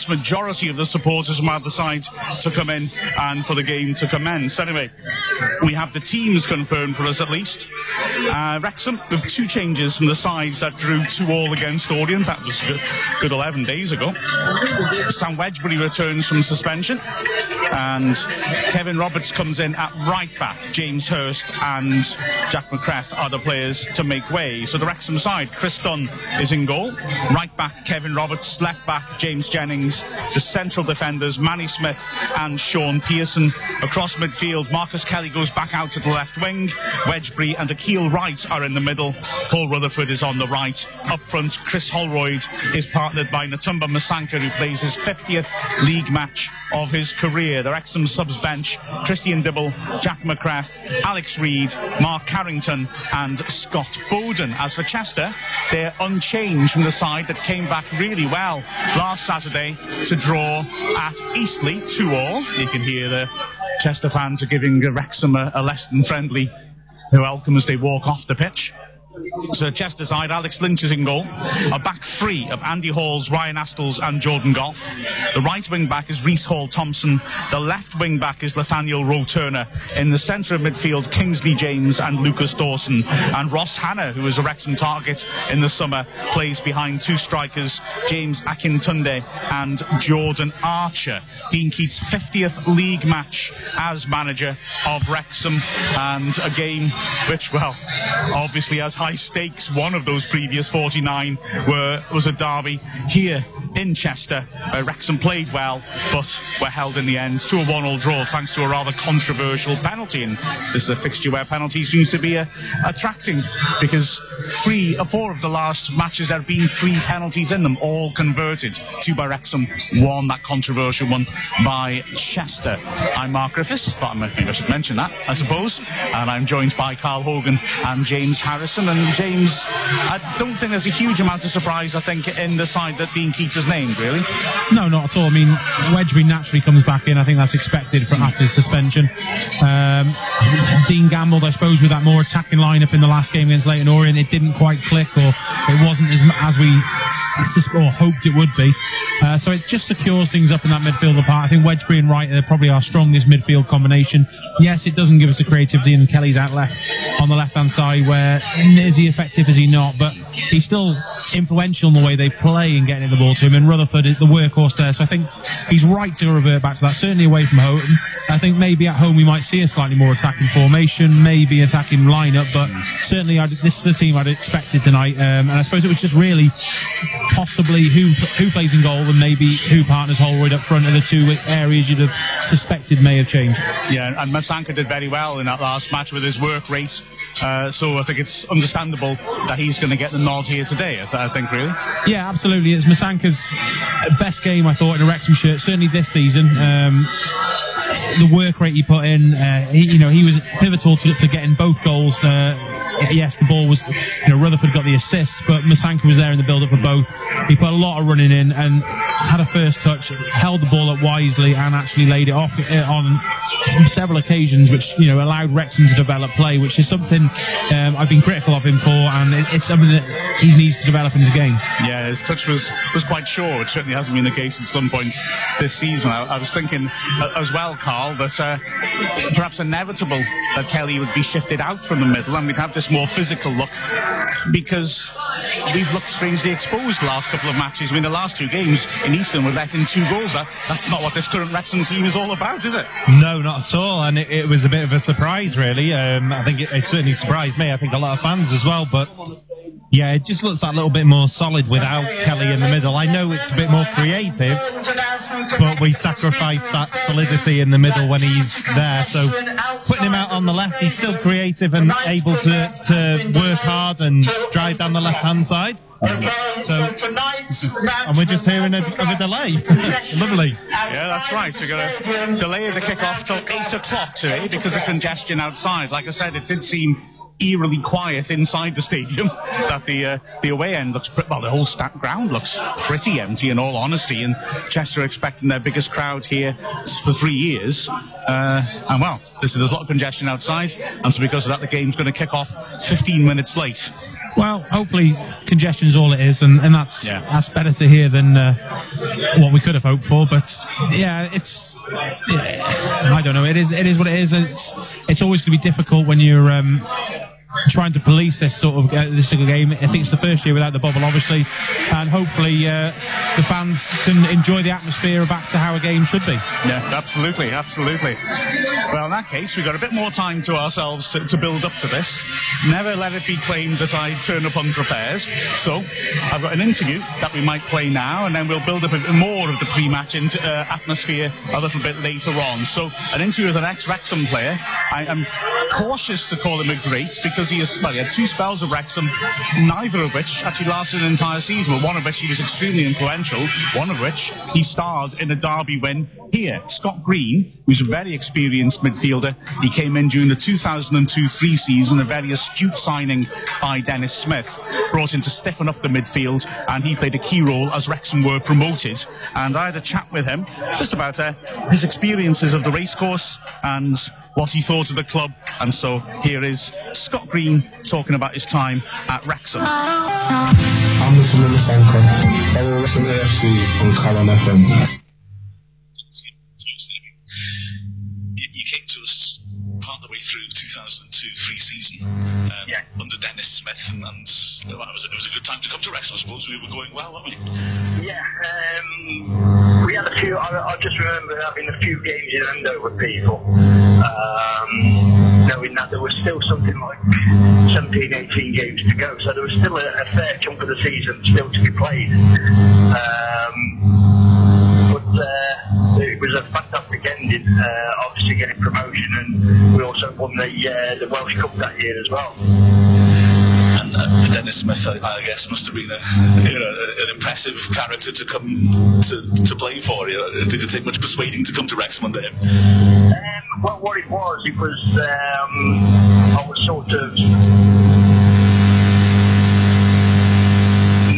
majority of the supporters from either side to come in and for the game to commence. Anyway, we have the teams confirmed for us at least. Wrexham with 2 changes from the sides that drew 2-2 against Orient. That was good 11 days ago. Sam Wedgbury returns from suspension and Kevin Roberts comes in at right back. James Hurst and Jack McCrath are the players to make way. So the Wrexham side, Chris Dunn is in goal. Right back, Kevin Roberts. Left back, James Jennings. The central defenders, Manny Smith and Sean Pearson. Across midfield, Marcus Kelly goes back out to the left wing. Wedgbury and Akeel Wright are in the middle. Paul Rutherford is on the right. Up front, Chris Holroyd is partnered by Natumba Masanka, who plays his 50th league match of his career. The Wrexham subs bench, Christian Dibble, Jack McCrath, Alex Reid, Mark Carrington and Scott Bowden. As for Chester, they're unchanged from the side that came back really well last Saturday to draw at Eastleigh 2-2. You can hear the Chester fans are giving Wrexham a less than friendly welcome as they walk off the pitch. So Chester side, Alex Lynch is in goal. A back 3 of Andy Halls, Ryan Astles and Jordan Goff. The right wing back is Reece Hall-Thompson. The left wing back is Nathaniel Rowe-Turner. In the centre of midfield, Kingsley James and Lucas Dawson. And Ross Hanna, who is a Wrexham target in the summer, plays behind 2 strikers, James Akintunde and Jordan Archer. Dean Keats' 50th league match as manager of Wrexham, and a game which, well, obviously has high stakes. One of those previous 49 was a derby here in Chester, where Wrexham played well but were held in the end to a 1-1 draw thanks to a rather controversial penalty. And this is a fixture where penalty seems to be attracting, because 3 or 4 of the last matches there have been 3 penalties in them, all converted. 2 by Wrexham, 1 that controversial one by Chester. I'm Mark Griffiths, thought maybe I should mention that, I suppose, and I'm joined by Carl Hogan and James Harrison. And James, I don't think there's a huge amount of surprise, I think, in the side that Dean Keats has named, really. No, not at all. I mean, Wedgbury naturally comes back in. I think that's expected for after his suspension. Dean gambled, I suppose, with that more attacking lineup in the last game against Leyton Orient. It didn't quite click, or it wasn't as we hoped it would be. So it just secures things up in that midfield part. I think Wedgbury and Wright are probably our strongest midfield combination. Yes, it doesn't give us the creativity, and Kelly's out left on the left-hand side, where is he effective, is he not? But he's still influential in the way they play and getting the ball to him, and Rutherford is the workhorse there. So I think he's right to revert back to that, certainly away from home. I think maybe at home we might see a slightly more attacking formation, maybe attacking lineup, but certainly this is the team I'd expected tonight. And I suppose it was just really possibly who plays in goal, and maybe who partners Holroyd up front are the 2 areas you'd have suspected may have changed. Yeah, and Masanka did very well in that last match with his work rate, so I think it's understandable that he's going to get the nod here today, I think, really. Yeah, absolutely. It's Masanka's best game, I thought, in a Wrexham shirt, certainly this season. The work rate he put in, he was pivotal to getting both goals. Yes, the ball was, Rutherford got the assist, but Masanka was there in the build-up for both. He put a lot of running in and had a first touch, held the ball up wisely, and actually laid it off on several occasions, which allowed Wrexham to develop play, which is something I've been critical of him for, and it's something that he needs to develop in his game. Yeah, his touch was quite sure, which certainly hasn't been the case at some points this season. I was thinking as well, Carl, that perhaps inevitable that Kelly would be shifted out from the middle and we'd have this more physical look, because we've looked strangely exposed the last couple of matches. I mean, the last 2 games in Easton were let in 2 goals. That's not what this current Wrexham team is all about, is it? No, not at all, and it was a bit of a surprise, really. I think it certainly surprised me. I think a lot of fans as well, but yeah, it just looks a little bit more solid without Kelly in the middle. I know it's a bit more creative, but we sacrifice that solidity in the middle when he's there. So putting him out on the left, he's still creative and able to work hard and drive down the left-hand side. And we're just hearing of a delay. Lovely. Yeah, that's right. We're going to delay the kick-off till 8 o'clock today because of congestion outside. Like I said, it did seem eerily quiet inside the stadium. That the away end looks well, the whole ground looks pretty empty, in all honesty. And Chester are expecting their biggest crowd here for 3 years. And well, there's a lot of congestion outside, and so because of that, the game's going to kick off 15 minutes late. Well, hopefully congestion is all it is, and that's better to hear than what we could have hoped for. But yeah, I don't know. It is what it is. It's always going to be difficult when you're trying to police this sort of game. I think it's the first year without the bubble, obviously, and hopefully the fans can enjoy the atmosphere back to how a game should be. Yeah, absolutely. Well, in that case, we've got a bit more time to ourselves to build up to this. Never let it be claimed that I turn up unprepared. So I've got an interview that we might play now, and then we'll build up a bit more of the pre-match atmosphere a little bit later on. So an interview with an ex-Wrexham player. I am cautious to call him a great because he had 2 spells at Wrexham, neither of which actually lasted an entire season, but one of which he was extremely influential, one of which he starred in a derby win here. Scott Green, who's a very experienced midfielder, he came in during the 2002-03 season, a very astute signing by Dennis Smith, brought in to stiffen up the midfield, and he played a key role as Wrexham were promoted. And I had a chat with him just about his experiences of the racecourse and what he thought of the club. And so here is Scott Green talking about his time at Wrexham. I'm Muslim Senko. I was Wrexham AFC on Calon FM. You came to us part of the way through the 2002-03 season under Dennis Smith, and it was a good time to come to Wrexham. I suppose we were going well, weren't we? Yeah, we had a few. I just remember having a few games in Andover, people. Knowing that there was still something like 17, 18 games to go, so there was still a fair chunk of the season still to be played. But it was a fantastic ending, obviously getting promotion, and we also won the Welsh Cup that year as well. And Dennis Smith, I guess, must have been an impressive character to come to play for. Did it take much persuading to come to Wrexham under him? Well, what it was, I was sort of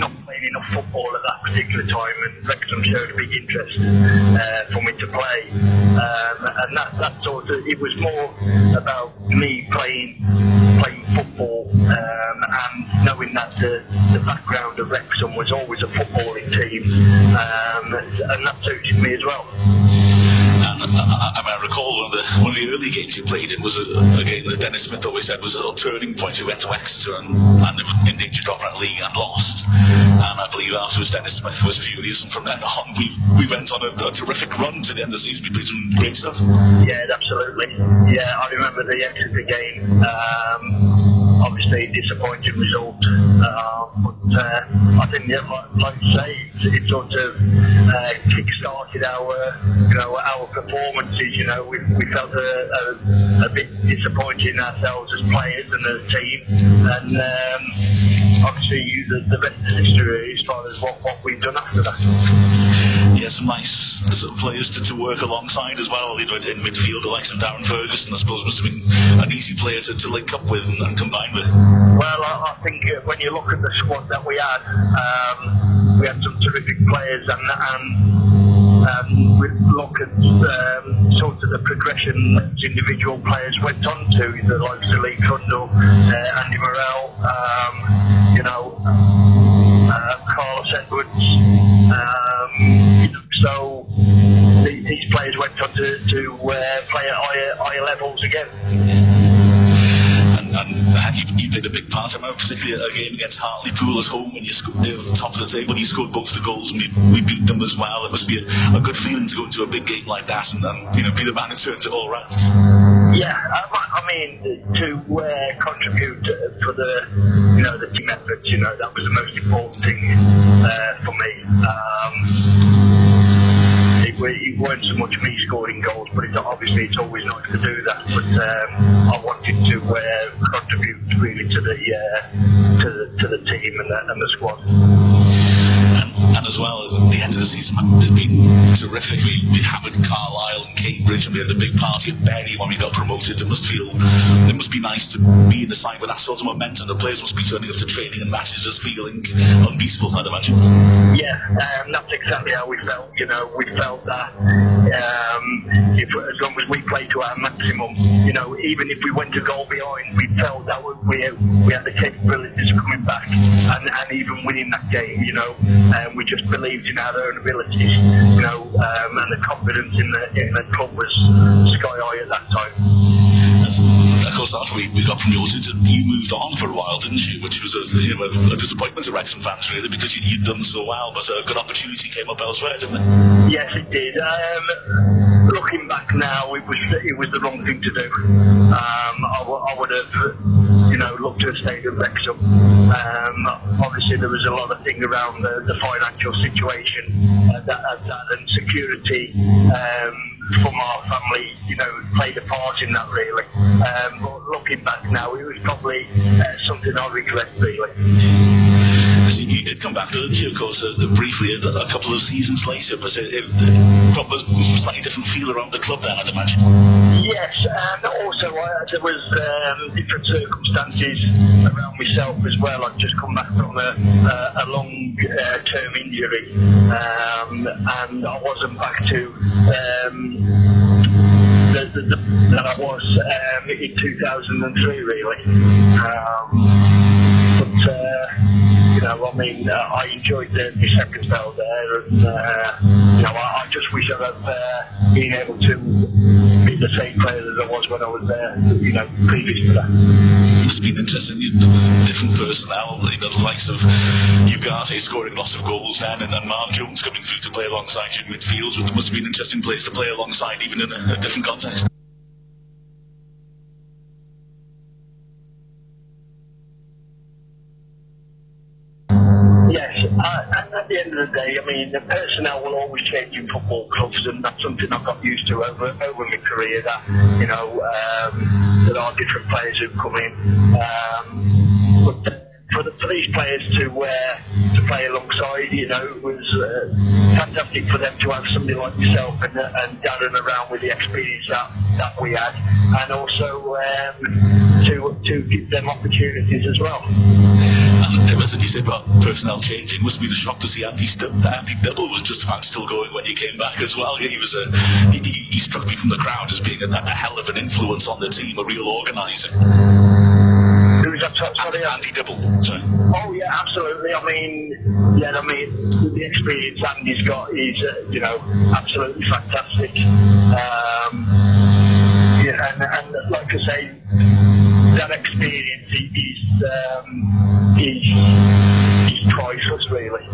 not playing enough football at that particular time, and Wrexham showed a big interest for me to play. And that sort of, it was more about me playing football, and knowing that the background of Wrexham was always a footballing team, and that suited me as well. I recall one of the early games you played in was a game that Dennis Smith always said was a little turning point. We went to Exeter and in danger of dropping out of the league and lost. And I believe afterwards Dennis Smith was furious, and from then on we went on a terrific run to the end of the season. We played some great stuff. Yeah, absolutely. Yeah, I remember the Exeter game. Obviously, a disappointing result, but I think, like you say, it sort of kick-started our performances. We felt a bit disappointed in ourselves as players and as a team, and obviously the rest of the history as far as what we've done after that. Yeah, some nice sort of players to work alongside as well. In midfield, the likes of Darren Ferguson, I suppose, must have been an easy player to link up with and combine with. Well, I think when you look at the squad that we had some terrific players, and we look at sort of the progression that individual players went on to, the likes of Lee Trundle, Andy Morrell, Carlos Edwards. So these players went on to play at higher levels again. And you played a big part. I remember particularly a game against Hartlepool at home when you scored the top of the table. You scored both the goals, and we beat them as well. It must be a good feeling to go into a big game like that and be the man who turns it all around. Yeah, I mean, to contribute for the team effort, that was the most important thing for me. It weren't so much me scoring goals, but obviously it's always nice to do that. But I wanted to contribute really to the team and the squad. And as well, at the end of the season, it's been terrific. We hammered Carlisle and Cambridge, and we had the big party at Bury when we got promoted. It must be nice to be in the side with that sort of momentum. The players must be turning up to training and matches just feeling unbeatable, I'd imagine. Yeah, that's exactly how we felt. We felt that as long as we play to our maximum, you know, even if we went a goal behind, we felt that we had the capabilities of coming back and even winning that game, you know. We just believed in our own abilities, you know, and the confidence in the club was sky high at that time. Of course, after we got promoted, you moved on for a while, didn't you? Which was a disappointment to Wrexham fans, really, because you'd done so well, but a good opportunity came up elsewhere, didn't it? Yes, it did. Looking back now, it was the wrong thing to do. I would have, you know, looked to have stayed at Wrexham. Obviously, there was a lot of things around the financial situation and security. From our family, you know, played a part in that, really. But looking back now, it was probably something I regret, really. You did come back, didn't you, of course, briefly a couple of seasons later, but it probably a slightly different feel around the club then, I'd imagine. Yes, and also there was different circumstances around myself as well. I'd just come back from a long-term injury, and I wasn't back to that I was in 2003, really. You know, I mean, I enjoyed the second spell there, and you know, I just wish I'd have been able to be the same player as I was when I was there, you know, previous to that. It's been interesting, different personnel, you know, the likes of Ugarte scoring lots of goals then, and then Mark Jones coming through to play alongside you in midfield. It must have been interesting players to play alongside, even in a different context. Yes, and at the end of the day, I mean, the personnel will always change in football clubs, and that's something I've got used to over my career, that, you know, there are different players who come in. But for these players to play alongside, you know, it was fantastic for them to have somebody like yourself and Darren around with the experience that we had, and also to give them opportunities as well. And as you said about personnel changing, it must have been a shock to see Andy Double was just about still going when you came back as well. He was he struck me from the crowd as being a hell of an influence on the team, a real organiser. Who's that? Sorry, Andy Double. Sorry. Oh yeah, absolutely. I mean, the experience Andy's got is, you know, absolutely fantastic. Yeah, and like I say, that experience is priceless, really.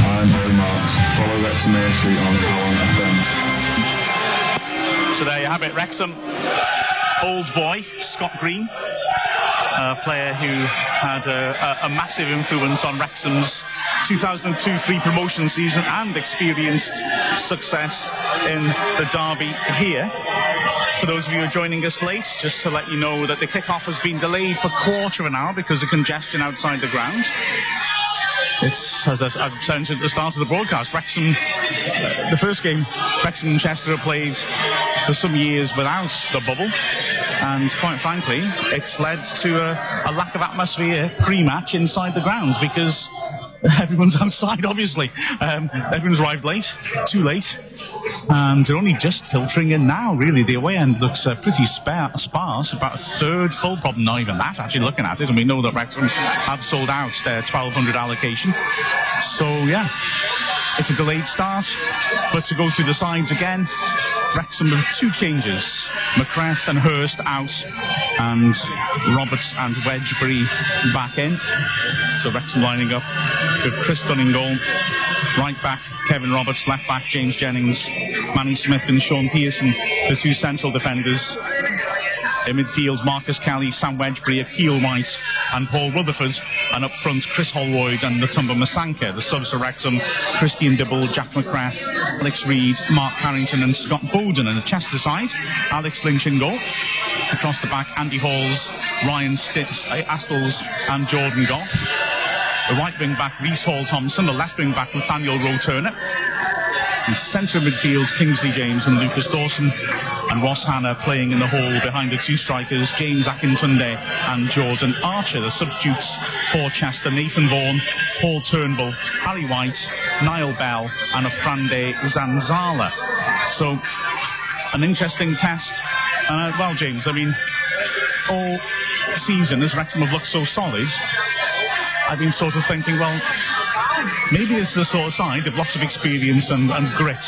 I'm Barry Marks. Follow Wrexham AFC on Calon FM. So there you have it, Wrexham. Old boy, Scott Green, a player who had a massive influence on Wrexham's 2002-03 promotion season and experienced success in the derby here. For those of you who are joining us late, just to let you know that the kick-off has been delayed for a quarter of an hour because of congestion outside the ground. It's, as I've said at the start of the broadcast, Wrexham, the first game Wrexham and Chester have played for some years without the bubble, and quite frankly, it's led to a lack of atmosphere pre-match inside the grounds because everyone's outside, obviously. Everyone's arrived late, too late, and they're only just filtering in now, really. The away end looks pretty sparse, about a third full, probably not even that, actually, looking at it, and we know that Wrexham have sold out their 1,200 allocation. So, yeah, it's a delayed start, but to go through the sides again, Wrexham with two changes, McCrath and Hurst out, and Roberts and Wedgbury back in. So Wrexham lining up with Chris Dunn in goal, right back Kevin Roberts, left back James Jennings, Manny Smith and Sean Pearson, the two central defenders. In midfield, Marcus Kelly, Sam Wedgbury, Akil White and Paul Rutherford, and up front Chris Holroyd and Natumba Masanka. The subs for Wrexham, Christian Dibble, Jack McCrath, Alex Reid, Mark Harrington and Scott Bowden. And the Chester side, Alex Lynch in goal. Across the back, Andy Halls, Ryan Astles and Jordan Goff. The right wing back, Reece Hall Thompson. The left wing back, Nathaniel Rowe Turner. In centre of midfield, Kingsley James and Lucas Dawson, and Ross Hannah playing in the hole behind the two strikers, James Akintunde and Jordan Archer. The substitutes for Chester: Nathan Vaughan, Paul Turnbull, Harry White, Niall Bell and Afrande Zanzala. So, an interesting test. Well, James, I mean, all season, as Wrexham have looked so solid, I've been sort of thinking, well, maybe this is the sort of side of lots of experience and grit,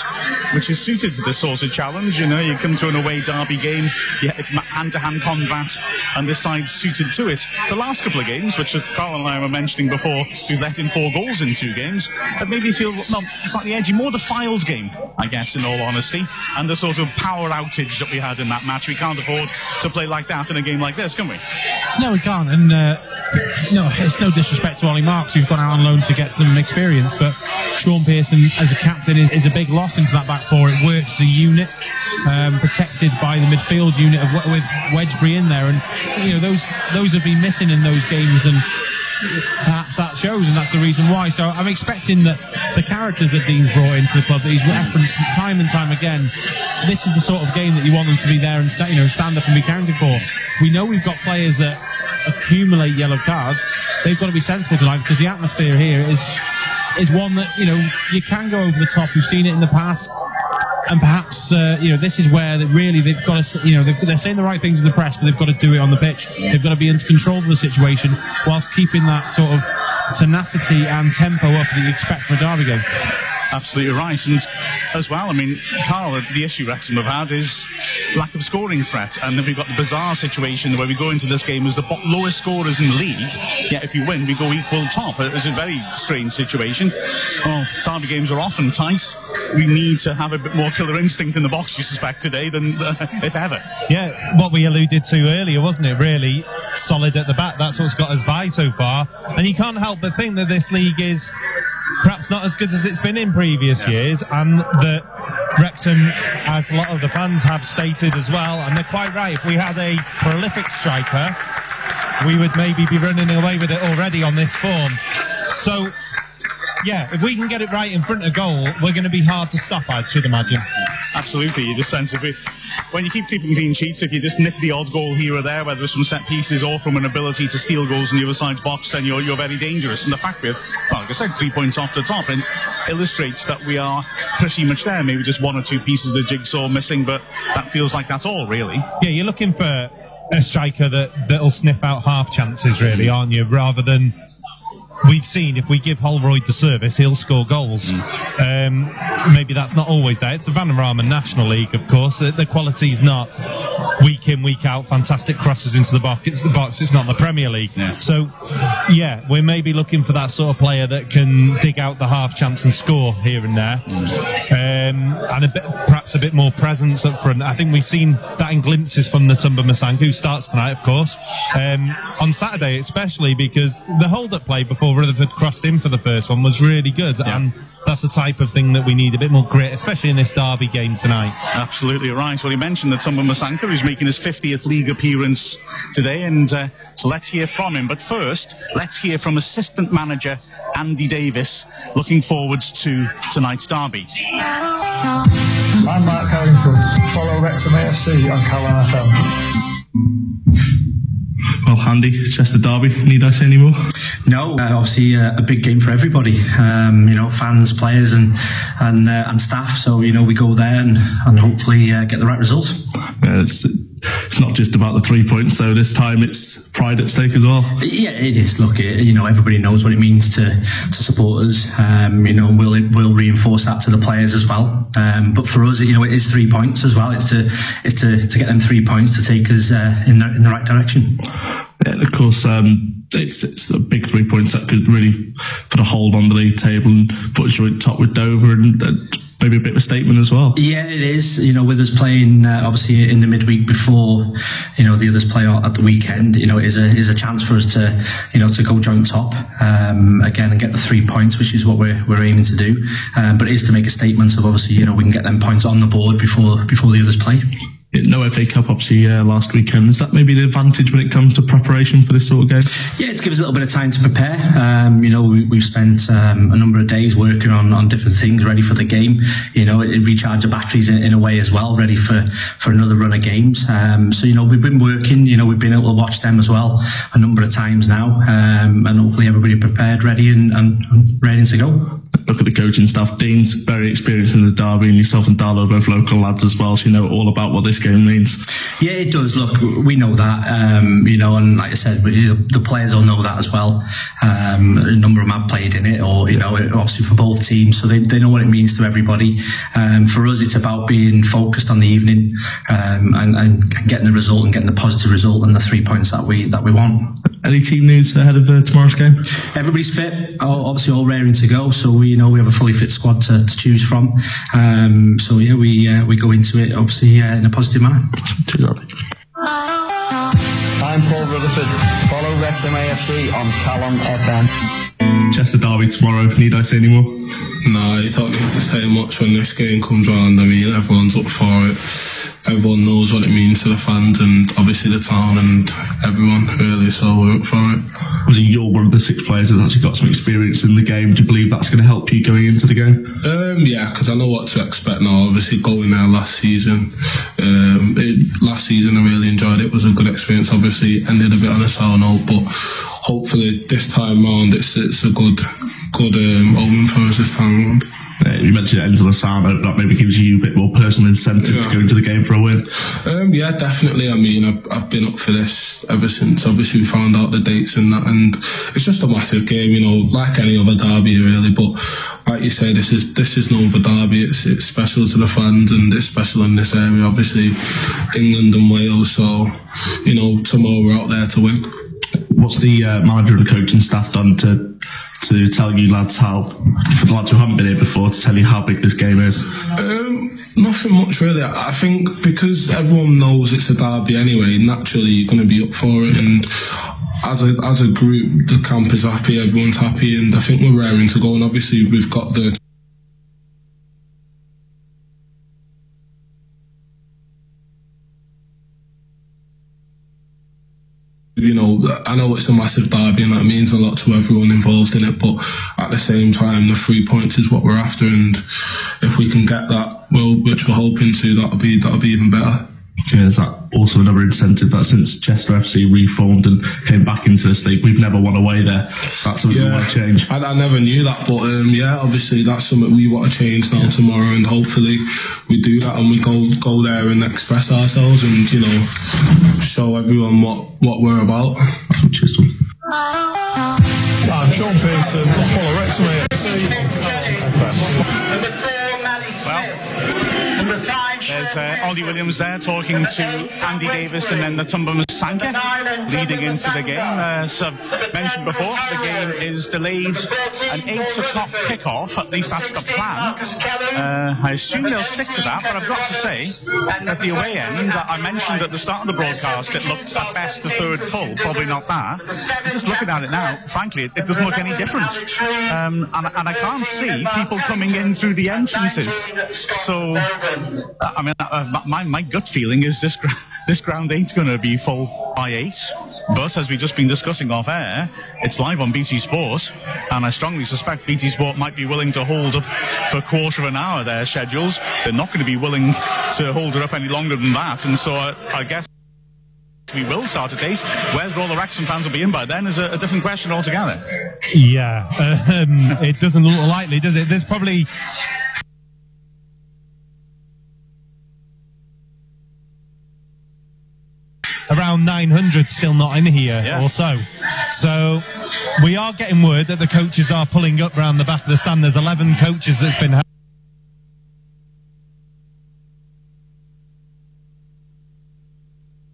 which is suited to this sort of challenge. You know, you come to an away derby game, yeah, it's hand-to-hand combat, and this side's suited to it. The last couple of games, which Carl and I were mentioning before, we've let in 4 goals in 2 games, that made me feel slightly edgy, more defiled game, I guess, in all honesty. And the sort of power outage that we had in that match, we can't afford to play like that in a game like this, can we? No, we can't. And no, it's no disrespect to Ollie Marks, who's gone out on loan to get some experience, but Sean Pearson as a captain is a big loss into that back four. It works as a unit, protected by the midfield unit with Wedgbury in there, and you know those have been missing in those games, and perhaps that shows, and that's the reason why. So I'm expecting that the characters that Dean's brought into the club, that he's referenced time and time again, this is the sort of game that you want them to be there and stand up and be counted for. We know we've got players that accumulate yellow cards. They've got to be sensible tonight, because the atmosphere here is one that you can go over the top. We've seen it in the past, and perhaps this is where they've got to, they're saying the right things to the press, but they've got to do it on the pitch. They've got to be in control of the situation whilst keeping that sort of tenacity and tempo up that you expect from a derby game. Absolutely right. And as well, I mean, Carl, the issue Wrexham have had is lack of scoring threat, and then we've got the bizarre situation where we go into this game as the lowest scorers in the league, yet if you win we go equal top. It's a very strange situation. Well, derby games are often tight. We need to have a bit more killer instinct in the box, you suspect, today than if ever. Yeah, what we alluded to earlier, wasn't it, really? Solid at the back, that's what's got us by so far, and you can't help but think that this league is perhaps not as good as it's been in previous years, and that Wrexham, as a lot of the fans have stated as well, and they're quite right, if we had a prolific striker, we would maybe be running away with it already on this form. So, yeah, if we can get it right in front of goal, we're going to be hard to stop, I should imagine. Absolutely, you just sense it. When you keep keeping clean sheets, if you just nick the odd goal here or there, whether it's from set pieces or from an ability to steal goals in the other side's box, then you're very dangerous. And the fact with, well, like I said, 3 points off the top, and illustrates that we are pretty much there. Maybe just 1 or 2 pieces of the jigsaw missing, but that feels like that's all, really. Yeah, you're looking for a striker that'll sniff out half chances, really, aren't you? Rather than, we've seen, if we give Holroyd the service, he'll score goals. Maybe that's not always there. It's the Vanarama National League, of course. The quality's not week in, week out, fantastic crosses into the box. It's not the Premier League. Yeah. So, yeah, we're maybe looking for that sort of player that can dig out the half chance and score here and there. And perhaps a bit more presence up front. I think we've seen that in glimpses from Natumba Masanga, who starts tonight, of course. On Saturday, especially, because the hold-up play before Rutherford crossed in for the first one was really good, and that's the type of thing that we need, a bit more grit, especially in this derby game tonight. Absolutely right. Well, he mentioned that Natumba Masanga, who's making his 50th league appearance today, and so let's hear from him. But first, let's hear from assistant manager Andy Davis, looking forwards to tonight's derby. I'm Mark Carrington. Follow Wrexham AFC on Calon FM. Well, Andy, Chester derby, need I say any more? No, obviously a big game for everybody. Fans, players, and staff. So we go there and hopefully get the right results. It's not just about the 3 points, so this time it's pride at stake as well. Yeah, it is. Look, everybody knows what it means to supporters. We'll reinforce that to the players as well. But for us, it is 3 points as well. It's to get them 3 points to take us in the right direction. Yeah, of course, it's a big 3 points that could really put a hold on the league table and put us joint top with Dover and maybe a bit of a statement as well. Yeah, it is. With us playing obviously in the midweek before, the others play at the weekend. It is a chance for us to go joint top again and get the 3 points, which is what we're aiming to do. But it is to make a statement of obviously we can get them points on the board before the others play. No FA Cup, obviously, last weekend. Is that maybe the advantage when it comes to preparation for this sort of game? Yeah, it's given us a little bit of time to prepare. We've spent a number of days working on different things, ready for the game. It recharged the batteries in a way as well, ready for another run of games. We've been working. We've been able to watch them as well a number of times now, and hopefully everybody prepared, ready and ready to go. Look at the coaching staff. Dean's very experienced in the derby, and yourself and Darlow are both local lads as well, so you know all about what this game means. Yeah, it does. Look, we know that, and like I said, the players all know that as well. A number of them have played in it, or obviously for both teams, so they know what it means to everybody. For us, it's about being focused on the evening and getting the result and getting the positive result and the 3 points that we want. Any team news ahead of tomorrow's game? Everybody's fit, obviously all raring to go. So we have a fully fit squad to choose from. We go into it obviously in a positive manner. I'm Paul Rutherford. Follow Wrexham AFC on Calon FM. Chester derby tomorrow. Need I say any more? No, you don't need to say much when this game comes round. I mean, everyone's up for it. Everyone knows what it means to the fans and obviously the town and everyone, really, so we're up for it. Well, you're one of the 6 players that's actually got some experience in the game. Do you believe that's going to help you going into the game? Yeah, because I know what to expect now. Obviously, going there last season, I really enjoyed it. It was a good experience. Obviously, ended a bit on a sour note, but hopefully this time round it's a good omen for us this time round. You mentioned it ends on a sour note. That maybe gives you a bit more personal incentive to go into the game for a win. Yeah, definitely. I mean, I've been up for this ever since obviously we found out the dates and that, and it's just a massive game, like any other derby really. But like you say, this is no other derby. It's special to the fans and it's special in this area. Obviously, England and Wales. So tomorrow we're out there to win. What's the manager and the coaching staff done to tell you lads for the lads who haven't been here before, to tell you how big this game is? Nothing much really. I think because everyone knows it's a derby anyway, naturally you're going to be up for it, and as a group the camp is happy, everyone's happy, and I think we're raring to go, and obviously we've got the I know it's a massive derby and that means a lot to everyone involved in it, but at the same time the 3 points is what we're after, and if we can get that, which we're hoping to, that'll be even better. Yeah, is that also another incentive that since Chester FC reformed and came back into the league, we've never won away there? That's something we want to change. I never knew that, but obviously that's something we want to change now tomorrow, and hopefully we do that and we go there and express ourselves and show everyone what we're about. Cheers. I'm Sean Pearson. Follow Wrexham AFC. There's Ollie Williams there talking to Andy Davis and then the Tumba Sanka leading into the game. As I've mentioned before, the game is delayed an 8 o'clock kickoff, at least that's the plan. I assume they'll stick to that, but I've got to say at the away end, I mentioned at the start of the broadcast it looked at best a third full, probably not that. Just looking at it now, frankly, it doesn't look any different. And I can't see people coming in through the entrances. So, I mean, my gut feeling is this ground ain't going to be full by 8. But as we've just been discussing off air, it's live on BT Sport, and I strongly suspect BT Sport might be willing to hold up for a quarter of an hour their schedules. They're not going to be willing to hold it up any longer than that, and so I guess we will start at 8. Whether all the Wrexham fans will be in by then is a different question altogether. Yeah, it doesn't look likely, does it? There's probably around 900 still not in here or so. So we are getting word that the coaches are pulling up round the back of the stand. There's 11 coaches that's been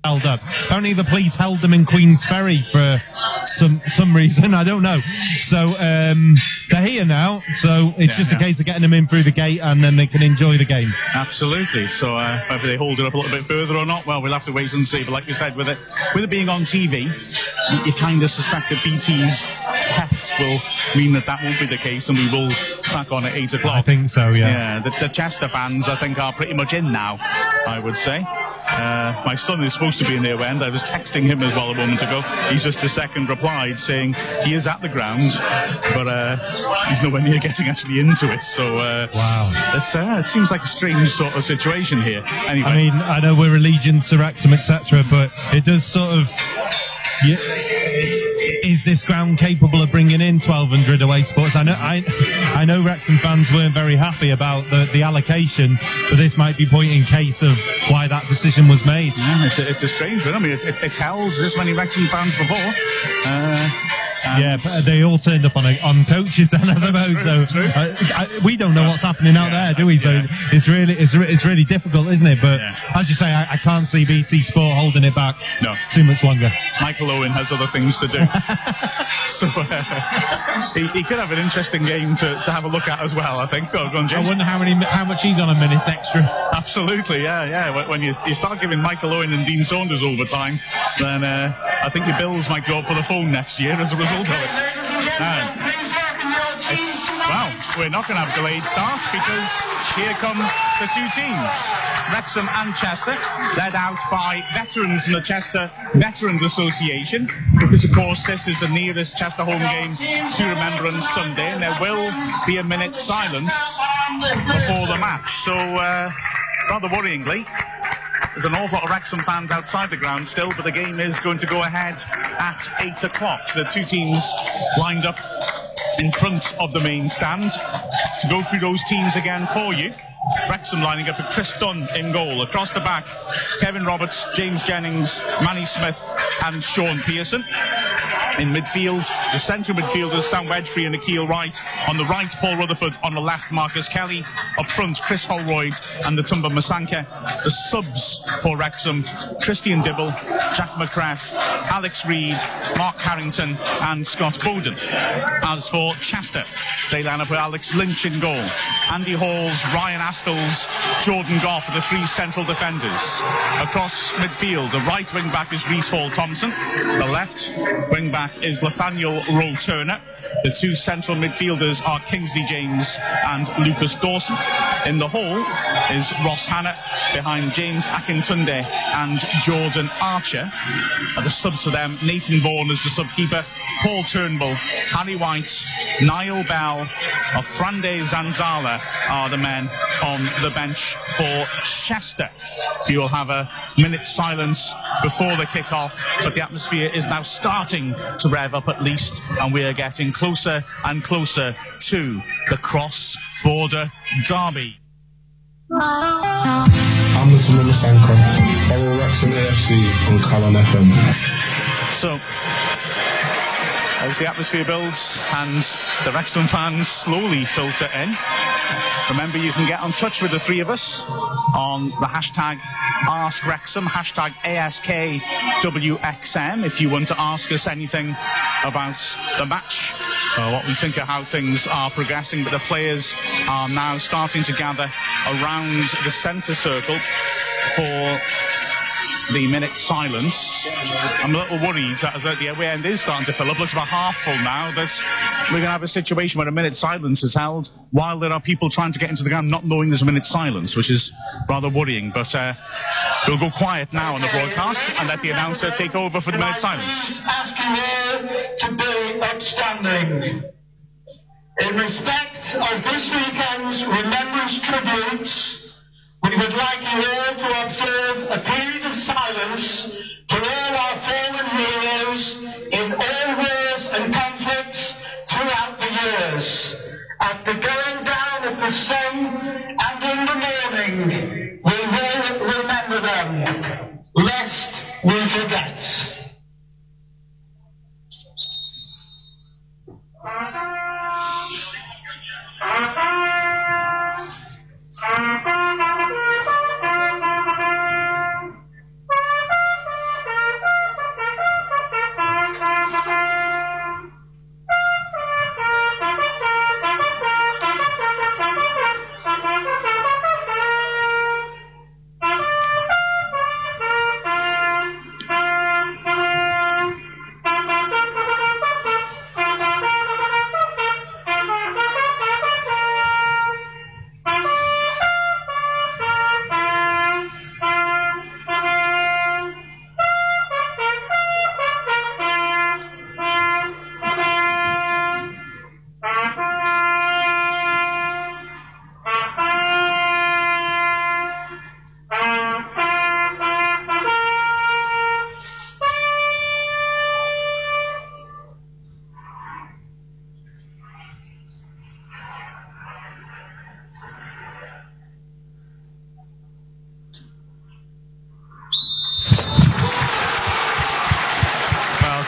held up. Apparently the police held them in Queen's Ferry for some reason, I don't know. So they're here now, so it's just a case of getting them in through the gate and then they can enjoy the game. Absolutely. So whether they hold it up a little bit further or not, well, we'll have to wait and see. But like you said, with it being on TV, you kind of suspect that BT's heft will mean that won't be the case, and we will crack on at 8 o'clock. I think so, yeah. Yeah, the Chester fans, I think, are pretty much in now, I would say. My son is supposed to be in the end. I was texting him as well a moment ago. He's just a second replied saying he is at the ground, but he's nowhere near getting actually into it. So, wow. It seems like a strange sort of situation here. Anyway. I mean, I know we're allegiance to Wrexham, etc., but it does sort of... Yeah, is this ground capable of bringing in 1,200 away supporters? I know Wrexham fans weren't very happy about the allocation, but this might be point in case of why that decision was made. Yeah, it's a strange one. I mean, it's held this many Wrexham fans before. Yeah, but they all turned up on coaches then, I suppose. True. We don't know what's happening out there, do we? So it's really difficult, isn't it? But as you say, I can't see BT Sport holding it back too much longer. Michael Owen has other things to do. So he could have an interesting game to have a look at as well, I think. Go on, James. I wonder how much he's on a minute extra. Absolutely, yeah. When you start giving Michael Owen and Dean Saunders overtime, then I think your bills might go up for the phone next year as a result of it. Well, we're not going to have delayed starts because here come the two teams, Wrexham and Chester, led out by veterans in the Chester Veterans Association, because of course this is the nearest Chester home game to Remembrance Sunday, and there will be a minute's silence before the match. So rather worryingly, there's an awful lot of Wrexham fans outside the ground still, but the game is going to go ahead at 8 o'clock. So the two teams lined up in front of the main stand. To go through those teams again for you, Wrexham lining up with Chris Dunn in goal. Across the back, Kevin Roberts, James Jennings, Manny Smith and Sean Pearson. In midfield, the central midfielders, Sam Wedgbury and Akil Wright. On the right, Paul Rutherford. On the left, Marcus Kelly. Up front, Chris Holroyd and Natumba Masanka. The subs for Wrexham, Christian Dibble, Jack McCraff, Alex Reid, Mark Harrington and Scott Bowden. As for Chester, they line up with Alex Lynch in goal. Andy Halls, Ryan Astles, Jordan Goff are the three central defenders. Across midfield, the right wing back is Reece Hall-Thompson. The left wing back is Nathaniel Rowe-Turner. The two central midfielders are Kingsley James and Lucas Dawson. In the hole is Ross Hannah, behind James Akintunde and Jordan Archer. The subs to them, Nathan Vaughan is the sub-keeper, Paul Turnbull, Harry White, Niall Bell, Frande Zanzala are the men on the bench for Chester. You will have a minute's silence before the kick-off, but the atmosphere is now starting to rev up at least, and we are getting closer and closer to the cross-border derby. I'm Natumba Masanka. Follow Wrexham AFC on Calon FM. So, as the atmosphere builds and the Wrexham fans slowly filter in, remember you can get in touch with the three of us on the hashtag AskWrexham, hashtag ASKWXM, if you want to ask us anything about the match, what we think of how things are progressing. But the players are now starting to gather around the centre circle for the minute silence. I'm a little worried as the away end is starting to fill up. Looks about half full now. That we're going to have a situation where a minute silence is held while there are people trying to get into the ground not knowing there's a minute silence, which is rather worrying. But we'll go quiet now on the broadcast and let the announcer take over for the minute silence. Asking you to be upstanding. In respect of this weekend's Remembrance Tributes, we would like you all to observe a period of silence for all our fallen heroes in all wars and conflicts throughout the years. At the going down of the sun and in the morning, we will remember them, lest we forget.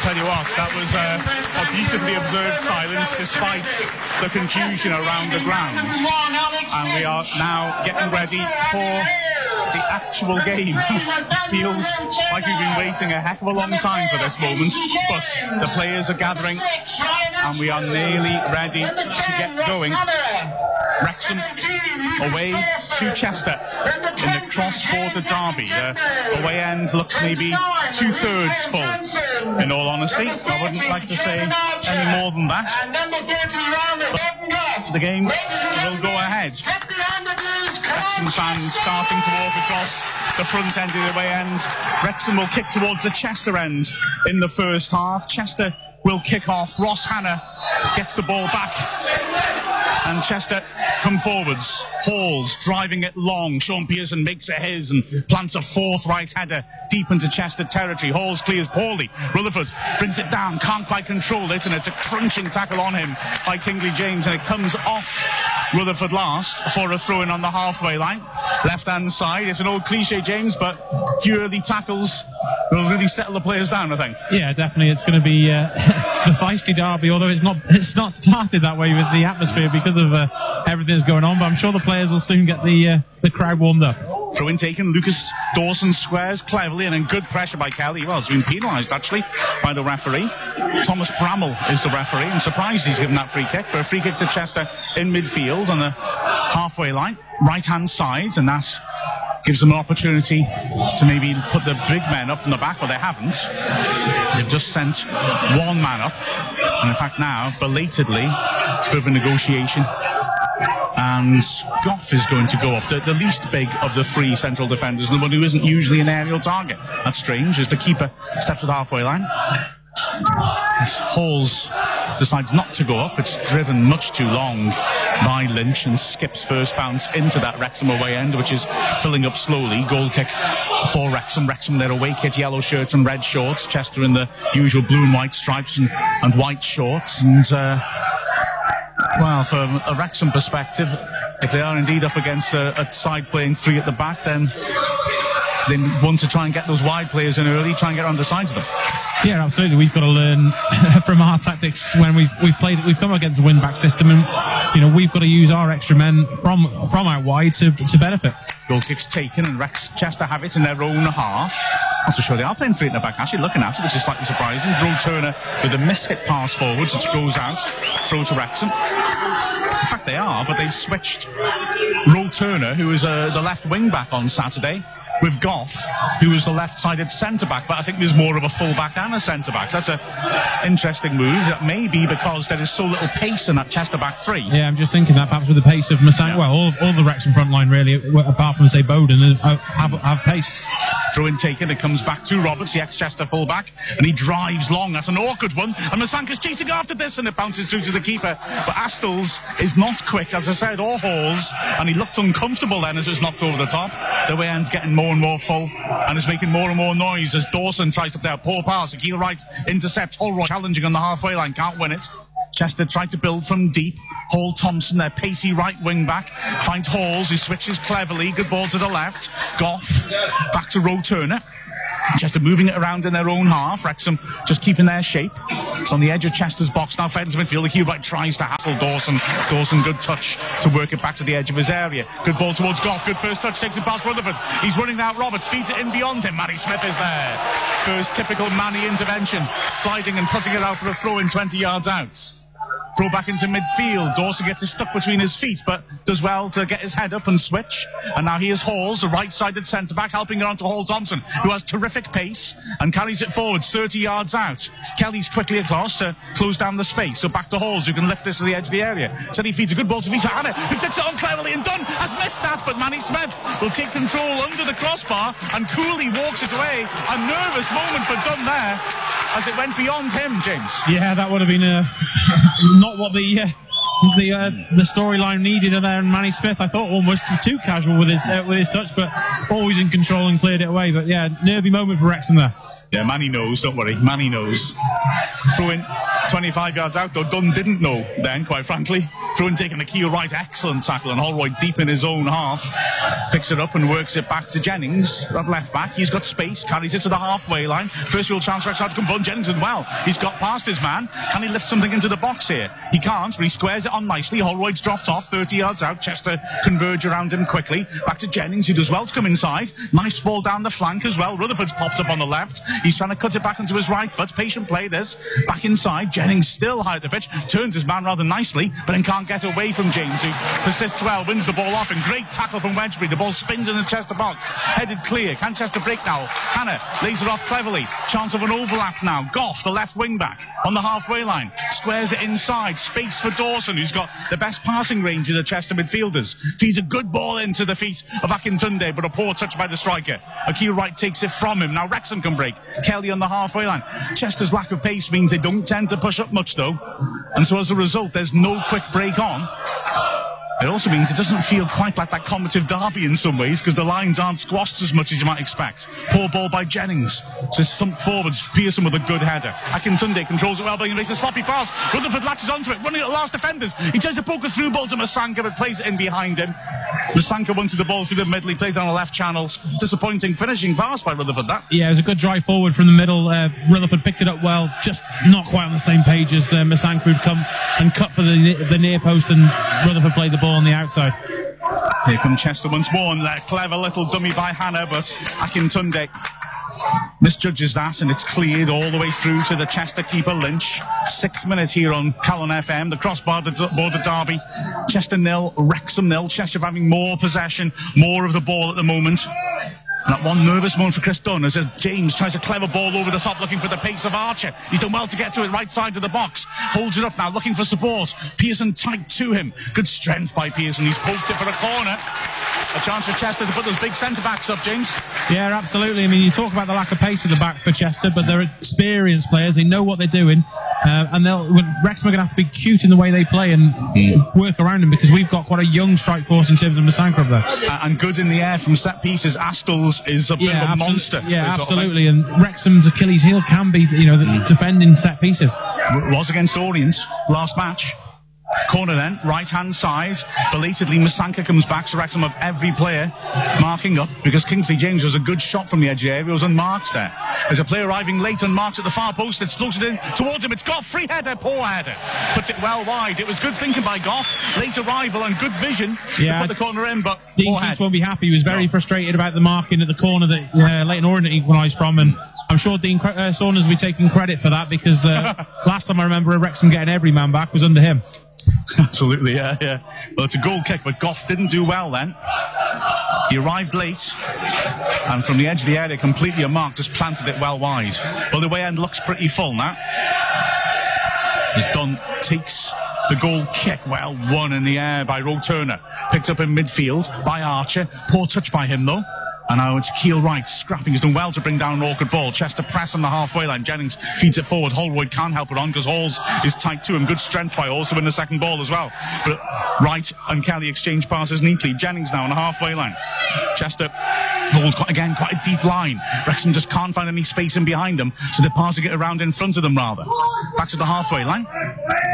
tell you what, that was a beautifully observed silence despite the confusion around the ground. And we are now getting ready for the actual game. Feels like we've been waiting a heck of a long time for this moment, but the players are gathering and we are nearly ready to get going. Wrexham away to Chester in the cross-border derby. The away end looks maybe 2/3 full, in all honesty. I wouldn't like to say any more than that. But the game will go ahead. Wrexham fans starting to walk across the front end of the away end. Wrexham will kick towards the Chester end in the first half. Chester will kick off. Ross Hannah gets the ball back. And Chester come forwards. Halls driving it long. Sean Pearson makes it his and plants a fourth right header deep into Chester territory. Halls clears poorly. Rutherford brings it down, can't quite control it, and it's a crunching tackle on him by Kingsley James, and it comes off Rutherford last for a throw-in on the halfway line. Left-hand side. It's an old cliche, James, but a few early tackles will really settle the players down, I think. Yeah, definitely. It's going to be the feisty derby, although it's not started that way with the atmosphere because of everything that's going on, but I'm sure the players will soon get the crowd warmed up. Throw in taken. Lucas Dawson squares cleverly, and then good pressure by Kelly. Well, it's been penalised actually by the referee. Thomas Bramall is the referee. I'm surprised he's given that free kick, but a free kick to Chester in midfield on the halfway line, right hand side, and that gives them an opportunity to maybe put the big men up from the back, but they haven't. They've just sent one man up, and in fact now, belatedly, it's a bit of a negotiation, and Goff is going to go up, the least big of the three central defenders, and the one who isn't usually an aerial target. That's strange, as the keeper steps to the halfway line. As Halls decides not to go up, it's driven much too long by Lynch and skips first bounce into that Wrexham away end, which is filling up slowly. Goal kick for Wrexham. Wrexham, their away kit, yellow shirts and red shorts. Chester in the usual blue and white stripes and white shorts. And well, from a Wrexham perspective, if they are indeed up against a side playing three at the back, then they want to try and get those wide players in early, try and get on the sides of them. Yeah, absolutely. We've got to learn from our tactics when we've come against a win-back system, and we've got to use our extra men from out wide to benefit. Goal kick's taken, and Chester have it in their own half. Also sure they are playing three at the back, actually, looking at it, which is slightly surprising. Roe Turner with a mishit pass forwards, which goes out, throw to Wrexham. In fact, they are, but they've switched Roe Turner, who was the left wing-back on Saturday, with Goff, who was the left-sided centre-back, but I think there's more of a full-back and a centre-back. So that's an interesting move. That may be because there is so little pace in that Chester back three. Yeah, I'm just thinking that perhaps with the pace of Masang, well, all the Wrexham front line really, apart from, say, Bowden, have pace. Throw in taken, it comes back to Roberts, the ex-Chester full-back, and he drives long. That's an awkward one, and Masanka's chasing after this, and it bounces through to the keeper. But Astles is not quick, as I said, or Halls, and he looked uncomfortable then as it was knocked over the top. The way end's getting more and more full, and is making more and more noise as Dawson tries to play a poor pass. Akil Wright intercepts. Holroyd challenging on the halfway line, can't win it. Chester tried to build from deep. Hall Thompson, their pacey right wing back, finds Halls, who switches cleverly. Good ball to the left. Goff back to Roe Turner. Chester moving it around in their own half. Wrexham just keeping their shape. It's on the edge of Chester's box now. Feds midfield. Akil Wright tries to hassle Dawson. Dawson, good touch to work it back to the edge of his area. Good ball towards Goff. Good first touch. Takes it past Rutherford. He's running out. Roberts feeds it in beyond him. Manny Smith is there. First typical Manny intervention. Sliding and putting it out for a throw in 20 yards out. Throw back into midfield. Dawson gets it stuck between his feet, but does well to get his head up and switch. And now here's Halls, the right-sided centre-back, helping it on to Hall Thompson, who has terrific pace and carries it forwards 30 yards out. Kelly's quickly across to close down the space. So back to Halls, who can lift this to the edge of the area. So he feeds a good ball to Vita Hannah, who takes it on cleverly, and Dunn has missed that, but Manny Smith will take control under the crossbar and coolly walks it away. A nervous moment for Dunn there, as it went beyond him, James. Yeah, that would have been not what the storyline needed there. And Manny Smith, I thought, almost too casual with his touch, but always in control and cleared it away. But yeah, nervy moment for Wrexham there. Yeah, Manny knows, don't worry, Manny knows. Throw in 25 yards out, though. Dunn didn't know then, quite frankly. Through and taking a Keel Wright, excellent tackle, and Holroyd deep in his own half. Picks it up and works it back to Jennings, that left back. He's got space, carries it to the halfway line. First real chance for Wrexham to confront Jennings as well. He's got past his man. Can he lift something into the box here? He can't, but he squares it on nicely. Holroyd's dropped off, 30 yards out. Chester converge around him quickly. Back to Jennings, who does well to come inside. Nice ball down the flank as well. Rutherford's popped up on the left. He's trying to cut it back into his right foot. Patient play this. Back inside. Jennings still high at the pitch. Turns his man rather nicely, but then can't get away from James, who persists well, wins the ball off, and great tackle from Wedgbury. The ball spins in the Chester box. Headed clear. Can Chester break now? Hannah lays it off cleverly. Chance of an overlap now. Goff, the left wing back, on the halfway line. Squares it inside. Space for Dawson, who's got the best passing range of the Chester midfielders. Feeds a good ball into the feet of Akintunde, but a poor touch by the striker. Akil Wright takes it from him. Now Wrexham can break. Kelly on the halfway line. Chester's lack of pace means they don't tend to push up much, though. And so as a result, there's no quick break on. It also means it doesn't feel quite like that combative derby in some ways, because the lines aren't squashed as much as you might expect. Poor ball by Jennings. So it's thumped forwards. Pearson with a good header. Akintunde controls it well, but he makes a sloppy pass. Rutherford latches onto it, running at the last defenders. He tries to poke a through ball to Masanka, but plays it in behind him. Masanka wanted the ball through the middle. He plays down the left channels. Disappointing finishing pass by Rutherford, that. Yeah, it was a good drive forward from the middle. Rutherford picked it up well, just not quite on the same page as Masanka, who'd come and cut for the near post, and Rutherford played the ball on the outside. Here comes Chester once more, and that clever little dummy by Hannah, but Akintunde misjudges that, and it's cleared all the way through to the Chester keeper, Lynch. 6th minute here on Calon FM, the cross-border derby. Chester 0, Wrexham 0. Chester having more possession, more of the ball at the moment. And that one nervous moment for Chris Dunn as James tries a clever ball over the top, looking for the pace of Archer. He's done well to get to it, right side of the box. Holds it up now, looking for support. Pearson tight to him. Good strength by Pearson. He's poked it for a corner. A chance for Chester to put those big centre-backs up, James. Yeah, absolutely. I mean, you talk about the lack of pace at the back for Chester, but they're experienced players. They know what they're doing. And Wrexham are going to have to be cute in the way they play and work around them, because we've got quite a young strike force in terms of Masanka up there. And good in the air from set pieces. Astles is a bit of a monster. Yeah, absolutely. And Wrexham's Achilles heel can be, the defending set pieces. Was against Orient last match. Corner then, right-hand side. Belatedly, Masanka comes back, so Wrexham have every player marking up, because Kingsley James was a good shot from the edge of the area. He was unmarked there. There's a player arriving late, unmarked at the far post. It's floated in towards him. It's Goff, free header, poor header. Puts it well wide. It was good thinking by Goff. Late arrival and good vision to put the corner in, but poor head. Dean won't be happy. He was very frustrated about the marking at the corner that Leighton Orient equalised from, and I'm sure Dean Saunders will be taking credit for that, because last time I remember Wrexham getting every man back was under him. Absolutely, yeah. Well, it's a goal kick, but Goff didn't do well then. He arrived late, and from the edge of the area, completely unmarked, just planted it well wide. Well, the way end looks pretty full now. As Dunn takes the goal kick, well, won in the air by Roe Turner. Picked up in midfield by Archer. Poor touch by him, though. And now it's Keel Wright scrapping. He's done well to bring down an awkward ball. Chester press on the halfway line. Jennings feeds it forward. Holroyd can't help it on because Halls is tight to him. Good strength by Halls to win the second ball as well. But Wright and Kelly exchange passes neatly. Jennings now on the halfway line. Chester holds again quite a deep line. Wrexham just can't find any space in behind them, so they're passing it around in front of them rather. Back to the halfway line,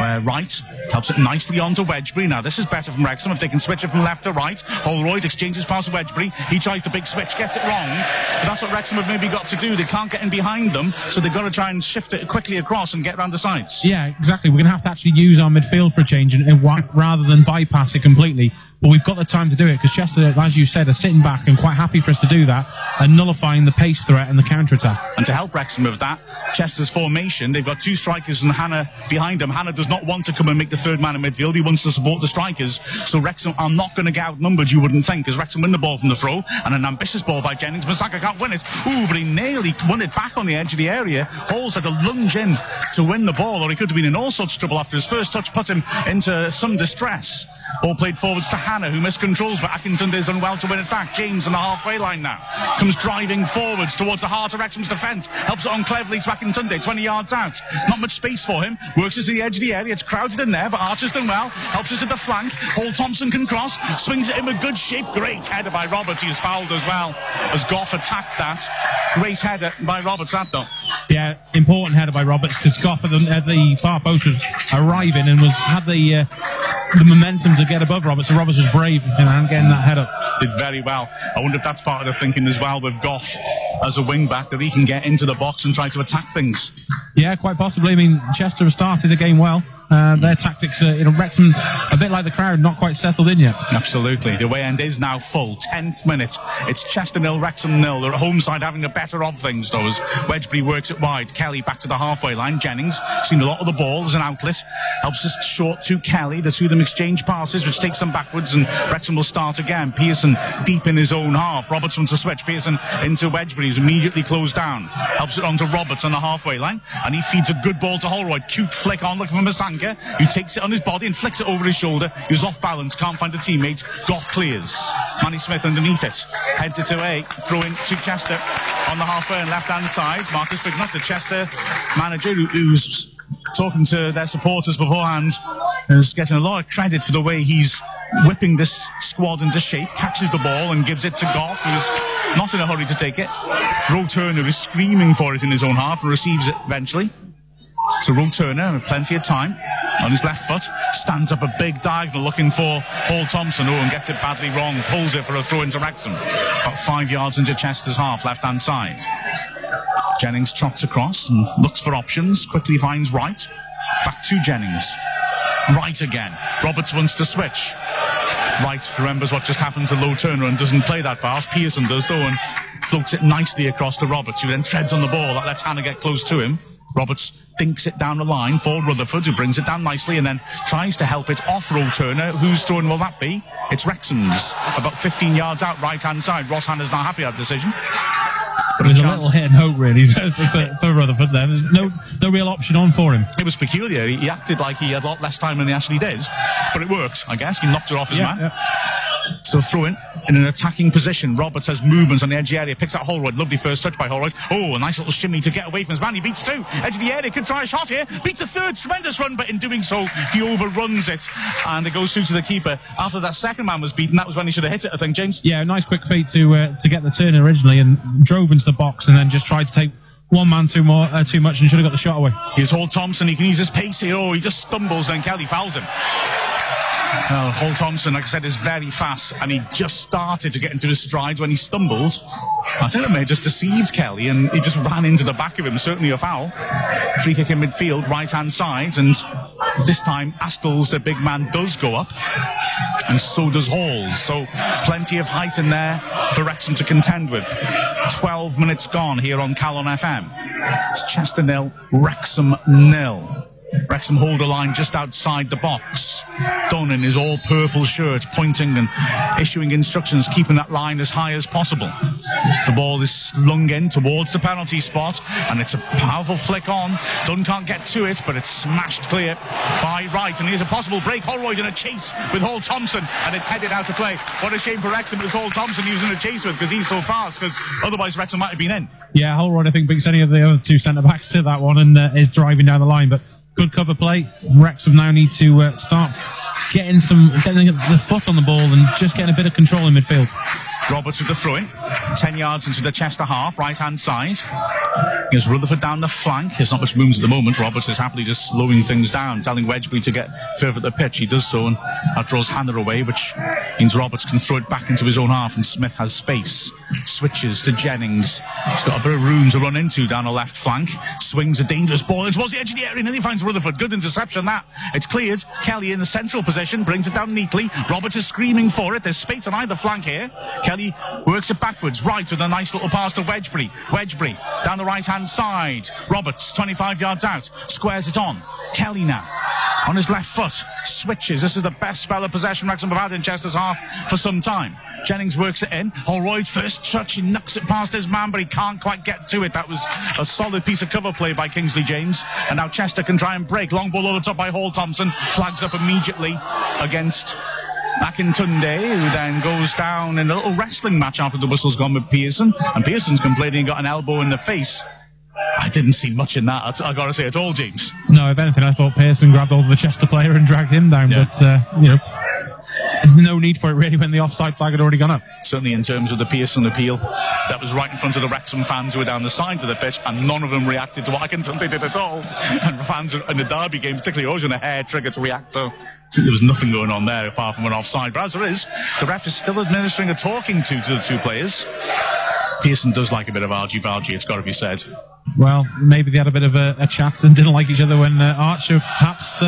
where Wright helps it nicely onto Wedgbury. Now this is better from Wrexham if they can switch it from left to right. Holroyd exchanges past Wedgbury. He tries the big switch, gets it wrong. But that's what Wrexham have maybe got to do. They can't get in behind them, so they've got to try and shift it quickly across and get round the sides. Yeah, exactly. We're going to have to actually use our midfield for a change rather than bypass it completely. But we've got the time to do it, because Chester, as you said, are sitting back and quite happy for us to do that and nullifying the pace threat and the counter-attack. And to help Wrexham with that, Chester's formation, they've got two strikers and Hannah behind him. Hannah does not want to come and make the third man in midfield. He wants to support the strikers. So Wrexham are not going to get outnumbered, you wouldn't think, as Wrexham win the ball from the throw, and an ambitious ball by Jennings. Masanka can't win it. Ooh, but he nearly won it back on the edge of the area. Halls had to lunge in to win the ball, or he could have been in all sorts of trouble after his first touch put him into some distress. Ball played forwards to Hannah, who miscontrols, but Akintunde's done well to win it back. James on the halfway line now comes driving forwards towards the heart of Wrexham's defence. Helps it on cleverly to Akintunde, 20 yards out. Not much space for him. Works us to the edge of the area. It's crowded in there, but Archer's done well. Helps us at the flank. Hall Thompson can cross. Swings it in with good shape. Great header by Roberts. He is fouled as well. well as Goff attacked that. Great header by Roberts, that though. Yeah, important header by Roberts, because Goff at the far post was arriving and had the momentum to get above Roberts, so Roberts was brave in getting that header. Did very well. I wonder if that's part of the thinking as well with Goff as a wing-back, that he can get into the box and try to attack things. Yeah, quite possibly. I mean, Chester have started the game well. Their tactics, Wrexham, a bit like the crowd, not quite settled in yet. Absolutely. The way end is now full. 10th minute. It's Chester 0, Wrexham 0. The home side having the better of things, though, as Wedgbury works it wide. Kelly back to the halfway line. Jennings, seen a lot of the ball as an outlet. Helps us short to Kelly. The two of them exchange passes, which takes them backwards, and Wrexham will start again. Pearson deep in his own half. Roberts wants to switch. Pearson into Wedgbury. He's immediately closed down. Helps it on to Roberts on the halfway line, and he feeds a good ball to Holroyd. Cute flick on, looking for Masanka, who takes it on his body and flicks it over his shoulder. He was off balance, can't find a teammate. Goff clears. Manny Smith underneath it. Heads it away. Throw in to Chester on the halfway and left-hand side. Marcus Bignott, the Chester manager, who's talking to their supporters beforehand, is getting a lot of credit for the way he's whipping this squad into shape. Catches the ball and gives it to Goff, who's not in a hurry to take it. Roe Turner is screaming for it in his own half and receives it eventually. So Roe Turner, with plenty of time, on his left foot, stands up a big diagonal looking for Hall Thompson, and gets it badly wrong, pulls it for a throw into Wrexham. About 5 yards into Chester's half, left-hand side. Jennings trots across and looks for options, quickly finds Wright. Back to Jennings. Wright again. Roberts wants to switch. Wright remembers what just happened to Low Turner and doesn't play that pass. Pearson does, though, and floats it nicely across to Roberts, who then treads on the ball. That lets Hannah get close to him. Roberts dinks it down the line for Rutherford, who brings it down nicely and then tries to help it off Roe Turner. Whose throwing will that be? It's Wrexham's. About 15 yards out, right-hand side. Ross Hannah's not happy with that decision. But there's a little hit and hope, really, for Rutherford there. There's no real option on for him. It was peculiar. He acted like he had a lot less time than he actually did. But it worked, I guess. He knocked it off his man. Yeah. So throw in an attacking position. Roberts has movements on the edge of the area. Picks out Holroyd. Lovely first touch by Holroyd. Oh, a nice little shimmy to get away from his man. He beats two. Edge of the area. Could try a shot here. Beats a third. Tremendous run, but in doing so, he overruns it. And it goes through to the keeper. After that second man was beaten, that was when he should have hit it, I think, James. Yeah, a nice quick feed to get the turn originally, and drove into the box and then just tried to take one man too much and should have got the shot away. Here's Hall Thompson. He can use his pace here. Oh, he just stumbles, then Kelly fouls him. Hall Thompson, like I said, is very fast, and he just started to get into his strides when he stumbled. I think that may have just deceived Kelly, and he just ran into the back of him. Certainly a foul. Free kick in midfield, right-hand side, and this time Astles, the big man, does go up, and so does Hall. So plenty of height in there for Wrexham to contend with. 12 minutes gone here on Calon FM. It's Chester 0, Wrexham 0. Wrexham hold a line just outside the box. Don in his all-purple shirt, pointing and issuing instructions, keeping that line as high as possible. The ball is slung in towards the penalty spot, and it's a powerful flick on. Dunn can't get to it, but it's smashed clear by Wright, and here's a possible break. Holroyd in a chase with Hall Thompson, and it's headed out to play. What a shame for Wrexham it was Hall Thompson he was in a chase with, because he's so fast, because otherwise Wrexham might have been in. Yeah, Holroyd, I think, beats any of the other two centre-backs to that one, and is driving down the line, but good cover play. Wrexham now need to start getting the foot on the ball and just getting a bit of control in midfield. Roberts with the throw-in, 10 yards into the Chester half, right-hand side. Here's Rutherford down the flank. There's not much movement at the moment. Roberts is happily just slowing things down, telling Wedgbury to get further at the pitch. He does so, and that draws Hannah away, which means Roberts can throw it back into his own half, and Smith has space. Switches to Jennings. He's got a bit of room to run into down the left flank. Swings a dangerous ball towards the edge of the area, and then he finds Rutherford. Good interception, that. It's cleared. Kelly in the central position, brings it down neatly. Roberts is screaming for it. There's space on either flank here. Kelly works it backwards, right, with a nice little pass to Wedgbury. Wedgbury down the right-hand side. Roberts, 25 yards out, squares it on. Kelly now on his left foot, switches. This is the best spell of possession Wrexham have had in Chester's half for some time. Jennings works it in. Holroyd's first touch, he knocks it past his man, but he can't quite get to it. That was a solid piece of cover play by Kingsley James. And now Chester can try and break. Long ball over the top by Hall Thompson. Flags up immediately against Akintunde, who then goes down in a little wrestling match after the whistle's gone with Pearson. And Pearson's complaining he got an elbow in the face. I didn't see much in that, I got to say, at all, James. No, if anything, I thought Pearson grabbed hold of the Chester player and dragged him down. Yeah. But, no need for it really when the offside flag had already gone up. Certainly in terms of the Pearson appeal, that was right in front of the Wrexham fans who were down the side of the pitch, and none of them reacted to what I can tell they did at all. And fans in the Derby game, particularly, always on a hair trigger to react. So there was nothing going on there apart from an offside. But as there is, the ref is still administering a talking to the two players. Pearson does like a bit of argy-bargy, it's got to be said. Well, maybe they had a bit of a chat and didn't like each other when Archer perhaps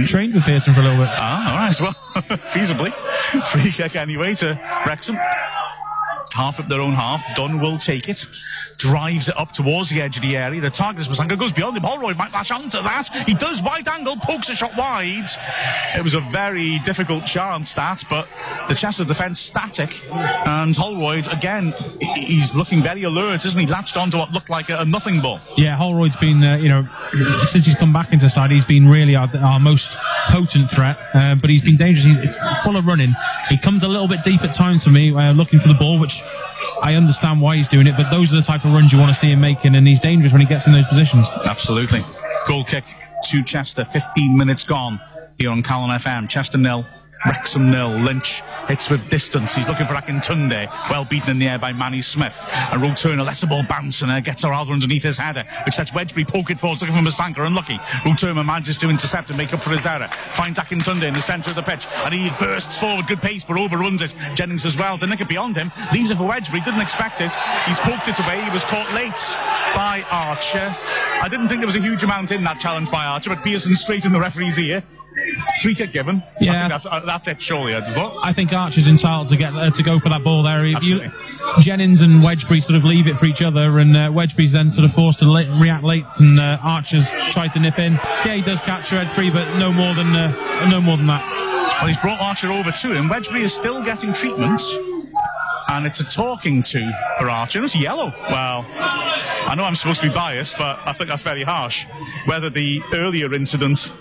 trained with Pearson for a little bit. Ah, all right, well, feasibly. Free kick anyway to Wrexham. Half of their own half. Dunn will take it. Drives it up towards the edge of the area. The target is Masanka, goes beyond him. Holroyd might lash onto that. He does, wide angle, pokes a shot wide. It was a very difficult chance, that, but the Chester defence static. And Holroyd, again, he's looking very alert, isn't he? Latched onto what looked like a nothing ball. Yeah, Holroyd's been, since he's come back into the side, he's been really our most potent threat. But he's been dangerous. He's full of running. He comes a little bit deep at times for me, looking for the ball, which I understand why he's doing it, but those are the type of runs you want to see him making, and he's dangerous when he gets in those positions. Absolutely. Goal kick to Chester, 15 minutes gone here on Calon FM. Chester 0, Wrexham 0. Lynch hits with distance. He's looking for Akintunde. Well beaten in the air by Manny Smith. And Roe Turner lets the ball bounce and gets her rather underneath his header, which lets Wedgbury poke it forward, looking for Masanka. Unlucky. Roe Turner manages to intercept and make up for his error. Finds Akintunde in the centre of the pitch, and he bursts forward. Good pace, but overruns it. Jennings as well to nick it beyond him. Leaves it for Wedgbury. Didn't expect it. He's poked it away. He was caught late by Archer. I didn't think there was a huge amount in that challenge by Archer, but Pearson straight in the referee's ear. Free kick given. Yeah, I think that's it, surely. I think Archer's entitled to get to go for that ball there. Jennings and Wedgbury sort of leave it for each other, and Wedgbury's then sort of forced to react late, and Archer's tried to nip in. Yeah, he does catch Wedgbury, but no more than that. Well, he's brought Archer over to him. Wedgbury is still getting treatment, and it's a talking to for Archer. It's yellow. Well, I know I'm supposed to be biased, but I think that's very harsh. Whether the earlier incident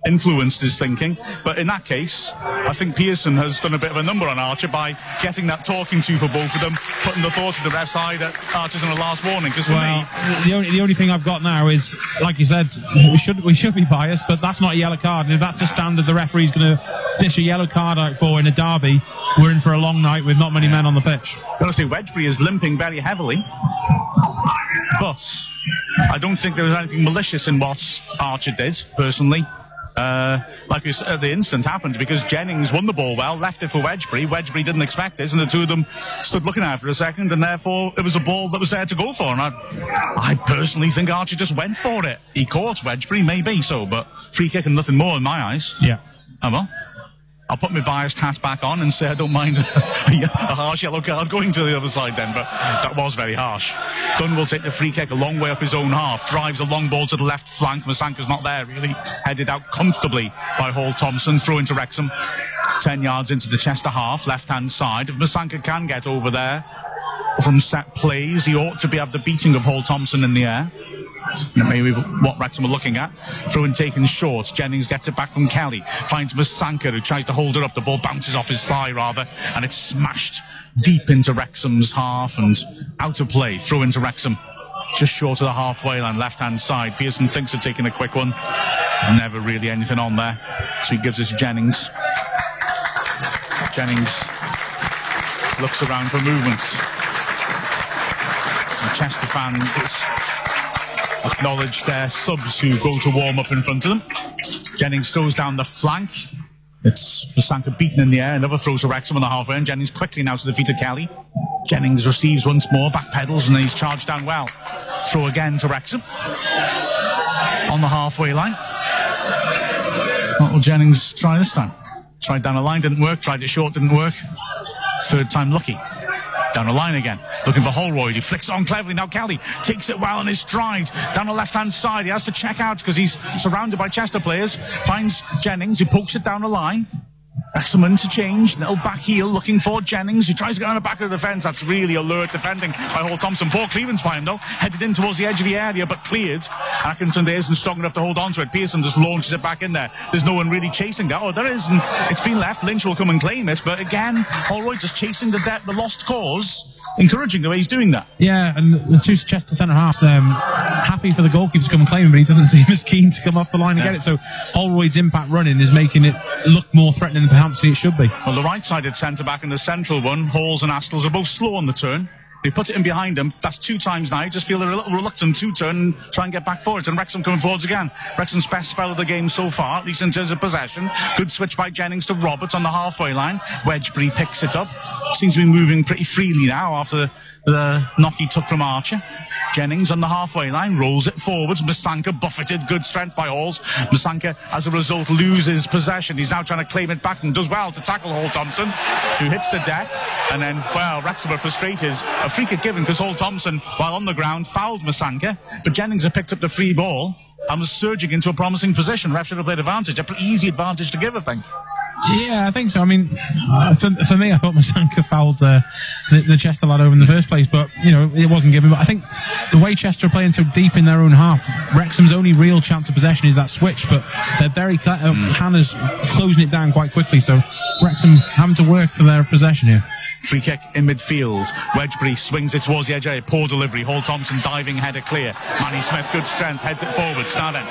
influenced his thinking, but in that case, I think Pearson has done a bit of a number on Archer by getting that talking to for both of them, putting the thought to the ref's eye that Archer's on a last warning. Because the only thing I've got now is, like you said, we should be biased, but that's not a yellow card, and if that's a standard the referee's going to dish a yellow card out for in a derby, we're in for a long night with not many men on the pitch. Got to say, Wedgbury is limping very heavily, but I don't think there was anything malicious in what Archer did, personally. Like we said, the incident happened because Jennings won the ball well, left it for Wedgbury. Wedgbury didn't expect it, and the two of them stood looking at it for a second, and therefore it was a ball that was there to go for. And I personally think Archer just went for it. He caught Wedgbury, maybe so, but free kick and nothing more in my eyes. Yeah. Oh well. I'll put my biased hat back on and say I don't mind a harsh yellow card going to the other side then, but that was very harsh. Dunn will take the free kick a long way up his own half, drives a long ball to the left flank. Masanka's not there, really. Headed out comfortably by Hall Thompson, throw into Wrexham. 10 yards into the Chester half, left-hand side. If Masanka can get over there from set plays, he ought to have the beating of Hall Thompson in the air. That may be what Wrexham are looking at. Throw in taken short. Jennings gets it back from Kelly. Finds Masanka, who tries to hold it up. The ball bounces off his thigh, rather, and it's smashed deep into Wrexham's half and out of play. Throw into Wrexham, just short of the halfway line, left-hand side. Pearson thinks of taking a quick one. Never really anything on there. So he gives us Jennings. Jennings looks around for movements. The Chester fans acknowledge their subs who go to warm up in front of them. Jennings throws down the flank. It's Masanka beaten in the air. Another throws to Wrexham on the halfway, and Jennings quickly now to the feet of Kelly. Jennings receives once more, back pedals, and then he's charged down well. Throw again to Wrexham on the halfway line. What will Jennings try this time? Tried down the line, didn't work. Tried it short, didn't work. Third time lucky. Down the line again, looking for Holroyd. He flicks on cleverly. Now Kelly takes it well on his stride. Down the left-hand side, he has to check out because he's surrounded by Chester players. Finds Jennings, who pokes it down the line. Wrexham interchange, little back heel looking for Jennings, who tries to get on the back of the defence. That's really alert defending by Hall Thompson. Poor clearance by him though, headed in towards the edge of the area but cleared. Atkinson there isn't strong enough to hold on to it. Pearson just launches it back in there. There's no one really chasing that. Oh, there is, and it's been left. Lynch will come and claim it, but again, Holroyd just chasing the lost cause. encouraging the way he's doing that. Yeah, and the two Chester centre-halves happy for the goalkeeper to come and claim him, but he doesn't seem as keen to come off the line and get it. So Holroyd's impact running is making it look more threatening than perhaps it should be. Well, the right-sided centre-back and the central one, Halls and Astles, are both slow on the turn. They put it in behind him. That's 2 times now. Just feel they're a little reluctant to turn and try and get back forwards. And Wrexham coming forwards again. Wrexham's best spell of the game so far, at least in terms of possession. Good switch by Jennings to Roberts on the halfway line. Wedgbury picks it up. Seems to be moving pretty freely now after the knock he took from Archer. Jennings on the halfway line, rolls it forwards. Musanka buffeted, good strength by Halls. Musanka, as a result, loses possession. He's now trying to claim it back and does well to tackle Hall Thompson, who hits the deck. And then, well, Wrexham are frustrated. A free kick given because Hall Thompson, while on the ground, fouled Musanka. But Jennings had picked up the free ball and was surging into a promising position. Ref should have played advantage. An easy advantage to give, I think. Yeah, I think so. I mean, for me, I thought Musanka fouled the Chester lad over in the first place, but, you know, it wasn't given. But I think the way Chester are playing so deep in their own half, Wrexham's only real chance of possession is that switch, but they're very Hannah's closing it down quite quickly, so Wrexham having to work for their possession here. Free kick in midfield. Wedgbury swings it towards the edge area. Poor delivery. Hall Thompson diving header clear. Manny Smith, good strength, heads it forwards. Now then,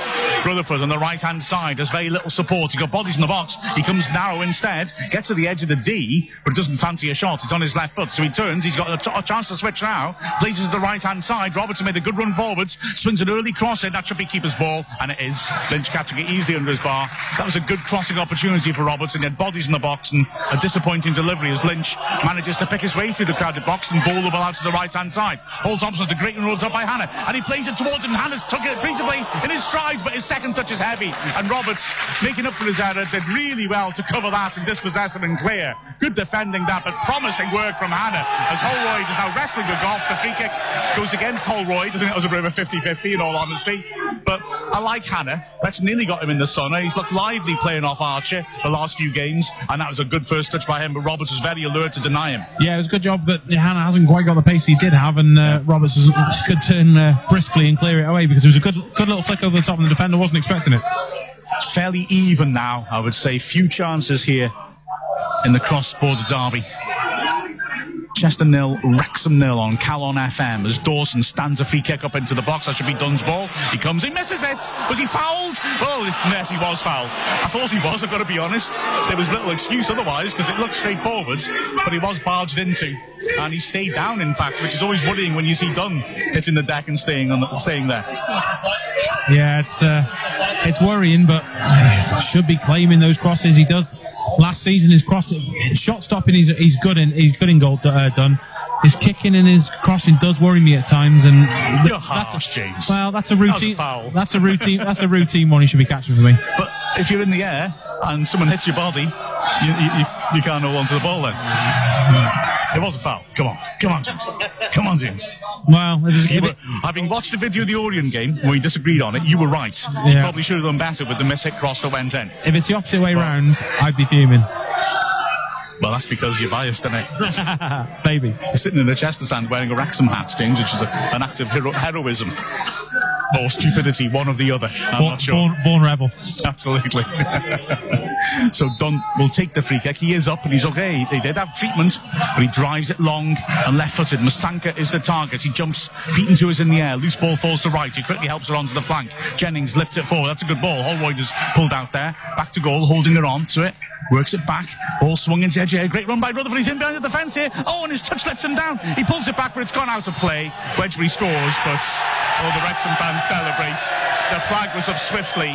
Rutherford on the right-hand side has very little support. He got bodies in the box. He comes narrow instead. Gets to the edge of the D, but doesn't fancy a shot. It's on his left foot, so he turns. He's got a chance to switch now. Places to the right-hand side. Robertson made a good run forwards. Swings an early cross in. That should be keeper's ball, and it is. Lynch catching it easily under his bar. That was a good crossing opportunity for Robertson. He had bodies in the box and a disappointing delivery as Lynch manages to pick his way through the crowded box and bowl the ball out to the right-hand side. Hall Thompson with a great run up by Hannah, and he plays it towards him. Hannah's took it beautifully in his strides, but his second touch is heavy, and Roberts, making up for his error, did really well to cover that and dispossess him and clear. Good defending that, but promising work from Hannah as Holroyd is now wrestling with Goff. The free kick goes against Holroyd. I think that was a bit of a 50-50 in all honesty, but I like Hannah. That's nearly got him in the sun. He's looked lively playing off Archer the last few games, and that was a good first touch by him, but Roberts was very alert to deny him. Yeah, it was a good job that Hannah hasn't quite got the pace he did have, and Roberts could turn briskly and clear it away, because it was a good little flick over the top, and the defender wasn't expecting it. It's fairly even now, I would say. Few chances here in the cross-border derby. Chester 0, Wrexham 0 on Calon FM as Dawson stands a free kick up into the box. That should be Dunn's ball. He comes, he misses it. Was he fouled? Well, yes, he was fouled. I thought he was, I've got to be honest. There was little excuse otherwise because it looked straightforward, but he was barged into, and he stayed down, in fact, which is always worrying when you see Dunn hitting the deck and staying there. Yeah, it's worrying, but should be claiming those crosses. He does. Last season, his shot stopping, he's good in goal. Done. His kicking and his crossing does worry me at times, and you're harsh, James. Well, that's a routine. That's a routine. That's a routine one he should be catching for me. But if you're in the air and someone hits your body, you can't hold on to the ball then. It was a foul. Come on, James. Come on, James. Well, having watched the video of the Orient game where we disagreed on it, you were right. Yeah. You probably should have done better with the miss-hit cross that went in. If it's the opposite way round, I'd be fuming. Well, that's because you're biased, isn't it? Maybe. You're sitting in a Chester stand wearing a Wrexham hat, James, which is an act of heroism. Or stupidity, one or the other. I'm not sure. Born rebel. Absolutely. So Dunn will take the free kick. He is up and he's okay. They did have treatment, but he drives it long and left-footed. Musanka is the target. He jumps, beaten to us in the air. Loose ball falls to right. He quickly helps her onto the flank. Jennings lifts it forward. That's a good ball. Holroyd is pulled out there. Back to goal, holding her on to it. Works it back. Ball swung into the edge here. Great run by Rutherford. He's in behind the defence here. Oh, and his touch lets him down. He pulls it back, but it's gone out of play. Wedgbury scores, but the Wrexham fans celebrate. The flag was up swiftly.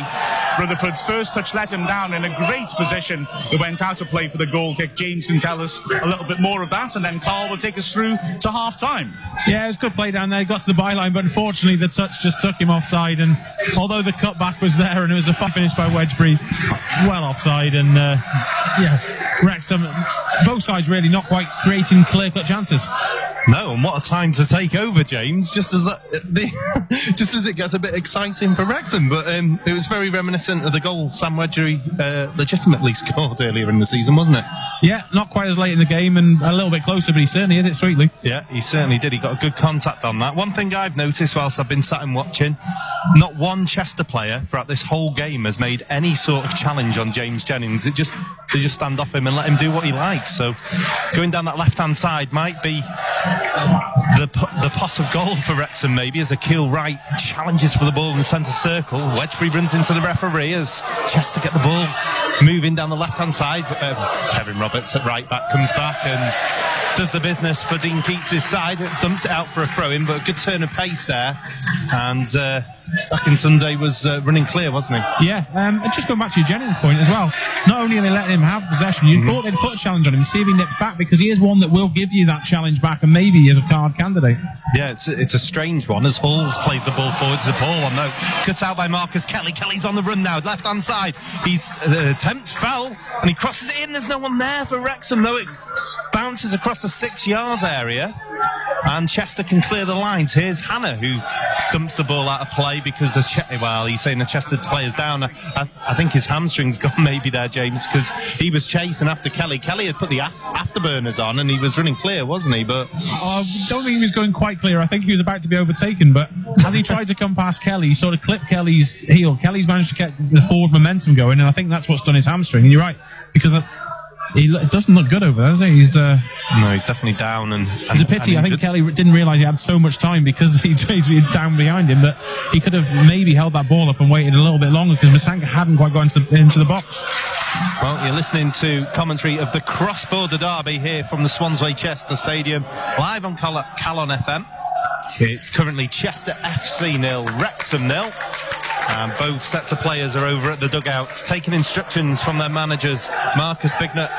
Rutherford's first touch let him down in a great position. It went out of play for the goal kick. James can tell us a little bit more of that, and then Carl will take us through to half-time. Yeah, it was good play down there. He got to the byline, but unfortunately the touch just took him offside, and although the cutback was there and it was a fun finish by Wedgbury, well offside, and Wrexham, both sides really not quite creating clear-cut chances. No, and what a time to take over, James, just as it gets a bit exciting for Wrexham. But it was very reminiscent of the goal Sam Wedgbury legitimately scored earlier in the season, wasn't it? Yeah, not quite as late in the game and a little bit closer, but he certainly hit it sweetly. Yeah, he certainly did. He got a good contact on that. One thing I've noticed whilst I've been sat and watching, not one Chester player throughout this whole game has made any sort of challenge on James Jennings. They just stand off him and let him do what he likes. So going down that left-hand side might be The pot of gold for Wrexham maybe as Akil Wright challenges for the ball in the centre circle. Wedgbury runs into the referee as Chester get the ball moving down the left-hand side. Kevin Roberts at right back comes back and does the business for Dean Keats' side. Dumps it out for a throw-in, but a good turn of pace there. And Sunday was running clear, wasn't he? Yeah, and just going back to your Jennings point as well, not only are they letting him have possession, you thought they'd put a challenge on him, see if he nips back, because he is one that will give you that challenge back and maybe as a card candidate. Yeah, it's a strange one as Halls plays the ball forward to Paul. No, cut out by Marcus Kelly. Kelly's on the run now, left hand side. He's attempt fell and he crosses it in. There's no one there for Wrexham though. It bounces across the 6-yard area and Chester can clear the lines. Here's Hannah who dumps the ball out of play because he's saying the Chester player's down. I think his hamstring's gone maybe there, James, because he was chasing after Kelly. Kelly had put the afterburners on and he was running clear, wasn't he? But I don't think he was going quite clear. I think he was about to be overtaken, but as he tried to come past Kelly, he sort of clipped Kelly's heel. Kelly's managed to get the forward momentum going, and I think that's what's done his hamstring. And you're right, because it doesn't look good over there, does it? No, he's definitely down. And it's a pity. I think Kelly didn't realise he had so much time because he was down behind him, but he could have maybe held that ball up and waited a little bit longer because Masanka hadn't quite got into the box. Well, you're listening to commentary of the cross-border derby here from the Swansway Chester Stadium, live on Calon FM. It's currently Chester FC 0, Wrexham 0. And both sets of players are over at the dugouts, taking instructions from their managers. Marcus Bignett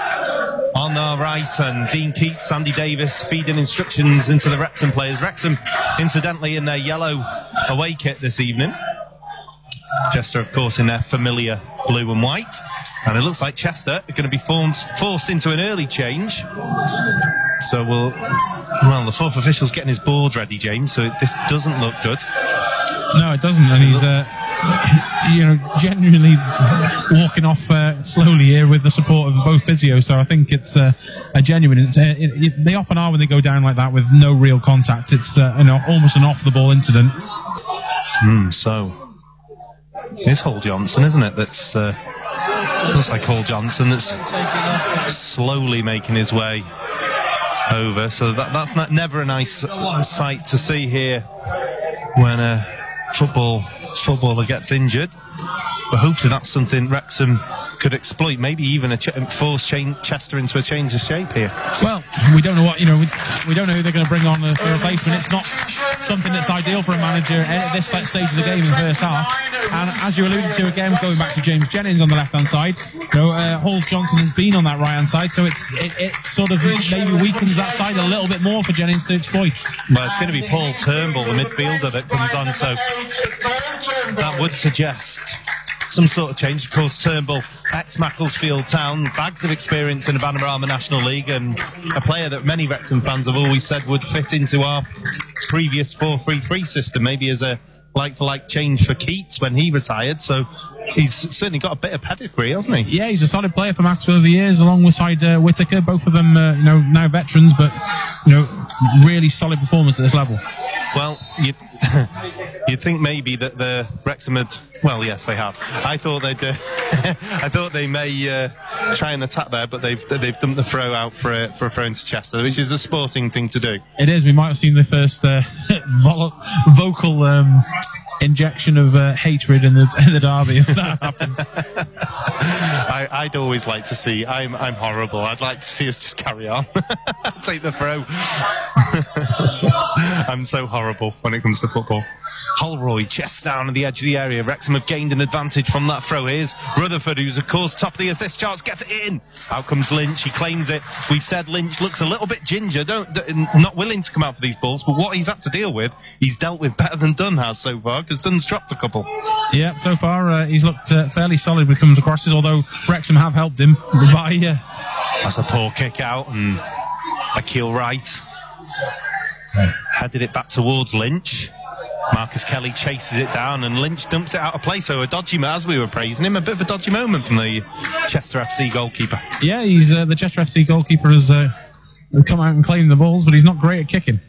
on our right and Dean Keats, Andy Davis feeding instructions into the Wrexham players. Wrexham, incidentally, in their yellow away kit this evening. Chester, of course, in their familiar blue and white. And it looks like Chester are going to be forced into an early change. So the fourth official's getting his board ready, James, so this doesn't look good. No, it doesn't, and he's genuinely walking off slowly here with the support of both physios, so I think it's a genuine. They often are when they go down like that with no real contact. It's almost an off-the-ball incident. So it's Hall Johnson, isn't it? That's looks like Hall Johnson that's slowly making his way over. So that's never a nice sight to see here when a footballer gets injured. But hopefully that's something Wrexham could exploit, maybe even force Chester into a change of shape here. Well, we don't know what, we don't know who they're going to bring on for replacement. It's not something that's ideal for a manager at this stage of the game in the first half. And as you alluded to again, going back to James Jennings on the left-hand side, Hall Johnson has been on that right-hand side, so it sort of maybe weakens that side a little bit more for Jennings to exploit. Well, it's going to be Paul Turnbull, the midfielder, that comes on, so that would suggest some sort of change. Of course, Turnbull, ex-Macclesfield Town, bags of experience in the Panorama National League, and a player that many Wrexham fans have always said would fit into our previous 4-3-3 system, maybe as a like-for-like change for Keats when he retired. So he's certainly got a bit of pedigree, hasn't he? Yeah, he's a solid player for Macclesfield over the years, alongside Whittaker. Both of them, now veterans, but really solid performance at this level. Well, you'd think maybe that the Wrexham had. Well, yes, they have. I thought they'd. I thought they may try and attack there, but they've dumped the throw out for a throw into Chester, which is a sporting thing to do. It is. We might have seen the first vocal injection of hatred in the derby if that happened. I'd always like to see. I'm horrible. I'd like to see us just carry on. Take the throw. I'm so horrible when it comes to football. Holroyd, chest down at the edge of the area. Wrexham have gained an advantage from that throw. Here's Rutherford, who's of course top of the assist charts, gets it in. Out comes Lynch. He claims it. We said Lynch looks a little bit ginger, not willing to come out for these balls, but what he's had to deal with, he's dealt with better than Dunn has so far, because Dunn's dropped a couple. Yeah, so far he's looked fairly solid when it comes to crosses, although Wrexham have helped him by... That's a poor kick out, and Akil Wright headed it back towards Lynch. Marcus Kelly chases it down, and Lynch dumps it out of play. So a dodgy, as we were praising him, a bit of a dodgy moment from the Chester FC goalkeeper. Yeah, he's the Chester FC goalkeeper has come out and claimed the balls, but he's not great at kicking.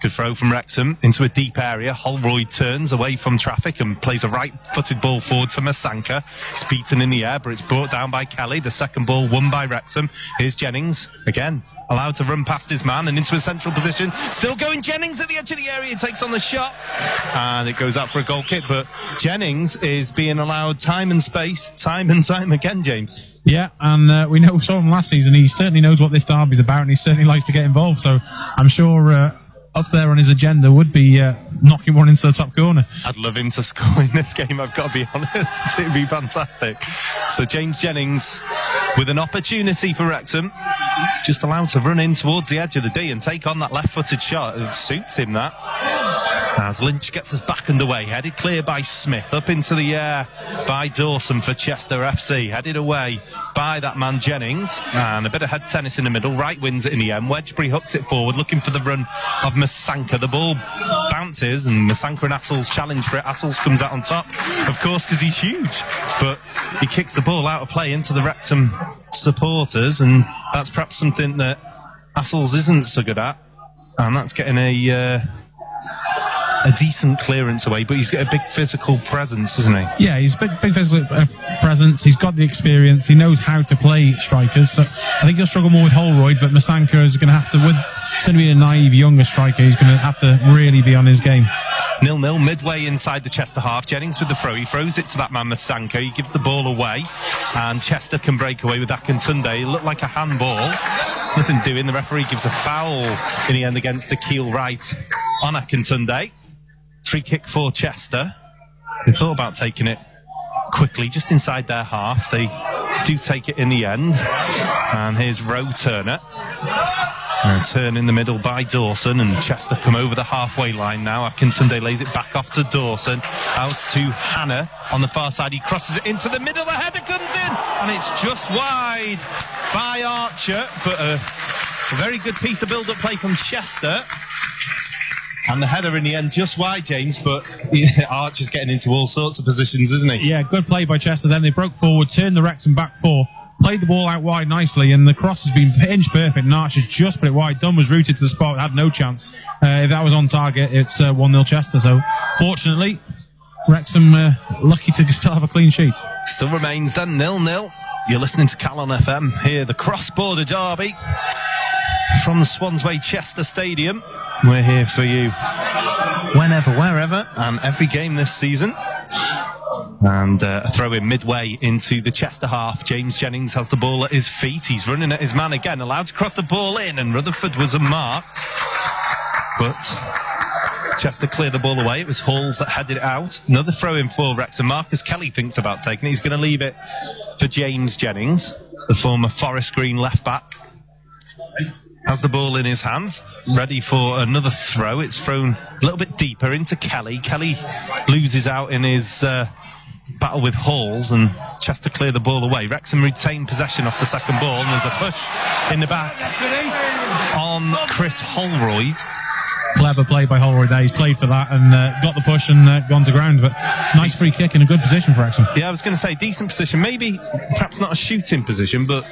Good throw from Wrexham into a deep area. Holroyd turns away from traffic and plays a right-footed ball forward to Masanka. It's beaten in the air, but it's brought down by Kelly. The second ball won by Wrexham. Here's Jennings again, allowed to run past his man and into a central position. Still going, Jennings at the edge of the area, takes on the shot, and it goes out for a goal kick. But Jennings is being allowed time and space, time and time again, James. Yeah, and we know from last season, he certainly knows what this derby's about, and he certainly likes to get involved. So I'm sure up there on his agenda would be knocking one into the top corner. I'd love him to score in this game, I've got to be honest. It'd be fantastic. So James Jennings with an opportunity for Wrexham, just allowed to run in towards the edge of the D and take on that left-footed shot. It suits him, that. As Lynch gets us back underway, headed clear by Smith, up into the air by Dawson for Chester FC, headed away by that man Jennings, and a bit of head tennis in the middle. Wright wins it in the end. Wedgbury hooks it forward, looking for the run of Masanka. The ball bounces, and Masanka and Assels challenge for it. Assels comes out on top, of course, because he's huge, but he kicks the ball out of play into the Wrexham supporters, and that's perhaps something that Assels isn't so good at, and that's getting a decent clearance away, but he's got a big physical presence, isn't he? Yeah, he's a big physical presence. He's got the experience. He knows how to play strikers. So I think he'll struggle more with Holroyd, but Masanka is going to have to, with certainly being a naive younger striker, he's going to have to really be on his game. 0-0, midway inside the Chester half. Jennings with the throw. He throws it to that man Masanka. He gives the ball away, and Chester can break away with Akintunde. It looked like a handball. Nothing doing. The referee gives a foul in the end against the Keel right on Akintunde. Free kick for Chester. They thought about taking it quickly, just inside their half. They do take it in the end. And here's Rowe Turner. And a turn in the middle by Dawson, and Chester come over the halfway line now. Akintunde lays it back off to Dawson. Out to Hannah on the far side. He crosses it into the middle. The header comes in, and it's just wide by Archer. But a very good piece of build-up play from Chester. And the header in the end just wide, James, but Archer's getting into all sorts of positions, isn't he? Yeah, good play by Chester. Then they broke forward, turned the Wrexham back four, played the ball out wide nicely, and the cross has been pinch perfect, and Archer's just put it wide. Dunn was rooted to the spot, had no chance. If that was on target, it's 1-0 Chester. So, fortunately, Wrexham lucky to still have a clean sheet. Still remains then 0-0. You're listening to Calon FM here, the cross-border derby from the Swansway Chester Stadium. We're here for you whenever, wherever, and every game this season. And a throw in midway into the Chester half. James Jennings has the ball at his feet. He's running at his man again, allowed to cross the ball in, and Rutherford was unmarked. But Chester cleared the ball away. It was Halls that headed it out. Another throw in for Wrexham. Marcus Kelly thinks about taking it. He's going to leave it for James Jennings, the former Forest Green left back. Has the ball in his hands, ready for another throw. It's thrown a little bit deeper into Kelly. Kelly loses out in his battle with Halls, and Chester clear the ball away. Wrexham retain possession off the second ball, and there's a push in the back on Chris Holroyd. Clever play by Holroyd there. He's played for that and got the push and gone to ground. But nice free kick in a good position for Wrexham. Yeah, I was going to say decent position. Maybe perhaps not a shooting position, but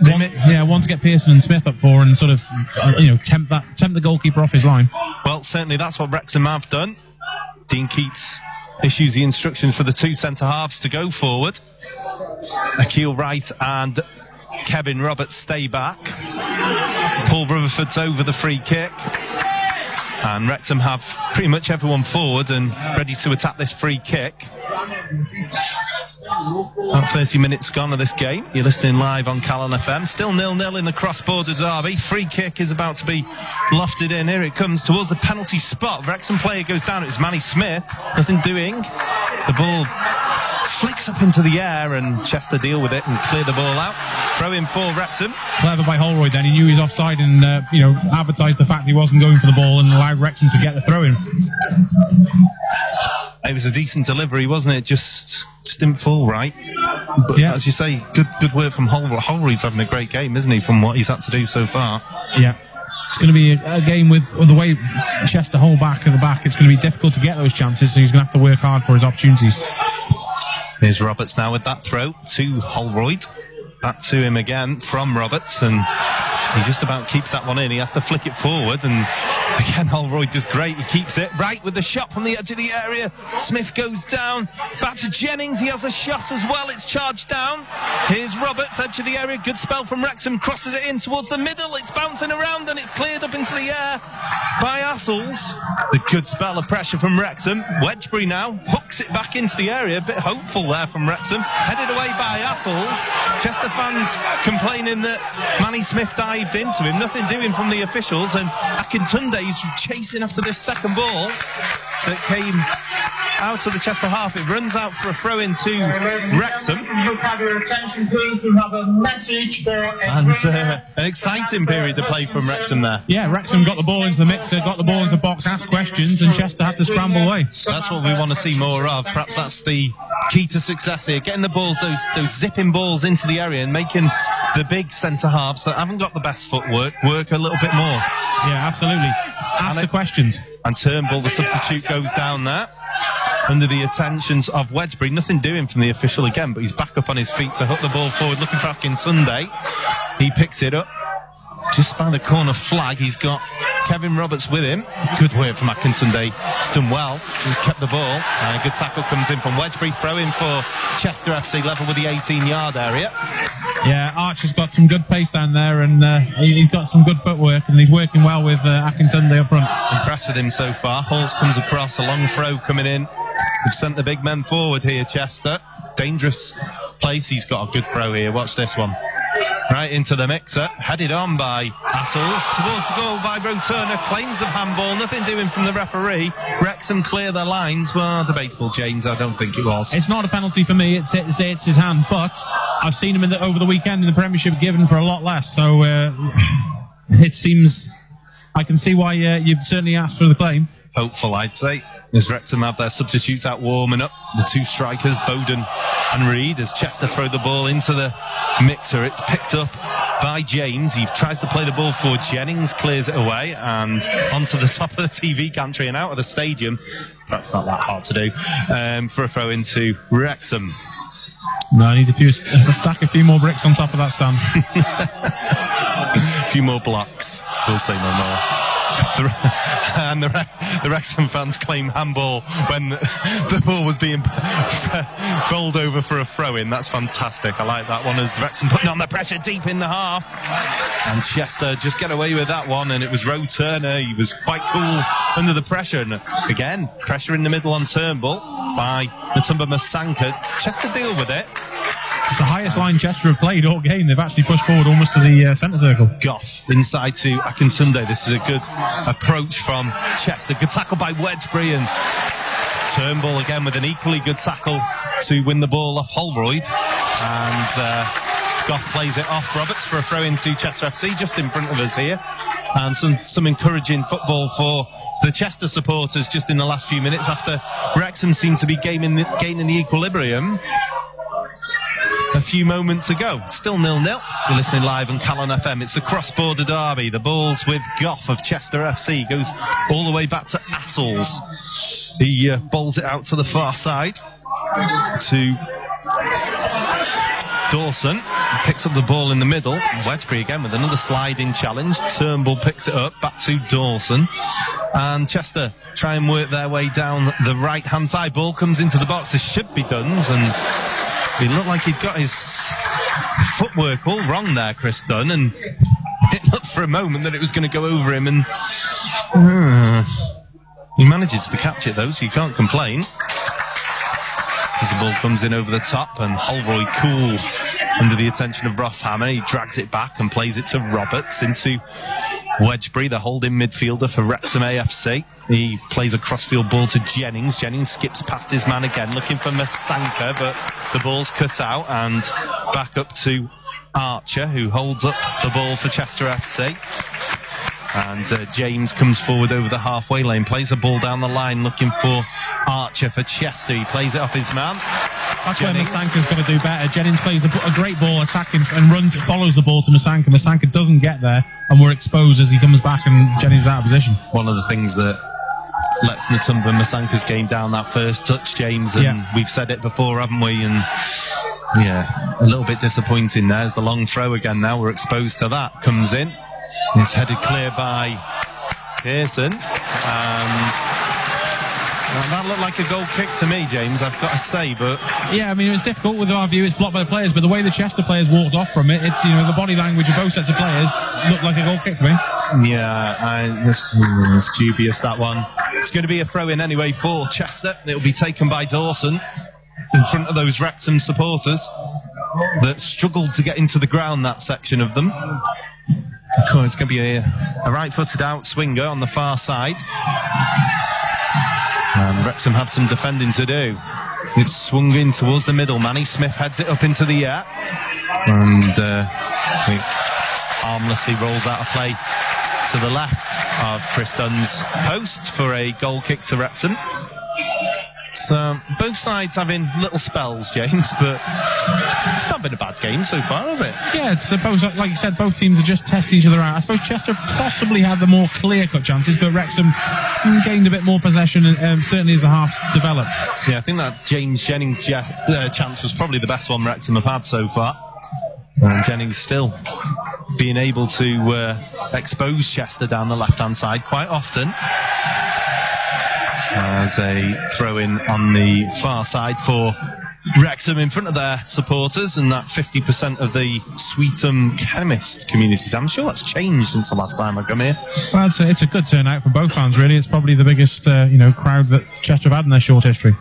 one to get Pearson and Smith up for and sort of tempt the goalkeeper off his line. Well, certainly that's what Wrexham have done. Dean Keats issues the instructions for the two centre halves to go forward. Akil Wright and Kevin Roberts stay back. Paul Rutherford's over the free kick. And Wrexham have pretty much everyone forward and ready to attack this free kick. About 30 minutes gone of this game. You're listening live on Calon FM. Still 0-0 in the cross-border derby. Free kick is about to be lofted in. Here it comes towards the penalty spot. Wrexham player goes down. It's Manny Smith. Nothing doing. The ball flicks up into the air, and Chester deal with it and clear the ball out. Throw in for Wrexham. Clever by Holroyd then. He knew he was offside and advertised the fact he wasn't going for the ball and allowed Wrexham to get the throw in. It was a decent delivery, wasn't it? Just didn't fall right. But as you say, good work from Holroyd. Holroyd's having a great game, isn't he, from what he's had to do so far? Yeah. It's going to be a game with the way Chester hold back at the back. It's going to be difficult to get those chances, so he's going to have to work hard for his opportunities. Here's Roberts now with that throw to Holroyd. Back to him again from Roberts, and He just about keeps that one in. He has to flick it forward, and again, Holroyd does great. He keeps it right with the shot from the edge of the area. Smith goes down, back to Jennings. He has a shot as well. It's charged down. Here's Roberts, edge of the area. Good spell from Wrexham. Crosses it in towards the middle. It's bouncing around, and it's cleared up into the air by Assels. The good spell of pressure from Wrexham. Wedgbury now hooks it back into the area. A bit hopeful there from Wrexham. Headed away by Assels. Chester fans complaining that Manny Smith dived into him. Nothing doing from the officials, and Akintunde's chasing after this second ball that came out of the Chester half. It runs out for a throw into Wrexham. Just have your attention, please. We have a message for And an exciting period to play from Wrexham there. Yeah, Wrexham got the ball into the mixer, got the ball into the box, asked questions, and Chester had to scramble away. That's what we want to see more of. Perhaps that's the key to success here. Getting the balls, those zipping balls into the area and making the big centre halves that haven't got the best footwork work a little bit more. Yeah, absolutely. Ask the questions. And Turnbull, the substitute, goes down there under the attentions of Wedgbury. Nothing doing from the official again, but he's back up on his feet to hook the ball forward, looking for Akintunde. He picks it up just by the corner flag. He's got Kevin Roberts with him. Good work from Akintunde. He's done well. He's kept the ball. A good tackle comes in from Wedgbury. Throw in for Chester FC, level with the 18-yard area. Yeah, Archer's got some good pace down there, and he's got some good footwork, and he's working well with Akintunde up front. Impressed with him so far. Halls comes across, a long throw coming in. We've sent the big men forward here, Chester. Dangerous place. He's got a good throw here. Watch this one. Right into the mixer, headed on by Assels, towards the goal by Turner, claims of handball, nothing doing from the referee. Wrexham clear their lines. Well, debatable, James, I don't think it was. It's not a penalty for me, it's his hand, but I've seen him over the weekend in the Premiership given for a lot less, so it seems, I can see why you've certainly asked for the claim. Hopeful, I'd say, as Wrexham have their substitutes out warming up. The two strikers, Bowden and Reed, as Chester throw the ball into the mixer. It's picked up by James. He tries to play the ball forward. Jennings clears it away and onto the top of the TV gantry and out of the stadium. Perhaps not that hard to do, for a throw into Wrexham. No, I need to stack a few more bricks on top of that stand. A few more blocks. We'll say no more. And the Wrexham fans claim handball when the ball was being bowled over for a throw-in. That's fantastic. I like that one, as Wrexham putting on the pressure deep in the half. And Chester just get away with that one, and it was Turner. He was quite cool under the pressure. And again, pressure in the middle on Turnbull by Natumba Masanka. Chester deal with it. It's the highest line Chester have played all game. They've actually pushed forward almost to the centre circle. Goff inside to Akintunde. This is a good approach from Chester. Good tackle by Wedgbury, and Turnbull again with an equally good tackle to win the ball off Holroyd. And Goff plays it off Roberts for a throw into Chester FC just in front of us here. And some encouraging football for the Chester supporters just in the last few minutes after Wrexham seemed to be gaining the equilibrium a few moments ago. Still 0-0. You're listening live on Calon FM. It's the cross-border derby. The ball's with Goff of Chester FC. Goes all the way back to Assels. He bowls it out to the far side to Dawson. He picks up the ball in the middle. Wedgbury again with another sliding challenge. Turnbull picks it up back to Dawson. And Chester try and work their way down the right-hand side. Ball comes into the box. This should be Dunn's, and he looked like he'd got his footwork all wrong there, Chris Dunn, and it looked for a moment that it was going to go over him, and he manages to catch it though, so you can't complain. As the ball comes in over the top, and Holroyd cool under the attention of Ross Hammer. He drags it back and plays it to Roberts into Wedgbury, the holding midfielder for Wrexham AFC. He plays a crossfield ball to Jennings. Jennings skips past his man again, looking for Masanka, but the ball's cut out, and back up to Archer, who holds up the ball for Chester FC. And James comes forward over the halfway lane, plays the ball down the line, looking for Archer for Chester. He plays it off his man. That's where Masanka's going to do better. Jennings plays a great ball, attacking, and follows the ball to Masanka. Masanka doesn't get there, and we're exposed as he comes back, and Jennings is out of position. One of the things that lets Natumba Masanka's game down that first touch, James, and we've said it before, haven't we? And Yeah, a little bit disappointing there. There's the long throw again now. We're exposed to that. Comes in. It's headed clear by Pearson. And that looked like a goal kick to me, James, I've got to say, but... Yeah, I mean, it was difficult with our view. It's blocked by the players, but the way the Chester players walked off from it, the body language of both sets of players looked like a goal kick to me. Yeah, it's dubious, that one. It's going to be a throw-in anyway for Chester. It'll be taken by Dawson in front of those Wrexham supporters that struggled to get into the ground, that section of them. It's going to be a right-footed out swinger on the far side. And Wrexham have some defending to do. It's swung in towards the middle. Manny Smith heads it up into the air. And harmlessly rolls out of play to the left of Chris Dunn's post for a goal kick to Wrexham. So both sides having little spells, James, but it's not been a bad game so far, has it? Yeah, it's both, like you said, both teams are just testing each other out. I suppose Chester possibly had the more clear-cut chances, but Wrexham gained a bit more possession, and certainly as the half developed. Yeah, I think that James Jennings chance was probably the best one Wrexham have had so far. And Jennings still being able to expose Chester down the left-hand side quite often. As a throw-in on the far side for Wrexham in front of their supporters, and that 50% of the Sweetham chemist communities. I'm sure that's changed since the last time I come here. Well, it's a good turnout for both fans, really. It's probably the biggest crowd that Chester have had in their short history.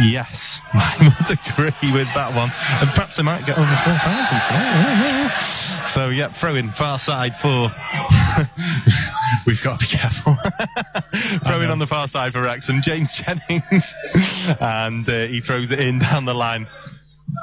Yes, I would agree with that one. And perhaps they might get over 4,000 tonight. So, yeah, throw-in far side for... We've got to be careful. Throw-in on the far side for Wrexham. James Jennings. And he throws it in down the line.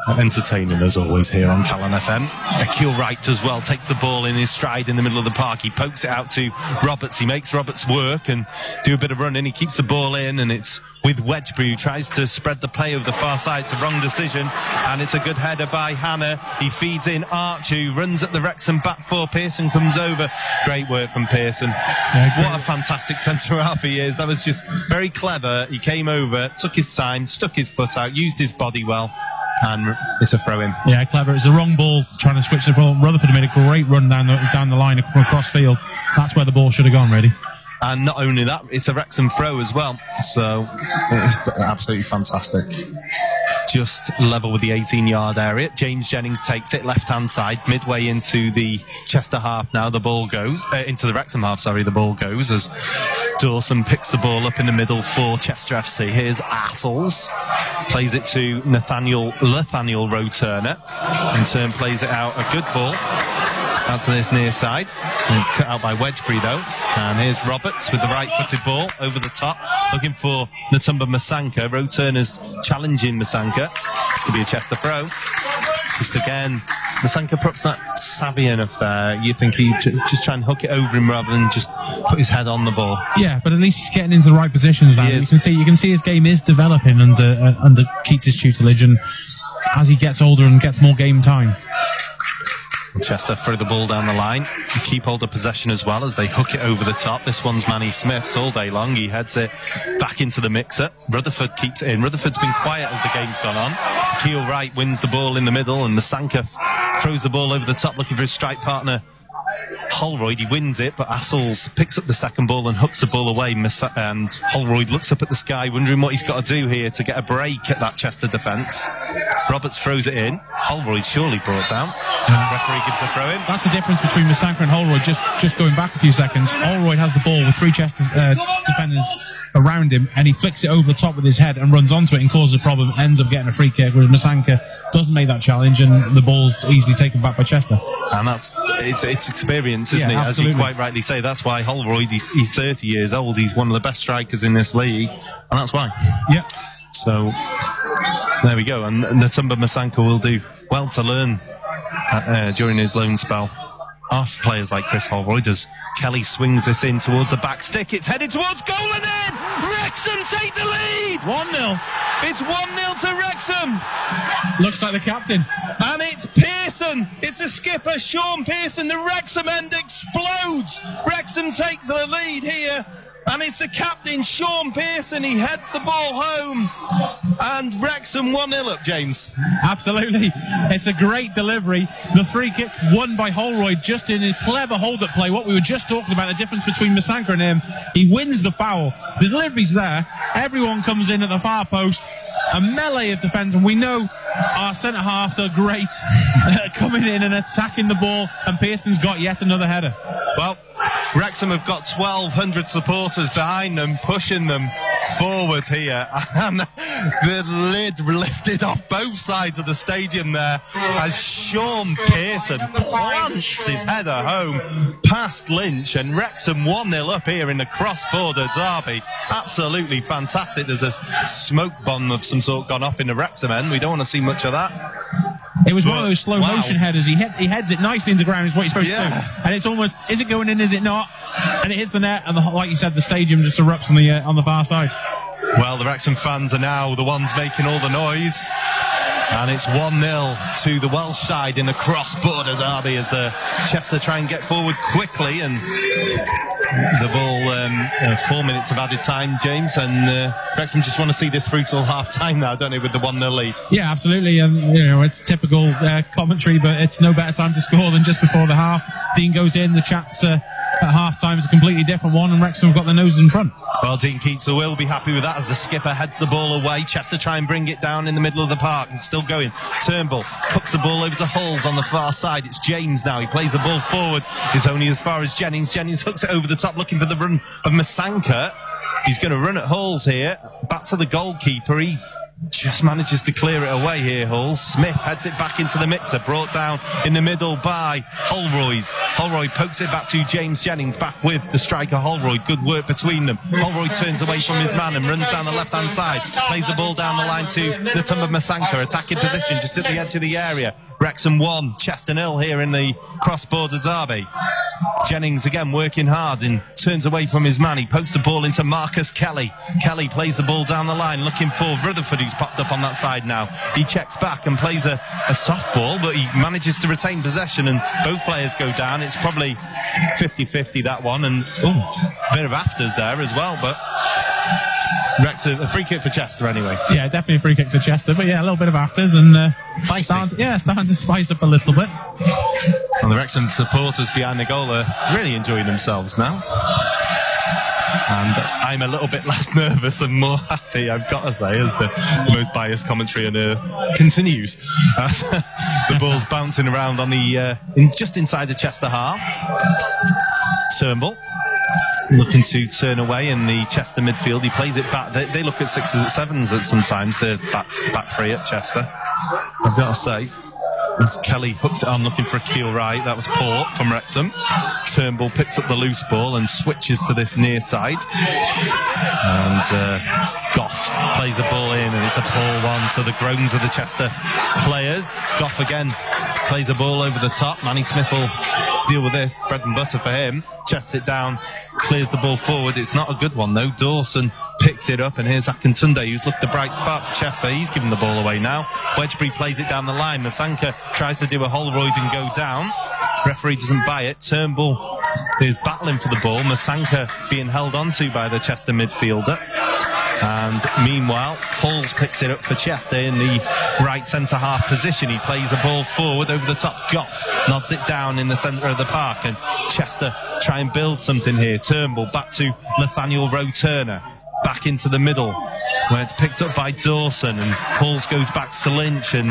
Entertaining as always here on Calon FM. Akil Wright as well takes the ball in his stride in the middle of the park. He pokes it out to Roberts. He makes Roberts work and do a bit of running. He keeps the ball in, and it's with Wedgbury, who tries to spread the play over the far side. It's a wrong decision, and it's a good header by Hannah. He feeds in Archie, who runs at the Wrexham back four. Pearson comes over. Great work from Pearson. Yeah, what a fantastic centre-half he is. That was just very clever. He came over, took his time, stuck his foot out, used his body well, and it's a throw-in. Yeah, clever. It's the wrong ball, trying to switch the ball. Rutherford made a great run down the line from across field. That's where the ball should have gone, really. And not only that, it's a Wrexham throw as well. So it's absolutely fantastic. Just level with the 18-yard area. James Jennings takes it left-hand side, midway into the Chester half now. The ball goes into the Wrexham half, sorry, the ball goes as Dawson picks the ball up in the middle for Chester FC. Here's Assels. Plays it to Nathaniel Rowe-Turner. In turn, plays it out. A good ball. Out to this near side. And it's cut out by Wedgbury, though. And here's Roberts with the right-footed ball over the top, looking for Natumba Masanka. Rowe-Turner's challenging Masanka. It's going to be a Chester throw. Just again, Masanka perhaps not savvy enough there. You think he'd just try and hook it over him rather than just put his head on the ball. Yeah, but at least he's getting into the right positions now. You can see his game is developing under Keats' tutelage, and as he gets older and gets more game time. Chester throw the ball down the line, keep hold of possession as well as they hook it over the top. This one's Manny Smith's all day long. He heads it back into the mixer. Rutherford keeps it in. Rutherford's been quiet as the game's gone on. Keel Wright wins the ball in the middle, and Masanka throws the ball over the top looking for his strike partner Holroyd. He wins it, but Assels picks up the second ball and hooks the ball away, and Holroyd looks up at the sky wondering what he's got to do here to get a break at that Chester defence. Roberts throws it in. Holroyd surely brought down. Referee gives a throw in. That's the difference between Masanka and Holroyd. Just going back a few seconds, Holroyd has the ball with three Chester defenders around him, and he flicks it over the top with his head and runs onto it and causes a problem, ends up getting a free kick, whereas Masanka doesn't make that challenge, and the ball's easily taken back by Chester. And it's experience, isn't it? Absolutely. As you quite rightly say, that's why Holroyd, he's 30 years old, he's one of the best strikers in this league, and that's why. Yeah. So there we go, and Natumba Masanka will do well to learn during his loan spell off players like Chris Holroyd as Kelly swings this in towards the back stick. It's headed towards goal and in! Wrexham take the lead! 1-0. It's 1-0 to Wrexham. Looks like the captain. And it's Pearson. It's the skipper, Sean Pearson. The Wrexham end explodes. Wrexham takes the lead here And it's the captain, Sean Pearson. He heads the ball home. And Wrexham 1-0 up, James. Absolutely. It's a great delivery. The free kick won by Holroyd just in a clever hold-up play. What we were just talking about, the difference between Masanka and him. He wins the foul. The delivery's there. Everyone comes in at the far post. A melee of defence. And we know our centre-halves are great coming in and attacking the ball. And Pearson's got yet another header. Well, Wrexham have got 1,200 supporters behind them, pushing them forward here. And the lid lifted off both sides of the stadium there as Sean Pearson plants his header home past Lynch, and Wrexham 1-0 up here in the cross-border derby. Absolutely fantastic. There's a smoke bomb of some sort gone off in the Wrexham end. We don't want to see much of that. It was one of those slow motion headers. He heads it nicely into ground, is what you're supposed to do. And it's almost, is it going in, is it not? And it hits the net, and like you said, the stadium just erupts on the far side. Well, the Wrexham fans are now the ones making all the noise. And it's 1-0 to the Welsh side in the cross-border derby as the Chester try and get forward quickly. And the ball, 4 minutes of added time, James, and Wrexham just want to see this through till half-time now, don't they, with the 1-0 lead? Yeah, absolutely. It's typical commentary, but it's no better time to score than just before the half. Dean goes in, the chats at half-time is a completely different one, and Wrexham have got their noses in front. Well, Dean Keats will be happy with that as the skipper heads the ball away. Chester try and bring it down in the middle of the park. It's still going. Turnbull puts the ball over to Hulls on the far side. It's James now. He plays the ball forward. It's only as far as Jennings. Jennings hooks it over the top looking for the run of Masanka. He's going to run at Hulls here. Back to the goalkeeper. He just manages to clear it away here, Hulls. Smith heads it back into the mixer, brought down in the middle by Holroyd. Holroyd pokes it back to James Jennings, back with the striker Holroyd. Good work between them. Holroyd turns away from his man and runs down the left-hand side, plays the ball down the line to Natumba Masanka, attacking position just at the edge of the area. Wrexham 1, Chester 0 here in the cross-border derby. Jennings again working hard and turns away from his man. He pokes the ball into Marcus Kelly. Kelly plays the ball down the line looking for Rutherford, who's popped up on that side now. He checks back and plays a softball, but he manages to retain possession and both players go down. It's probably 50-50 that one, and a bit of afters there as well, but Wrexham, a free kick for Chester anyway. Yeah, definitely a free kick for Chester, but yeah, a little bit of afters and starting to spice up a little bit. And the Wrexham supporters behind the goal are really enjoying themselves now. And I'm a little bit less nervous and more happy, I've got to say, as the most biased commentary on earth continues. The ball's bouncing around on the just inside the Chester half. Turnbull looking to turn away in the Chester midfield. He plays it back. They look at 6s at 7s at sometimes. They're back three at Chester, I've got to say. As Kelly hooks it on looking for a keel right. That was poor from Wrexham. Turnbull picks up the loose ball and switches to this near side. And Goff plays a ball in, and it's a poor one to the groans of the Chester players. Goff again plays a ball over the top. Manny Smith will deal with this. Bread and butter for him. Chests it down, clears the ball forward. It's not a good one though. Dawson picks it up, and here's Akintunde, who's looked a bright spot for Chester. He's given the ball away now. Wedgbury plays it down the line. Masanka tries to do a Holroyd and go down. Referee doesn't buy it. Turnbull is battling for the ball. Masanka being held onto by the Chester midfielder. And meanwhile, Hulls picks it up for Chester in the right centre-half position. He plays a ball forward over the top. Goff nods it down in the centre of the park, and Chester try and build something here. Turnbull back to Nathaniel Rowe-Turner. Back into the middle, where it's picked up by Dawson, and Hulls goes back to Lynch, and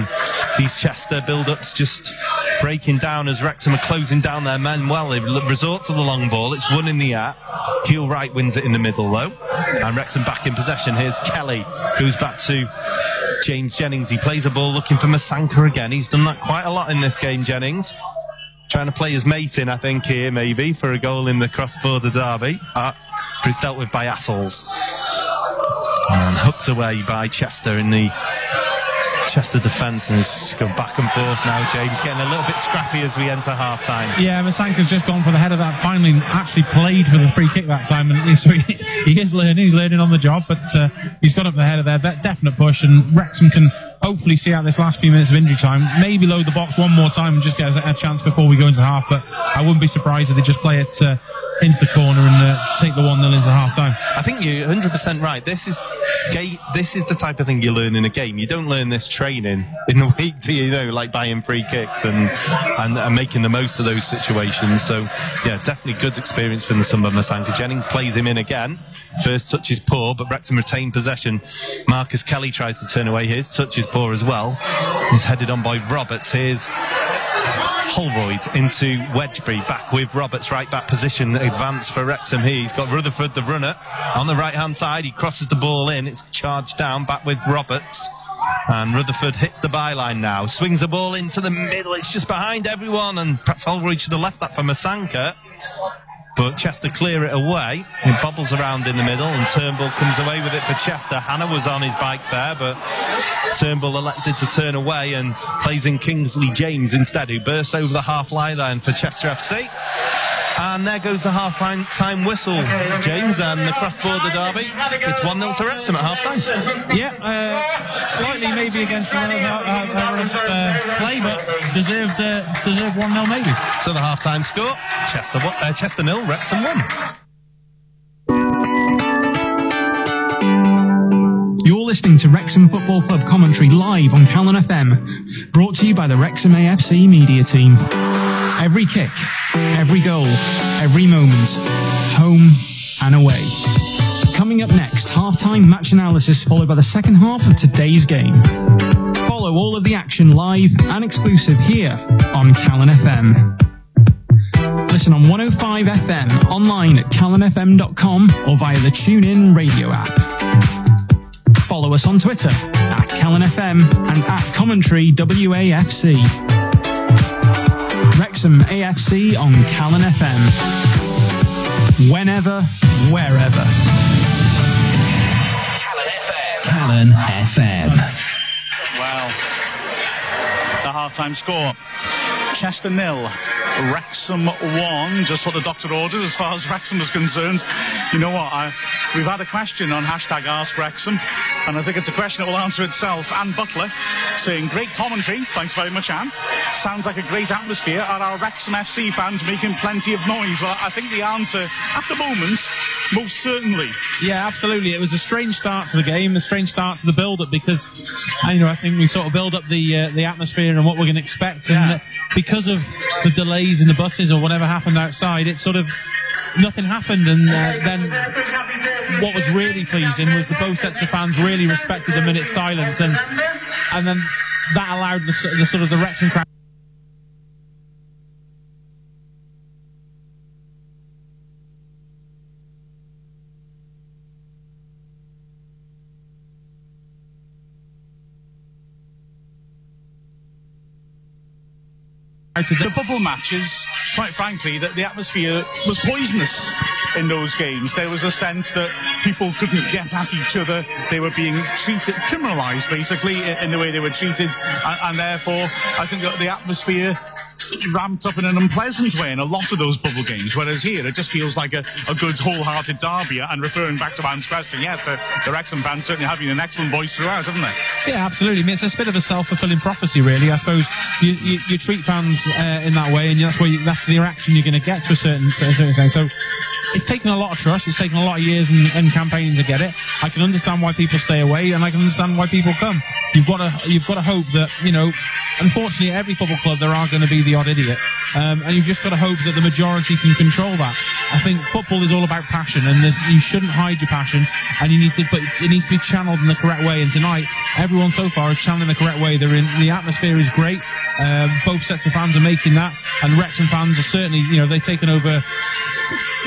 these Chester build-ups just breaking down as Wrexham are closing down their men well. They resort to the long ball. It's won in the air. Keel Wright wins it in the middle, though, and Wrexham back in possession. Here's Kelly, goes back to James Jennings. He plays a ball looking for Masanka again. He's done that quite a lot in this game, Jennings. Trying to play his mate in, I think, here, maybe, for a goal in the cross-border derby. But it's dealt with by Assels. And hooked away by Chester in the Chester defence, and it's just going back and forth now, James. Getting a little bit scrappy as we enter half-time. Yeah, Masanka's just gone for the header that finally actually played for the free kick that time, and so he is learning. He's learning on the job, but he's got up the header there. That definite push, and Wrexham can hopefully see out this last few minutes of injury time. Maybe load the box one more time and just get a chance before we go into half, but I wouldn't be surprised if they just play it into the corner and take the 1-0 into half-time. I think you're 100% right. This is the type of thing you learn in a game. You don't learn this training in the week, do you know, like buying free kicks and making the most of those situations. So, yeah, definitely good experience from the Samba Masanka. Jennings plays him in again. First touch is poor, but Wrexham retain possession. Marcus Kelly tries to turn away. His touch is poor as well. He's headed on by Roberts. Here's Holroyd into Wedgbury, back with Roberts, right back position, advance for Wrexham here. He's got Rutherford, the runner, on the right hand side. He crosses the ball in, it's charged down, back with Roberts, and Rutherford hits the byline now, swings the ball into the middle, it's just behind everyone, and perhaps Holroyd should have left that for Masanka. But Chester clear it away. It bobbles around in the middle, and Turnbull comes away with it for Chester. Hannah was on his bike there, but Turnbull elected to turn away and plays in Kingsley James instead, who bursts over the half-line line for Chester FC. And there goes the half-time whistle, James, and the cross-border derby. It's 1-0 to Wrexham at half-time. Yeah, slightly maybe against the play, but deserved 1-0 maybe. So the half-time score, Chester 0, Wrexham 1. You're listening to Wrexham Football Club commentary live on Calon FM, brought to you by the Wrexham AFC media team. Every kick, every goal, every moment, home and away. Coming up next, half-time match analysis followed by the second half of today's game. Follow all of the action live and exclusive here on Calon FM. Listen on 105 FM, online at calonfm.com or via the TuneIn radio app. Follow us on Twitter at CalonFM and at Commentary WAFC. Wrexham AFC on Calon FM. Whenever, wherever. Calon FM. Wow. The half-time score. Chester 0, Wrexham 1, just what the doctor ordered as far as Wrexham is concerned. You know what, we've had a question on hashtag Ask Wrexham, and I think it's a question that will answer itself. Anne Butler saying, great commentary, thanks very much, Anne. Sounds like a great atmosphere. Are our Wrexham FC fans making plenty of noise? Well, I think the answer, at the moment, most certainly. Yeah, absolutely. It was a strange start to the game, a strange start to the build-up, because, you know, I think we sort of build up the atmosphere and what we're going to expect, and because of the delays in the buses or whatever happened outside, it sort of nothing happened. And then what was really pleasing was the both sets of fans really respected the minute's silence, and then that allowed the sort of the Wrexham crowd the bubble matches, quite frankly, that the atmosphere was poisonous in those games. There was a sense that people couldn't get at each other. They were being treated, criminalised, basically, in the way they were treated. And therefore, I think that the atmosphere ramped up in an unpleasant way in a lot of those bubble games. Whereas here, it just feels like a good, wholehearted derby. And referring back to Anne's question, yes, the Wrexham fans certainly have been an excellent voice throughout, haven't they? Yeah, absolutely. I mean, it's a bit of a self-fulfilling prophecy, really. I suppose you treat fans in that way, and that's the reaction you're going to get to a certain extent. So it's taken a lot of trust. It's taken a lot of years and campaigning to get it. I can understand why people stay away, and I can understand why people come. You've got to hope that, you know, unfortunately, at every football club there are going to be the odd idiot, and you've just got to hope that the majority can control that. I think football is all about passion, and you shouldn't hide your passion, and but it needs to be channeled in the correct way. And tonight, everyone so far is channeling the correct way. The atmosphere is great. Both sets of fans are making that, and Wrexham fans are certainly, you know, they've taken over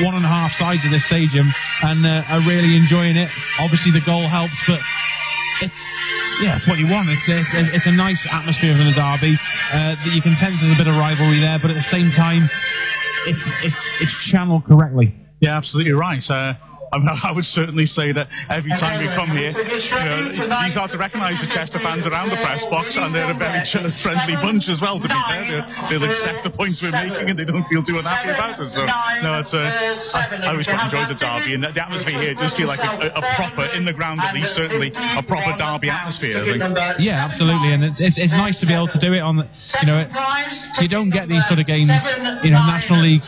1.5 sides of this stadium and are really enjoying it. Obviously, the goal helps, but it's what you want. It's a nice atmosphere in a derby that you can sense there's a bit of rivalry there, but at the same time, it's channeled correctly. Yeah, absolutely right. I mean, I would certainly say that every time we come here, you start to recognise the Chester fans around the press box, and they're a very friendly bunch as well, to be fair. They'll accept the points we're making, and they don't feel too unhappy about it. So, no, it's I always quite enjoy the derby, and the atmosphere here does feel like a proper, in the ground at least, certainly, a proper derby atmosphere, I think. Yeah, absolutely, and it's nice to be able to do it on, you don't get these sort of games, National League.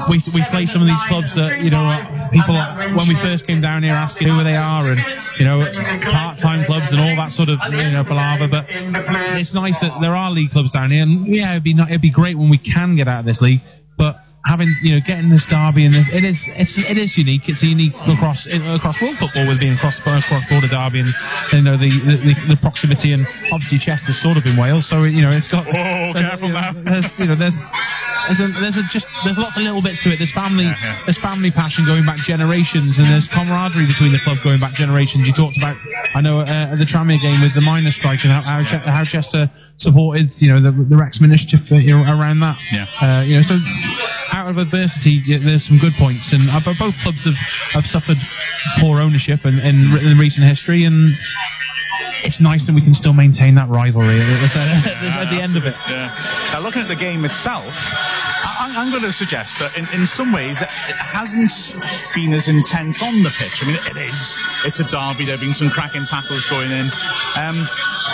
We play some of these clubs that, people, when we first came down here, asking who they are, and, part-time clubs and all that sort of, palaver, but it's nice that there are league clubs down here, and yeah, it'd be great when we can get out of this league, but having, getting this derby, and it is unique. It's unique across world football, with being cross border derby, and the proximity, and obviously Chester's sort of in Wales, so it's got. Oh, careful now. There's lots of little bits to it. There's family passion going back generations, and there's camaraderie between the club going back generations. You talked about, I know, the Tranmere game with the miners' strike, and how Chester supported, the Wrexham initiative, around that. Yeah. So out of adversity, there's some good points, and both clubs have suffered poor ownership in recent history, and it's nice that we can still maintain that rivalry at the end of it. Yeah. Now, looking at the game itself, I'm going to suggest that in some ways it hasn't been as intense on the pitch. I mean, it's a derby. There have been some cracking tackles going in.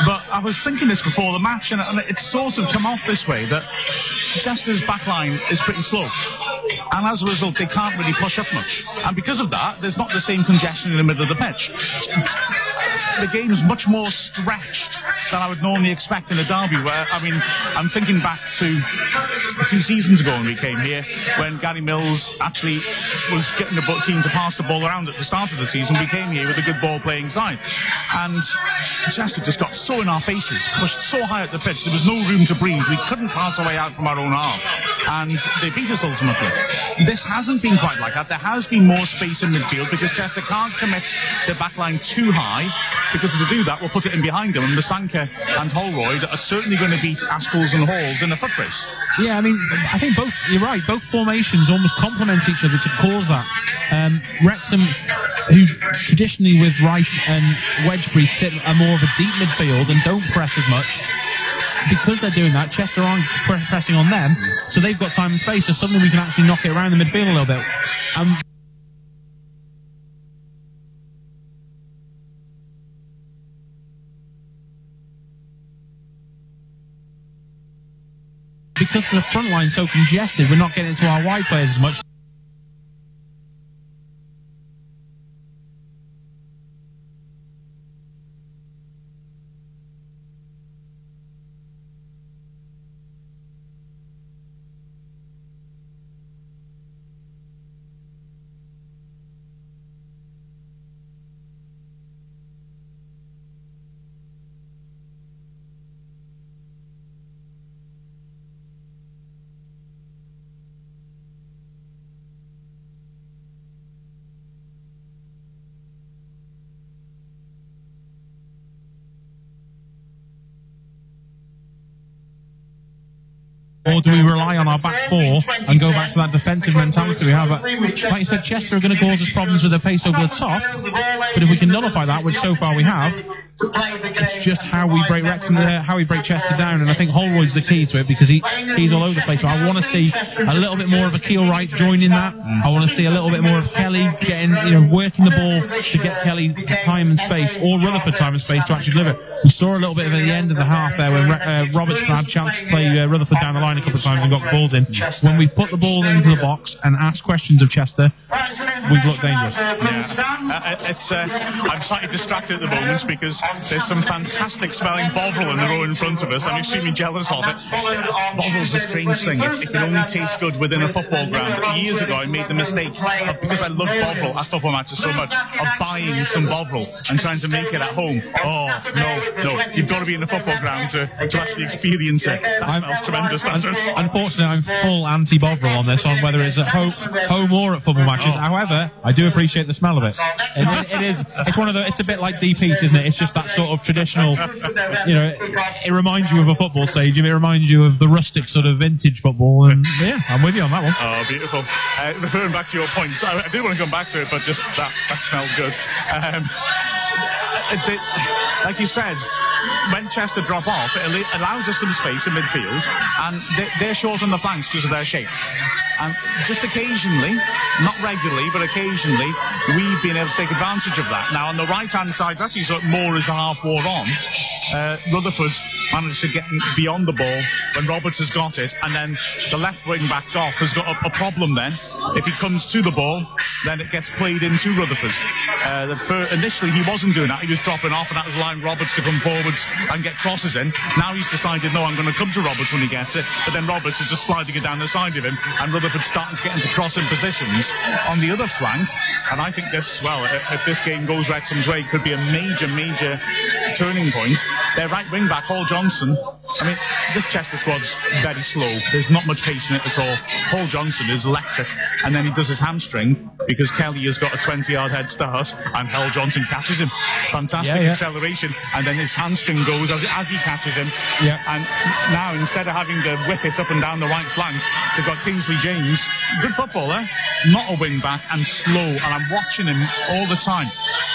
But I was thinking this before the match, and it's sort of come off this way, that Chester's backline is pretty slow. And as a result, they can't really push up much. And because of that, there's not the same congestion in the middle of the pitch. The game's much more stretched than I would normally expect in a derby, where, I mean, I'm thinking back to 2 seasons ago when we came here, when Gary Mills actually was getting the team to pass the ball around at the start of the season. We came here with a good ball-playing side. And Chester just got so in our faces, pushed so high up the pitch, there was no room to breathe. We couldn't pass our way out from our own half. And they beat us ultimately. This hasn't been quite like that. There has been more space in midfield, because Chester can't commit their backline too high, because if they do that, we'll put it in behind them, and Masanka and Holroyd are certainly going to beat Askels and Halls in a foot race. Yeah, I mean, I think you're right, both formations almost complement each other to cause that. Wrexham, who traditionally with Wright and Wedgbury sit a more of a deep midfield and don't press as much, because they're doing that, Chester aren't pressing on them, so they've got time and space, so suddenly we can actually knock it around the midfield a little bit. Because the front line's so congested, we're not getting into our wide players as much. Or do we rely on our back four and go back to that defensive mentality we have? Like you said, Chester are going to cause us problems with their pace over the top, but if we can nullify that, which so far we have, it's just how we break Wrexham, how we break Chester down, and I think Holroyd's the key to it, because he's all over the place. But I want to see a little bit more of a Keel Wright joining that. I want to see a little bit more of Kelly getting, working the ball to get Kelly time and space, or Rutherford time and space to actually deliver. We saw a little bit of it at the end of the half there when Roberts had a chance to play Rutherford down the line a couple of times and got balls in. When we put the ball into the box and asked questions of Chester, we've looked dangerous. I'm slightly distracted at the moment because there's some fantastic smelling Bovril in the row in front of us. I'm extremely jealous of it. Bovril's a strange thing. It can only taste good within a football ground. Years ago, I made the mistake of, because I love Bovril at football matches so much, of buying some Bovril and trying to make it at home. Oh, no. You've got to be in the football ground to actually experience it. That smells tremendous. Unfortunately, I'm full anti-Bovril on this, on whether it's at home or at football matches. However, I do appreciate the smell of it. It's one of the. It's a bit like deep heat, isn't it? It's just that sort of traditional, it reminds you of a football stadium. It reminds you of the rustic sort of vintage football. And yeah, I'm with you on that one. Oh, beautiful. Referring back to your points, I do want to come back to it, but just that smelled good. Like you said, when Chester drop off, it allows us some space in midfield, and they're short on the flanks because of their shape. And just occasionally, not regularly, but occasionally, we've been able to take advantage of that. Now, on the right-hand side, that's sort of more as the half wore on. Rutherford managed to get beyond the ball when Roberts has got it, and then the left wing back off has got a problem then. If he comes to the ball, then it gets played into Rutherford. Initially, he wasn't doing that. He was dropping off, and that was allowing Roberts to come forwards and get crosses in. Now he's decided, no, I'm going to come to Roberts when he gets it, but then Roberts is just sliding it down the side of him, and Rutherford's starting to get into crossing positions on the other flank. And I think this, if this game goes Wrexham's way, could be a major turning point. Their right wing back, Paul Johnson, I mean, this Chester squad's very slow. There's not much pace in it at all. Paul Johnson is electric, and then he does his hamstring because Kelly has got a 20-yard head start, and Hell Johnson catches him. Fantastic acceleration, and then his hamstring goes as he catches him. Yeah. And now, instead of having to whip it up and down the right flank, they've got Kingsley James, good footballer, not a wing back, and slow, and I'm watching him all the time.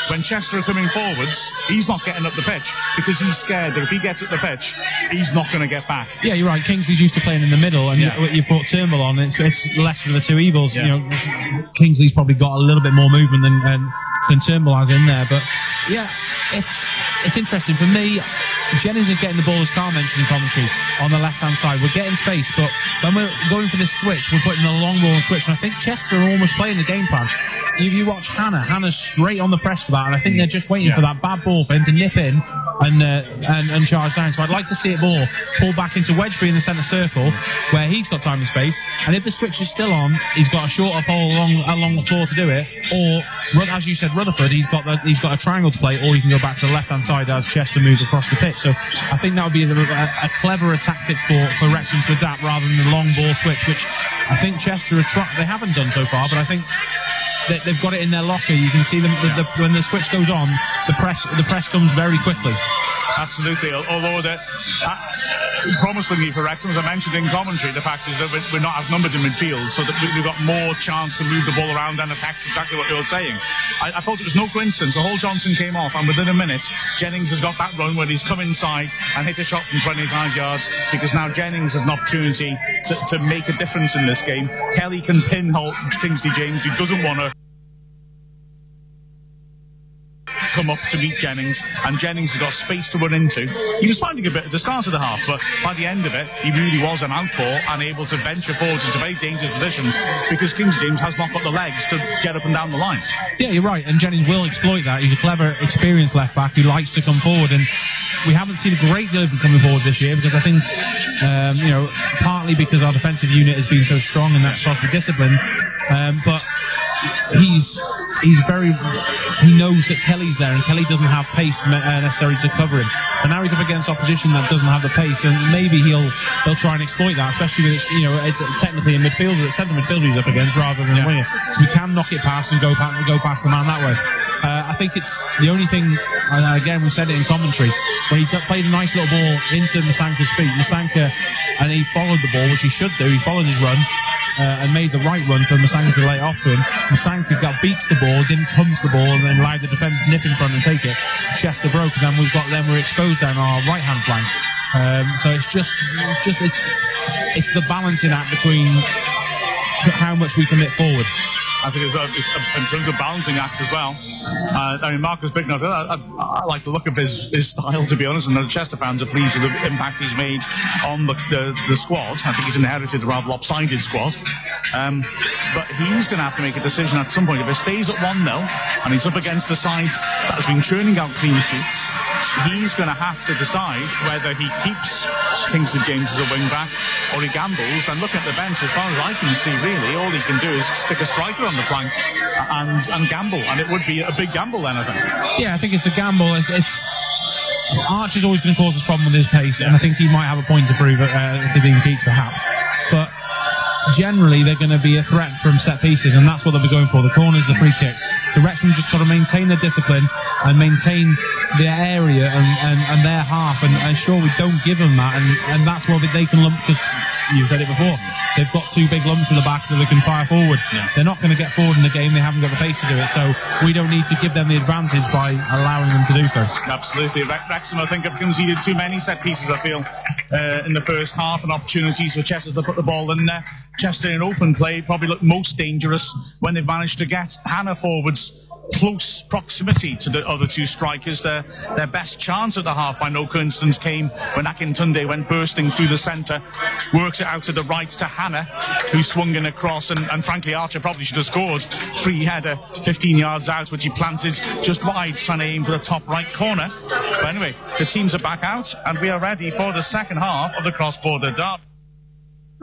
When Chester are coming forwards, he's not getting up the pitch because he's scared that if he gets up the pitch, he's not going to get back. Yeah, you're right. Kingsley's used to playing in the middle, and you put Turnbull on, it's lesser of the two evils. Yeah. Kingsley's probably got a little bit more movement than Turnbull has in there, but yeah, it's interesting. For me, Jennings is getting the ball, as Carl mentioned in commentary, on the left-hand side. We're getting space, but when we're going for this switch, we're putting the long ball and switch, and I think Chester are almost playing the game plan. If you watch Hannah's straight on the press for that, and I think they're just waiting for that bad ball for him to nip in and charge down. So I'd like to see it pull back into Wedgbury in the centre circle, where he's got time and space, and if the switch is still on, he's got a shorter pole along the floor to do it, or, as you said, Rutherford, he's got a triangle to play, or he can go back to the left-hand side as Chester moves across the pitch. So I think that would be a cleverer tactic for Wrexham to adapt rather than the long ball switch, which I think Chester they haven't done so far, but I think they've got it in their locker. You can see them when the switch goes on, the press comes very quickly. Absolutely. Although promisingly for Wrexham, as I mentioned in commentary, the fact is that we're not outnumbered in midfield, so that we've got more chance to move the ball around and affect exactly what you're saying. I thought it was no coincidence. The whole Johnson came off, and within a minute, Jennings has got that run where he's come inside and hit a shot from 25 yards, because now Jennings has an opportunity to make a difference in this game. Kelly can pinhole Kingsley James, who doesn't want to come up to meet Jennings, and Jennings has got space to run into. He was finding a bit at the start of the half, but by the end of it, he really was an outball and able to venture forwards into very dangerous positions, because Kingsley James has not got the legs to get up and down the line. Yeah, you're right, and Jennings will exploit that. He's a clever, experienced left back who likes to come forward, and we haven't seen a great deal of him coming forward this year, because I think, partly because our defensive unit has been so strong, and that's possibly discipline, but he knows that Kelly's there, and Kelly doesn't have pace necessary to cover him. And now he's up against opposition that doesn't have the pace, and maybe he'll try and exploit that, especially with it's technically a midfielder, it's centre midfielder he's up against rather than a winger. So we can knock it past and go past the man that way. I think it's the only thing. Again, we said it in commentary when he played a nice little ball into Masanka's feet. Masanka, and he followed the ball, which he should do. He followed his run and made the right run for Masanka to lay it off to him. Masanka beats the ball, didn't come to the ball, and then allowed the defence to nip in front and take it. Chester broke, and then we're exposed down our right hand flank. So it's the balancing act between how much we commit forward. I think it's in terms of balancing acts as well. Marcus Bignell, I like the look of his style, to be honest, and the Chester fans are pleased with the impact he's made on the squad. I think he's inherited a rather lopsided squad. But he's going to have to make a decision at some point. If it stays at 1-0 and he's up against a side that has been churning out clean sheets, he's going to have to decide whether he keeps Kingsley James as a wing-back or he gambles. And looking at the bench, as far as I can see, really, all he can do is stick a striker on the flank and gamble, and it would be a big gamble then, I think. Yeah, I think it's a gamble. Arch is always going to cause us a problem with his pace, and I think he might have a point to prove to Dean Keats perhaps. But generally they're going to be a threat from set pieces, and that's what they'll be going for, the corners, the free kicks. So Wrexham just got to maintain their discipline and maintain their area and their half, and sure, we don't give them that, and that's what they can lump, because you said it before, they've got two big lumps in the back that they can fire forward. They're not going to get forward in the game, they haven't got the pace to do it, so we don't need to give them the advantage by allowing them to do so. Absolutely. Wrexham, I think, have conceded too many set pieces, I feel, in the first half, and opportunities for Chester to put the ball in there. Chester in open play probably looked most dangerous when they've managed to get Hannah forwards close proximity to the other two strikers. Their best chance at the half, by no coincidence, came when Akintunde went bursting through the centre, worked it out to the right to Hannah, who swung in across, and frankly Archer probably should have scored. Free header 15 yards out, which he planted just wide, trying to aim for the top right corner. But anyway, the teams are back out, and we are ready for the second half of the cross-border derby.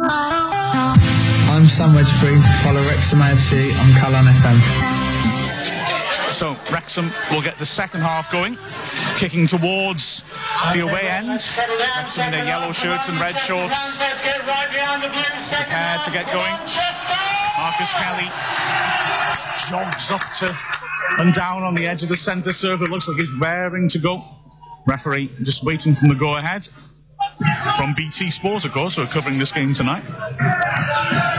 I'm Sam Wedgbury, follow Wrexham AFC on Calon FM. So Wrexham will get the second half going, kicking towards the away end. Wrexham in their yellow shirts and red shorts, prepared to get going. Marcus Kelly jogs up to and down on the edge of the centre circle. Looks like he's raring to go. Referee just waiting for the go-ahead. From BT Sports, of course, who are covering this game tonight.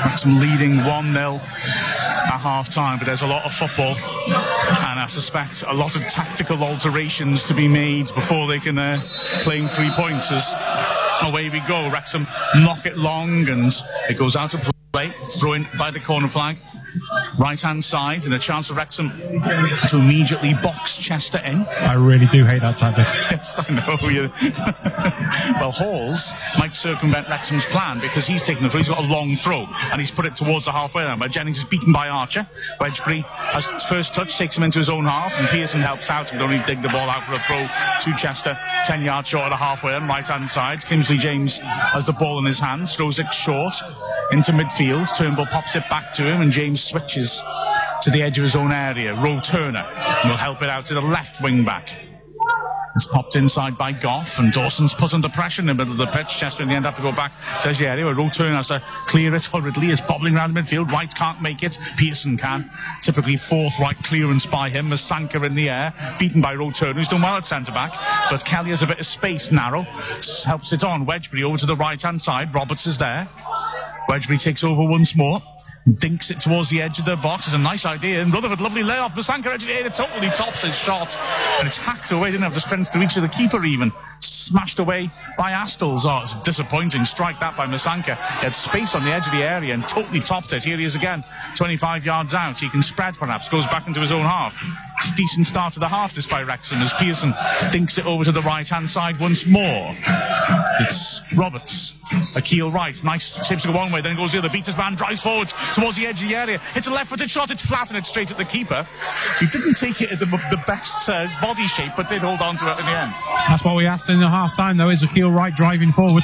Wrexham leading 1-0 at half-time, but there's a lot of football, and I suspect a lot of tactical alterations to be made before they can claim 3 points. As away we go, Wrexham knock it long, and it goes out of play, thrown by the corner flag. Right-hand side, and a chance for Wrexham to immediately box Chester in. I really do hate that tactic. Yes, I know. Well, Halls might circumvent Wrexham's plan, because he's taken the throw. He's got a long throw, and he's put it towards the halfway line. But Jennings is beaten by Archer. Wedgbury has first touch, takes him into his own half, and Pearson helps out and only dig the ball out for a throw to Chester, 10 yards short of the halfway line, right-hand side. Kingsley James has the ball in his hands, throws it short into midfield. Turnbull pops it back to him, and James switches to the edge of his own area. Roe Turner will help it out to the left wing back. It's popped inside by Goff, and Dawson's put under pressure in the middle of the pitch. Chester in the end have to go back to the area where Roe Turner has to clear it hurriedly. It's bobbling around midfield. Wright can't make it. Pearson can. Typically forthright clearance by him. Masanka in the air, beaten by Roe Turner, who's done well at centre-back. But Kelly has a bit of space, narrow. Helps it on. Wedgbury over to the right-hand side. Roberts is there. Wedgbury takes over once more. Dinks it towards the edge of the box. It's a nice idea. And Rutherford, lovely layoff. Masanka edge of the area, totally tops his shot. And it's hacked away. Didn't have the strength to reach to the keeper even. Smashed away by Astles. Oh, it's a disappointing strike that by Masanka. He had space on the edge of the area and totally topped it. Here he is again, 25 yards out. He can spread perhaps. Goes back into his own half. It's a decent start to the half this by Wrexham as Pearson dinks it over to the right-hand side once more. It's Roberts. Akeel Wright. Nice. Shapes to go one way. Then goes the other. Beats his man. Drives forwards towards the edge of the area. It's a left-footed shot. It's flat and it's straight at the keeper. He didn't take it at the best body shape, but did hold on to it in the end. That's what we asked in the half-time, though, is Akeel Wright driving forward.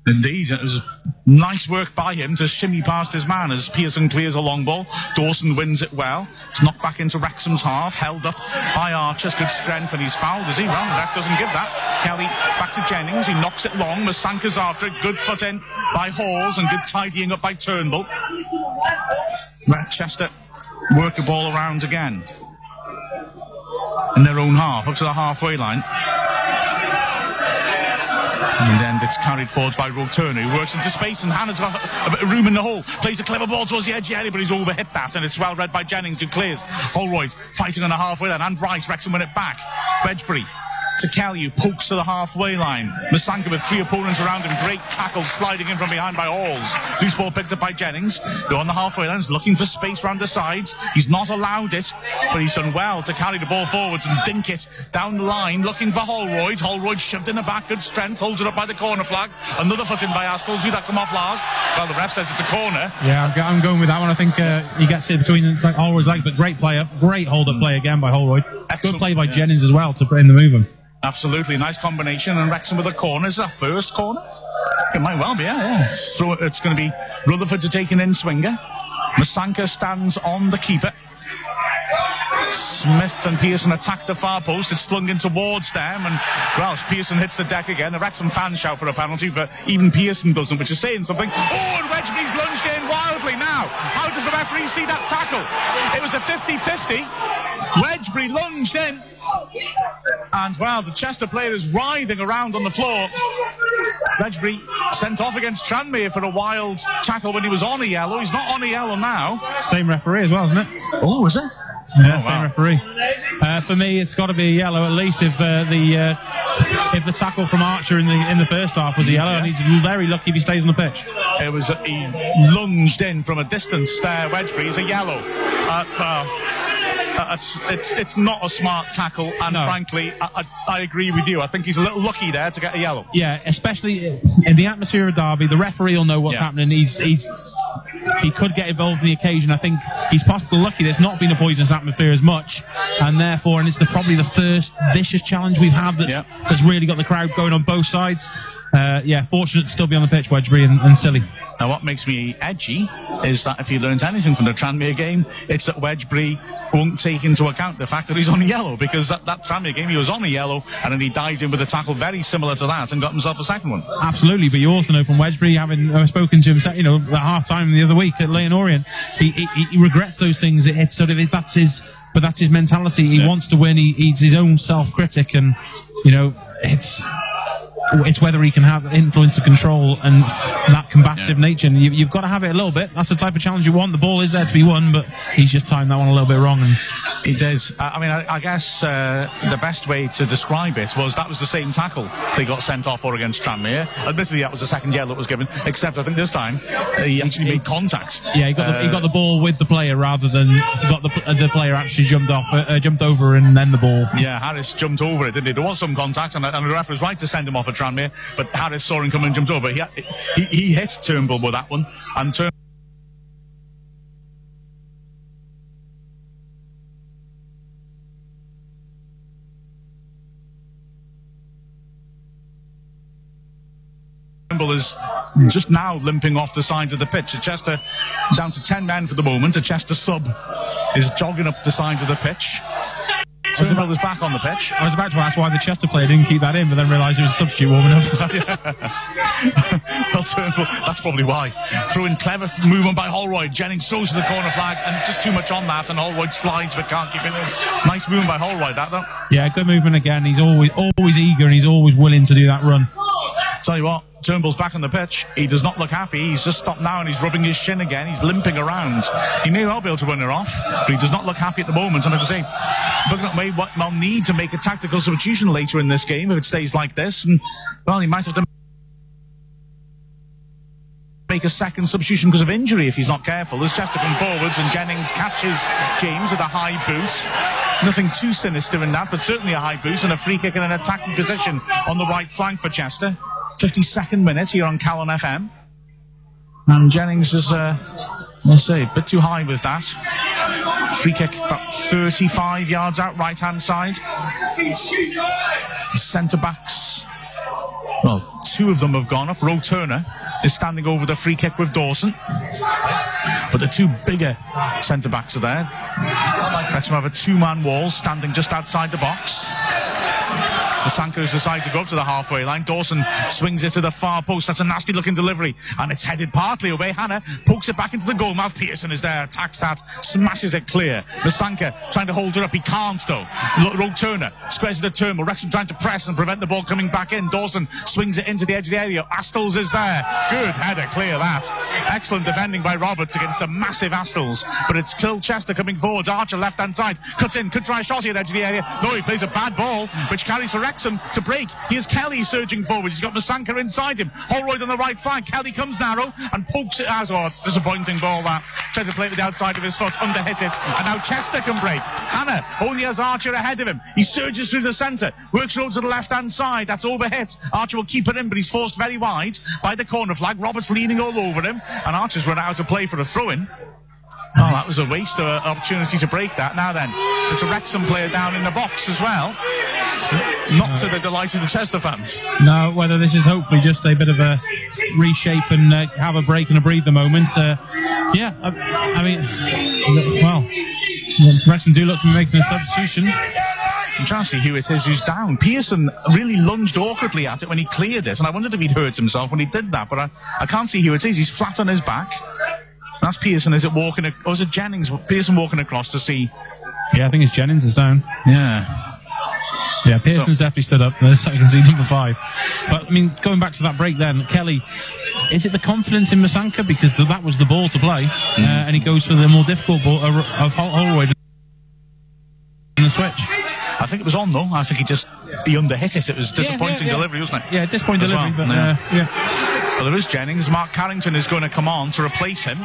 Indeed, it was nice work by him to shimmy past his man as Pearson clears a long ball. Dawson wins it well. It's knocked back into Wrexham's half, held up by Archer. Good strength, and he's fouled, is he? Well, the ref doesn't give that. Kelly back to Jennings. He knocks it long. Masanka's after it. Good foot in by Halls and good tidying up by Turnbull. Chester work the ball around again in their own half, up to the halfway line. And then it's carried forwards by Roe Turner, who works into space, and Hannah's got a bit of room in the hole. Plays a clever ball towards the edge of the area, but he's overhit that, and it's well read by Jennings, who clears. Holroyd fighting on the halfway line, and Rice. Wrexham win it back. Wedgbury to Kelly, who pokes to the halfway line. Masanka with three opponents around him. Great tackle, sliding in from behind by Halls. Loose ball picked up by Jennings, who on the halfway line is looking for space round the sides. He's not allowed it, but he's done well to carry the ball forwards and dink it down the line, looking for Holroyd. Holroyd shoved in the back, good strength, holds it up by the corner flag. Another foot in by Astles. Who that come off last? Well, the ref says it's a corner. Yeah, I'm going with that one. I think he gets it between Holroyd's legs, but great play up. Great hold-up play again by Holroyd. Excellent. Good play by Jennings as well to put in the movement. Absolutely, nice combination, and Wrexham with a corner. Is that first corner? It might well be, yeah. It's going to be Rutherford to take an in-swinger. Masanka stands on the keeper. Smith and Pearson attack the far post. It's slung in towards them, and well, Pearson hits the deck again. The Wrexham fans shout for a penalty, but even Pearson doesn't, which is saying something. Oh, and Wedgbury's lunged in wildly now. How does the referee see that tackle? It was a 50-50. Wedgbury lunged in, and well, the Chester player is writhing around on the floor. Wedgbury sent off against Tranmere for a wild tackle when he was on a yellow. He's not on a yellow now. Same referee as well, isn't it? Oh, is it? Yeah, same referee. For me, it's got to be a yellow at least if the tackle from Archer in the first half was a yellow, and he's very lucky if he stays on the pitch. It was he lunged in from a distance there. Wedgbury is a yellow. It's not a smart tackle, and frankly, I agree with you. I think he's a little lucky there to get a yellow. Yeah, especially in the atmosphere of Derby, the referee will know what's happening. He could get involved in the occasion. I think he's possibly lucky there's not been a poisonous atmosphere as much, and therefore, and it's probably the first vicious challenge we've had that's really got the crowd going on both sides. Fortunate to still be on the pitch, Wedgbury and Silly. Now, what makes me edgy is that if you learned anything from the Tranmere game, it's that Wedgbury won't take into account the fact that he's on yellow, because that Tranmere game he was on a yellow, and then he dived in with a tackle very similar to that and got himself a second one. Absolutely, but you also know from Wedgbury, having spoken to him, at half time the other week at Leighton Orient, he regrets those things. It's sort of that's his mentality. He wants to win. He's his own self-critic, and it's whether he can have influence and control and that combative nature. And you've got to have it a little bit. That's the type of challenge you want. The ball is there to be won, but he's just timed that one a little bit wrong. And he does. I guess the best way to describe it was that was the same tackle they got sent off for against Tranmere. Admittedly, that was the second yellow that was given, except I think this time he actually made contact. Yeah, he got the ball with the player rather than the player actually jumped over and then the ball. Yeah, Harris jumped over it, didn't he? There was some contact, and the referee was right to send him off at Tranmere, but Harris saw him come and jumped over. He hit Turnbull with that one, and Turnbull is just now limping off the sides of the pitch. Chester down to 10 men for the moment. A Chester sub is jogging up the sides of the pitch. Turnbull is back on the pitch. I was about to ask why the Chester player didn't keep that in, but then realised it was a substitute warming up. Well, Turnbull, that's probably why. Through in clever movement by Holroyd. Jennings throws to the corner flag, and just too much on that, and Holroyd slides but can't keep it in. Nice movement by Holroyd, that though. Yeah, good movement again. He's always eager, and he's always willing to do that run. Tell you what, Turnbull's back on the pitch. He does not look happy. He's just stopped now and he's rubbing his shin again. He's limping around. He may well be able to run her off, but he does not look happy at the moment. And like I say, Bugnut may well need to make a tactical substitution later in this game if it stays like this. And, well, he might have to make a second substitution because of injury if he's not careful. As Chester come forwards and Jennings catches James with a high boot. Nothing too sinister in that, but certainly a high boot and a free kick in an attacking position on the right flank for Chester. 52nd minute here on Calon FM. And Jennings is, we'll say, a bit too high with that. Free kick about 35 yards out, right-hand side. The centre-backs, well, two of them have gone up. Roe Turner is standing over the free kick with Dawson. But the two bigger centre-backs are there. Wrexham have a two-man wall standing just outside the box. Sanko's decided to go up to the halfway line. Dawson swings it to the far post. That's a nasty looking delivery, and it's headed partly away. Hannah pokes it back into the goal mouth. Pearson is there, attacks that, smashes it clear. Masanka trying to hold it up, he can't though. Roe Turner squares the Turnbull. Wrexham trying to press and prevent the ball coming back in. Dawson swings it into the edge of the area. Astles is there, good header, clear that. Excellent defending by Roberts against a massive Astles, but it's still Chester coming forwards. Archer left hand side, cuts in, could try a shot here at the edge of the area. No, he plays a bad ball which carries for Wrexham to break. Here's Kelly surging forward. He's got Masanka inside him. Holroyd on the right flank. Kelly comes narrow and pokes it out. Oh, it's a disappointing ball that. Tried to play it with the outside of his foot, underhit it, and now Chester can break. Hannah only has Archer ahead of him. He surges through the centre, works road to the left hand side. That's overhit. Archer will keep it in, but he's forced very wide by the corner flag. Roberts leaning all over him, and Archer's run out of play for a throw-in. Oh, that was a waste of an opportunity to break that. Now then, there's a Wrexham player down in the box as well. Not to the delight of the Chester fans. No, whether this is hopefully just a bit of a reshape and have a break and a breather moment. Yeah, I mean, well, Wrexham do look to be making a substitution. I'm trying to see who it is who's down. Pearson really lunged awkwardly at it when he cleared this, and I wondered if he'd hurt himself when he did that, but I can't see who it is. He's flat on his back. That's Pearson. Is it walking, or is it Jennings? Pearson walking across to see. Yeah, I think it's Jennings is down. Yeah. Yeah, Pearson's definitely stood up. So I can see number 5. But I mean, going back to that break then, Kelly, is it the confidence in Masanka? Because that was the ball to play, and he goes for the more difficult ball of Holroyd in the switch. I think it was on though. I think he underhit it. It was disappointing delivery, wasn't it? Yeah, disappointing delivery. Well. But yeah. Well, there is Jennings. Mark Carrington is going to come on to replace him.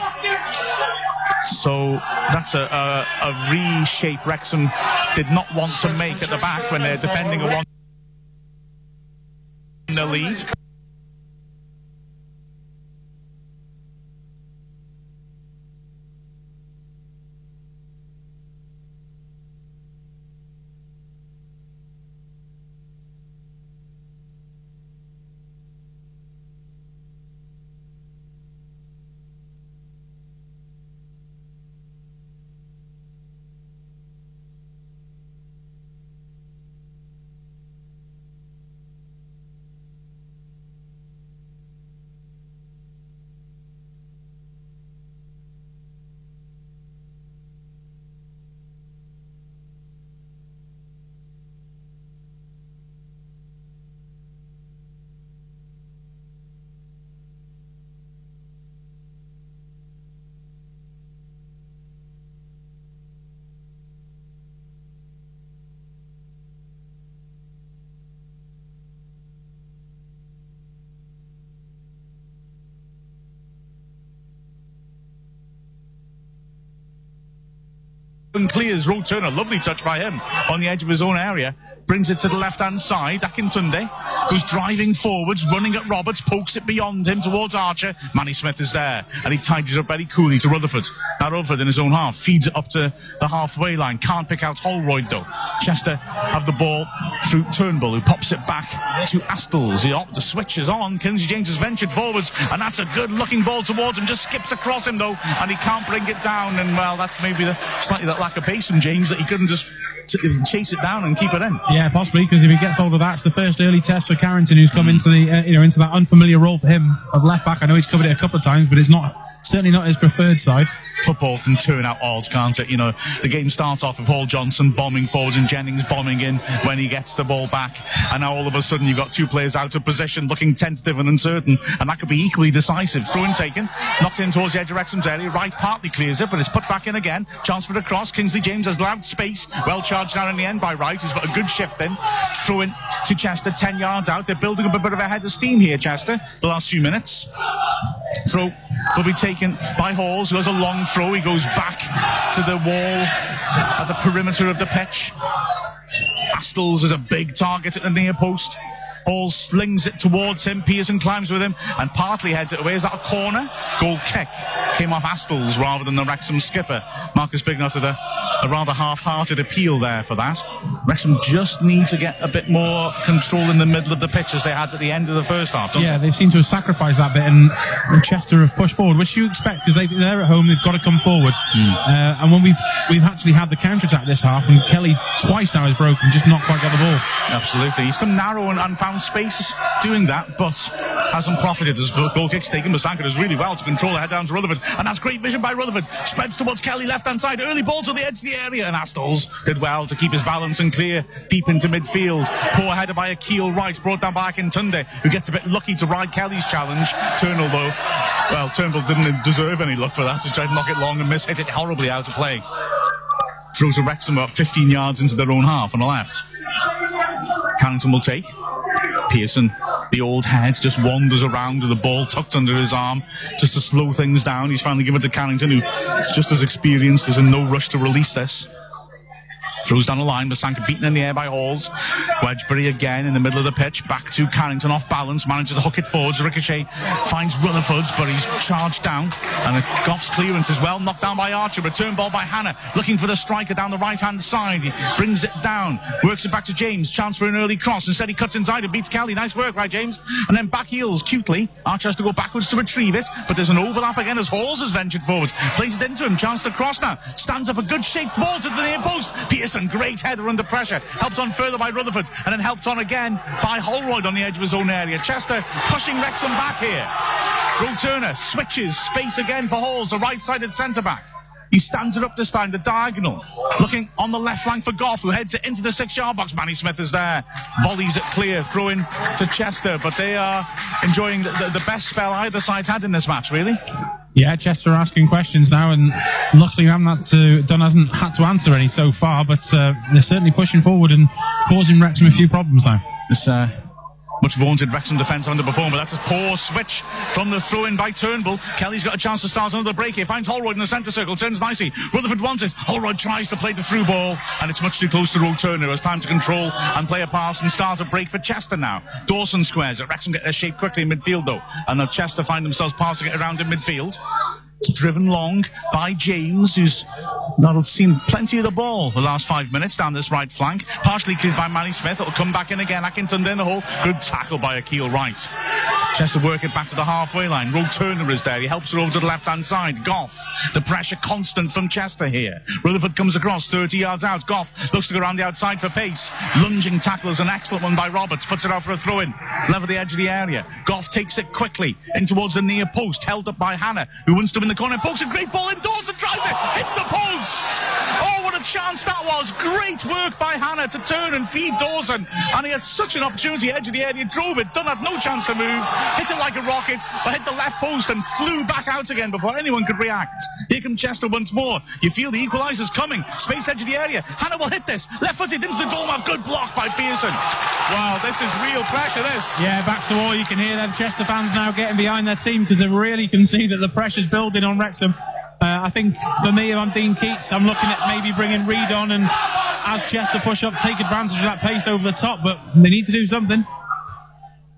So that's a reshape Wrexham did not want to make at the back when they're defending a 1 in the lead. And clears Roe Turner, lovely touch by him on the edge of his own area, brings it to the left-hand side. Akintunde goes driving forwards, running at Roberts, pokes it beyond him towards Archer. Manny Smith is there, and he tidies up very coolly to Rutherford. Now Rutherford in his own half, feeds it up to the halfway line, can't pick out Holroyd though. Chester have the ball through Turnbull, who pops it back to Astles. The switch is on, Kinsey James has ventured forwards, and that's a good-looking ball towards him, just skips across him though, and he can't bring it down, and well, that's maybe slightly that lack of pace from James, that he couldn't just chase it down and keep it in. Yeah, possibly, because if he gets hold of that, it's the first early test for Carrington, who's come into the into that unfamiliar role for him of left back. I know he's covered it a couple of times, but it's certainly not his preferred side. Football can turn out odd, can't it? You know, the game starts off with Hall Johnson bombing forward and Jennings bombing in when he gets the ball back, and now all of a sudden you've got two players out of position, looking tentative and uncertain, and that could be equally decisive. Throw in taken, knocked in towards the edge of Wrexham's area. Wright partly clears it, but it's put back in again. Chance for the cross. Kingsley James has allowed space. Well charged down in the end by Wright, who's got a good shift in. Throw in to Chester, 10 yards out. They're building up a bit of a head of steam here, Chester, the last few minutes. Throw will be taken by Halls, who has a long throw. He goes back to the wall at the perimeter of the pitch. Astles is a big target at the near post. Hall slings it towards him. Pearson climbs with him and partly heads it away. Is that a corner? Goal kick. Came off Astles rather than the Wrexham skipper. Marcus Bignot had a rather half-hearted appeal there for that. Wrexham just need to get a bit more control in the middle of the pitch as they had at the end of the first half, don't they? They seem to have sacrificed that bit, and Chester have pushed forward, which you expect, because they're at home, they've got to come forward. And when we've actually had the counter-attack this half, and Kelly twice now has broken, just not quite got the ball. Absolutely. He's come narrow and found spaces doing that, but hasn't profited as goal kicks taken. Masanka does really well to control the head down to Rutherford, and that's great vision by Rutherford. Spreads towards Kelly, left-hand side, early ball to the edge of the area, and Astles did well to keep his balance and clear deep into midfield. Poor header by Akil Wright, brought down by Akintunde, who gets a bit lucky to ride Kelly's challenge. Turnbull though, well, Turnbull didn't deserve any luck for that. He tried to knock it long and hit it horribly out of play. Throws a Wrexham about 15 yards into their own half on the left. Carrington will take. Pearson, the old head, just wanders around with the ball tucked under his arm just to slow things down. He's finally given it to Carrington, who's just as experienced, is in no rush to release this. Throws down the line, Masanka beaten in the air by Halls. Wedgbury again in the middle of the pitch, back to Carrington off balance, manages to hook it forwards. Ricochet finds Rutherford, but he's charged down. And Goff's clearance as well, knocked down by Archer. Return ball by Hannah, looking for the striker down the right-hand side. He brings it down, works it back to James. Chance for an early cross. Instead he cuts inside and beats Kelly. Nice work, right, James? And then back heels cutely. Archer has to go backwards to retrieve it, but there's an overlap again as Halls has ventured forwards. Plays it into him, chance to cross now. Stands up a good shaped ball to the near post. Pearson, great header under pressure. Helped on further by Rutherford, and then helped on again by Holroyd on the edge of his own area. Chester pushing Wrexham back here. Roe Turner switches, space again for Halls, the right-sided centre-back. He stands it up this time, the diagonal. Looking on the left flank for Goff, who heads it into the 6-yard box. Manny Smith is there. Volleys it clear, throwing to Chester. But they are enjoying the best spell either side's had in this match, really. Yeah, Chester asking questions now, and luckily Dunn hasn't had to answer any so far, but they're certainly pushing forward and causing Wrexham a few problems now. This much vaunted Wrexham defence underperformed, but that's a poor switch from the throw-in by Turnbull. Kelly's got a chance to start another break here, finds Holroyd in the centre circle, turns nicely. Rutherford wants it. Holroyd tries to play the through ball, and it's much too close to Roe Turner. It's time to control and play a pass and start a break for Chester now. Dawson squares it. Wrexham get their shape quickly in midfield though, and now Chester find themselves passing it around in midfield. It's driven long by James, who's not seen plenty of the ball the last 5 minutes down this right flank. Partially cleared by Manny Smith. It'll come back in again. Atkinson in the hole. Good tackle by Akil Wright. Chester work it back to the halfway line. Roe Turner is there. He helps her over to the left-hand side. Goff. The pressure constant from Chester here. Rutherford comes across 30 yards out. Goff looks to go around the outside for pace. Lunging tackle is an excellent one by Roberts. Puts it out for a throw-in. Level the edge of the area. Goff takes it quickly in towards the near post. Held up by Hannah, who wants to win the corner. Pokes a great ball in. Dawson drives it. Hits the post. Oh, what a chance that was. Great work by Hannah to turn and feed Dawson. And he had such an opportunity. Edge of the area. Drove it. Dunn had no chance to move. Hit it like a rocket, but hit the left post and flew back out again before anyone could react. Here comes Chester once more. You feel the equaliser's coming. Space edge of the area. Hannah will hit this. Left footed into the goal. Good block by Pearson. Wow, this is real pressure, this. Yeah, back to the wall. You can hear them Chester fans now getting behind their team because they really can see that the pressure's building on Wrexham. I think for me, if I'm Dean Keats, I'm looking at maybe bringing Reed on and as Chester push up, take advantage of that pace over the top, but they need to do something.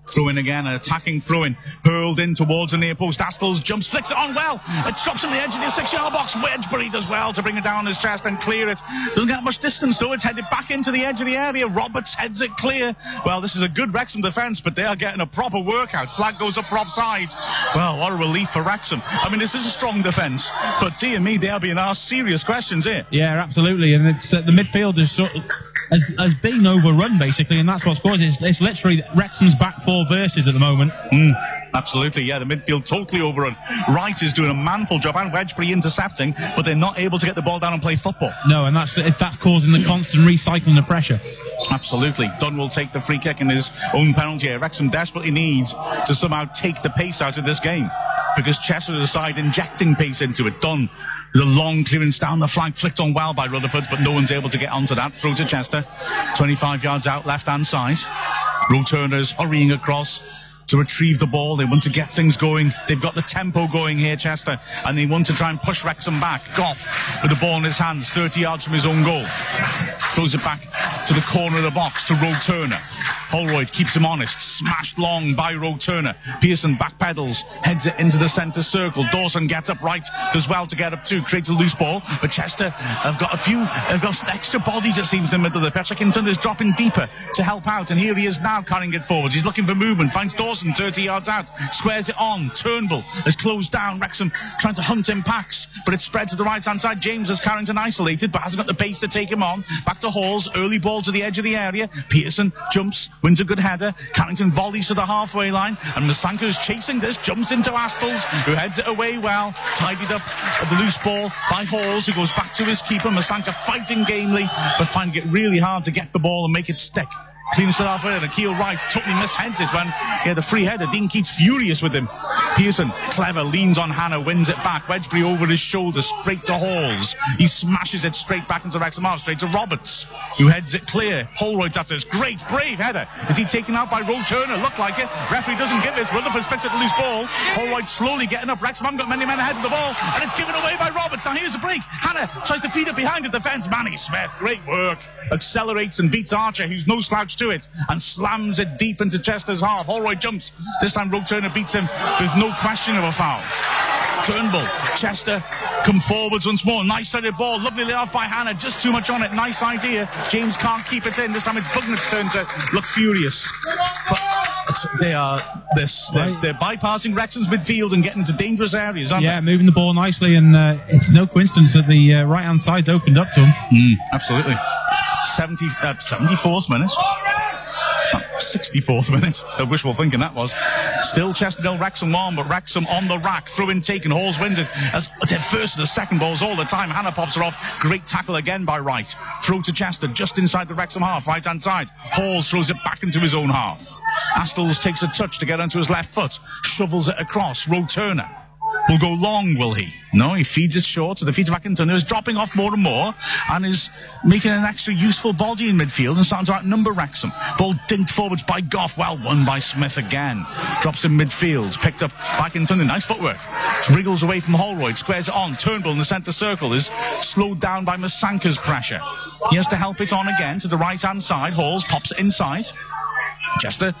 Throw in again, an attacking throw in, hurled in towards the near post. Astles jumps, flicks it on well. It drops on the edge of the 6-yard box. Wedgbury does well to bring it down his chest and clear it. Doesn't get much distance though. It's headed back into the edge of the area. Roberts heads it clear. Well, this is a good Wrexham defence, but they are getting a proper workout. Flag goes up for offside. Well, what a relief for Wrexham. I mean, this is a strong defence, but dear me, they are being asked serious questions here. Yeah, absolutely. And it's the midfield is sort of has been overrun basically, and that's what's caused it. It's literally Wrexham's back four versus at the moment. Absolutely, yeah, the midfield totally overrun. Wright is doing a manful job and Wedgbury intercepting, but they're not able to get the ball down and play football. No, and that's causing the constant recycling of pressure. Absolutely. Dunn will take the free kick in his own penalty area. Wrexham desperately needs to somehow take the pace out of this game because Chester is the side injecting pace into it. Dunn, the long clearance down the flank, flicked on well by Rutherford, but no one's able to get onto that. Through to Chester, 25 yards out, left-hand side. Roe Turner's hurrying across to retrieve the ball. They want to get things going. They've got the tempo going here, Chester, and they want to try and push Wrexham back. Goff with the ball in his hands, 30 yards from his own goal. Throws it back to the corner of the box to Roe Turner. Holroyd keeps him honest. Smashed long by Roe Turner. Pearson backpedals, heads it into the centre circle. Dawson gets up right, does well to get up too, creates a loose ball, but Chester have got some extra bodies, it seems, in the middle of the pitch. Atkinson is dropping deeper to help out, and here he is now carrying it forwards. He's looking for movement, finds Dawson 30 yards out, squares it on. Turnbull has closed down. Wrexham trying to hunt in packs, but it spreads to the right-hand side. James has Carrington isolated, but hasn't got the pace to take him on. Back to Halls, early ball to the edge of the area. Pearson jumps, wins a good header. Carrington volleys to the halfway line, and Masanka is chasing this, jumps into Astles, who heads it away well, tidied up the loose ball by Halls, who goes back to his keeper. Masanka fighting gamely, but finding it really hard to get the ball and make it stick. cleans it off and Keel Wright totally misheads it when he had a free header. Dean Keats furious with him. Pearson, clever, leans on Hannah, wins it back. Wedgbury over his shoulder, straight to Halls. He smashes it straight back into Wrexham half, straight to Roberts, who heads it clear. Holroyd's after this great, brave header. Is he taken out by Roe Turner? Looked like it. Referee doesn't give it. Rutherford picks up a loose ball. Holroyd slowly getting up. Wrexham haven't got many men ahead of the ball, and it's given away by Roberts. Now here's a break. Hannah tries to feed it behind the defence. Manny Smith, great work. Accelerates and beats Archer, who's no slouch to it, and slams it deep into Chester's half. Holroyd jumps. This time Roe Turner beats him with no question of a foul. Turnbull, Chester come forwards once more. Nice sided ball, lovely laid off by Hannah, just too much on it. Nice idea. James can't keep it in. This time it's Bugnet's turn to look furious. But they're bypassing Wrexham's midfield and getting into dangerous areas, aren't they? Yeah, moving the ball nicely, and it's no coincidence that the right hand side's opened up to them. Absolutely. 74th minute. 64th minute. Wishful thinking that was. Still Chester 0, Wrexham 1, but Wrexham on the rack. Throw in taken. Halls wins it. As their first and the second balls all the time. Hannah pops her off. Great tackle again by Wright. Throw to Chester just inside the Wrexham half, right hand side. Halls throws it back into his own half. Astles takes a touch to get onto his left foot. Shovels it across. Roe Turner will go long, will he? No, he feeds it short, so the feet of Akintunde is dropping off more and more and is making an extra useful body in midfield and starting to outnumber Wrexham. Ball dinked forwards by Goff, well won by Smith again. Drops in midfield, picked up by Akintunde, nice footwork. Wriggles away from Holroyd, squares it on. Turnbull in the centre circle is slowed down by Masanka's pressure. He has to help it on again to the right-hand side. Halls pops it inside. Chester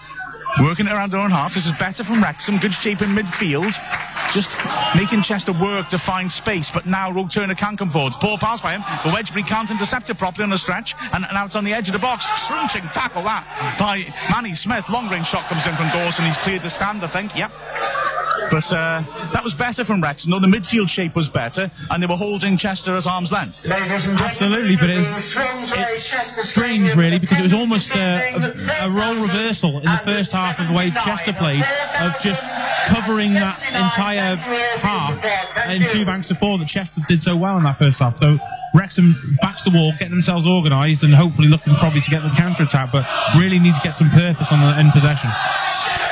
working it around their own half. This is better from Wrexham. Good shape in midfield. Just making Chester work to find space. But now Roe Turner can come forwards. Poor pass by him. But Wedgbury can't intercept it properly on the stretch. And now it's on the edge of the box. Crunching tackle that by Manny Smith. Long range shot comes in from Dawson. He's cleared the stand, I think. Yep. But that was better from Wrexham. No, the midfield shape was better, and they were holding Chester at arm's length. Absolutely, but it's strange, really, because it was almost a role reversal in the first half of the way Chester played, of just covering that entire half in 2 banks of 4 that Chester did so well in that first half. So Wrexham backs the wall, getting themselves organised, and hopefully looking probably to get the counter-attack, but really need to get some purpose on the in possession.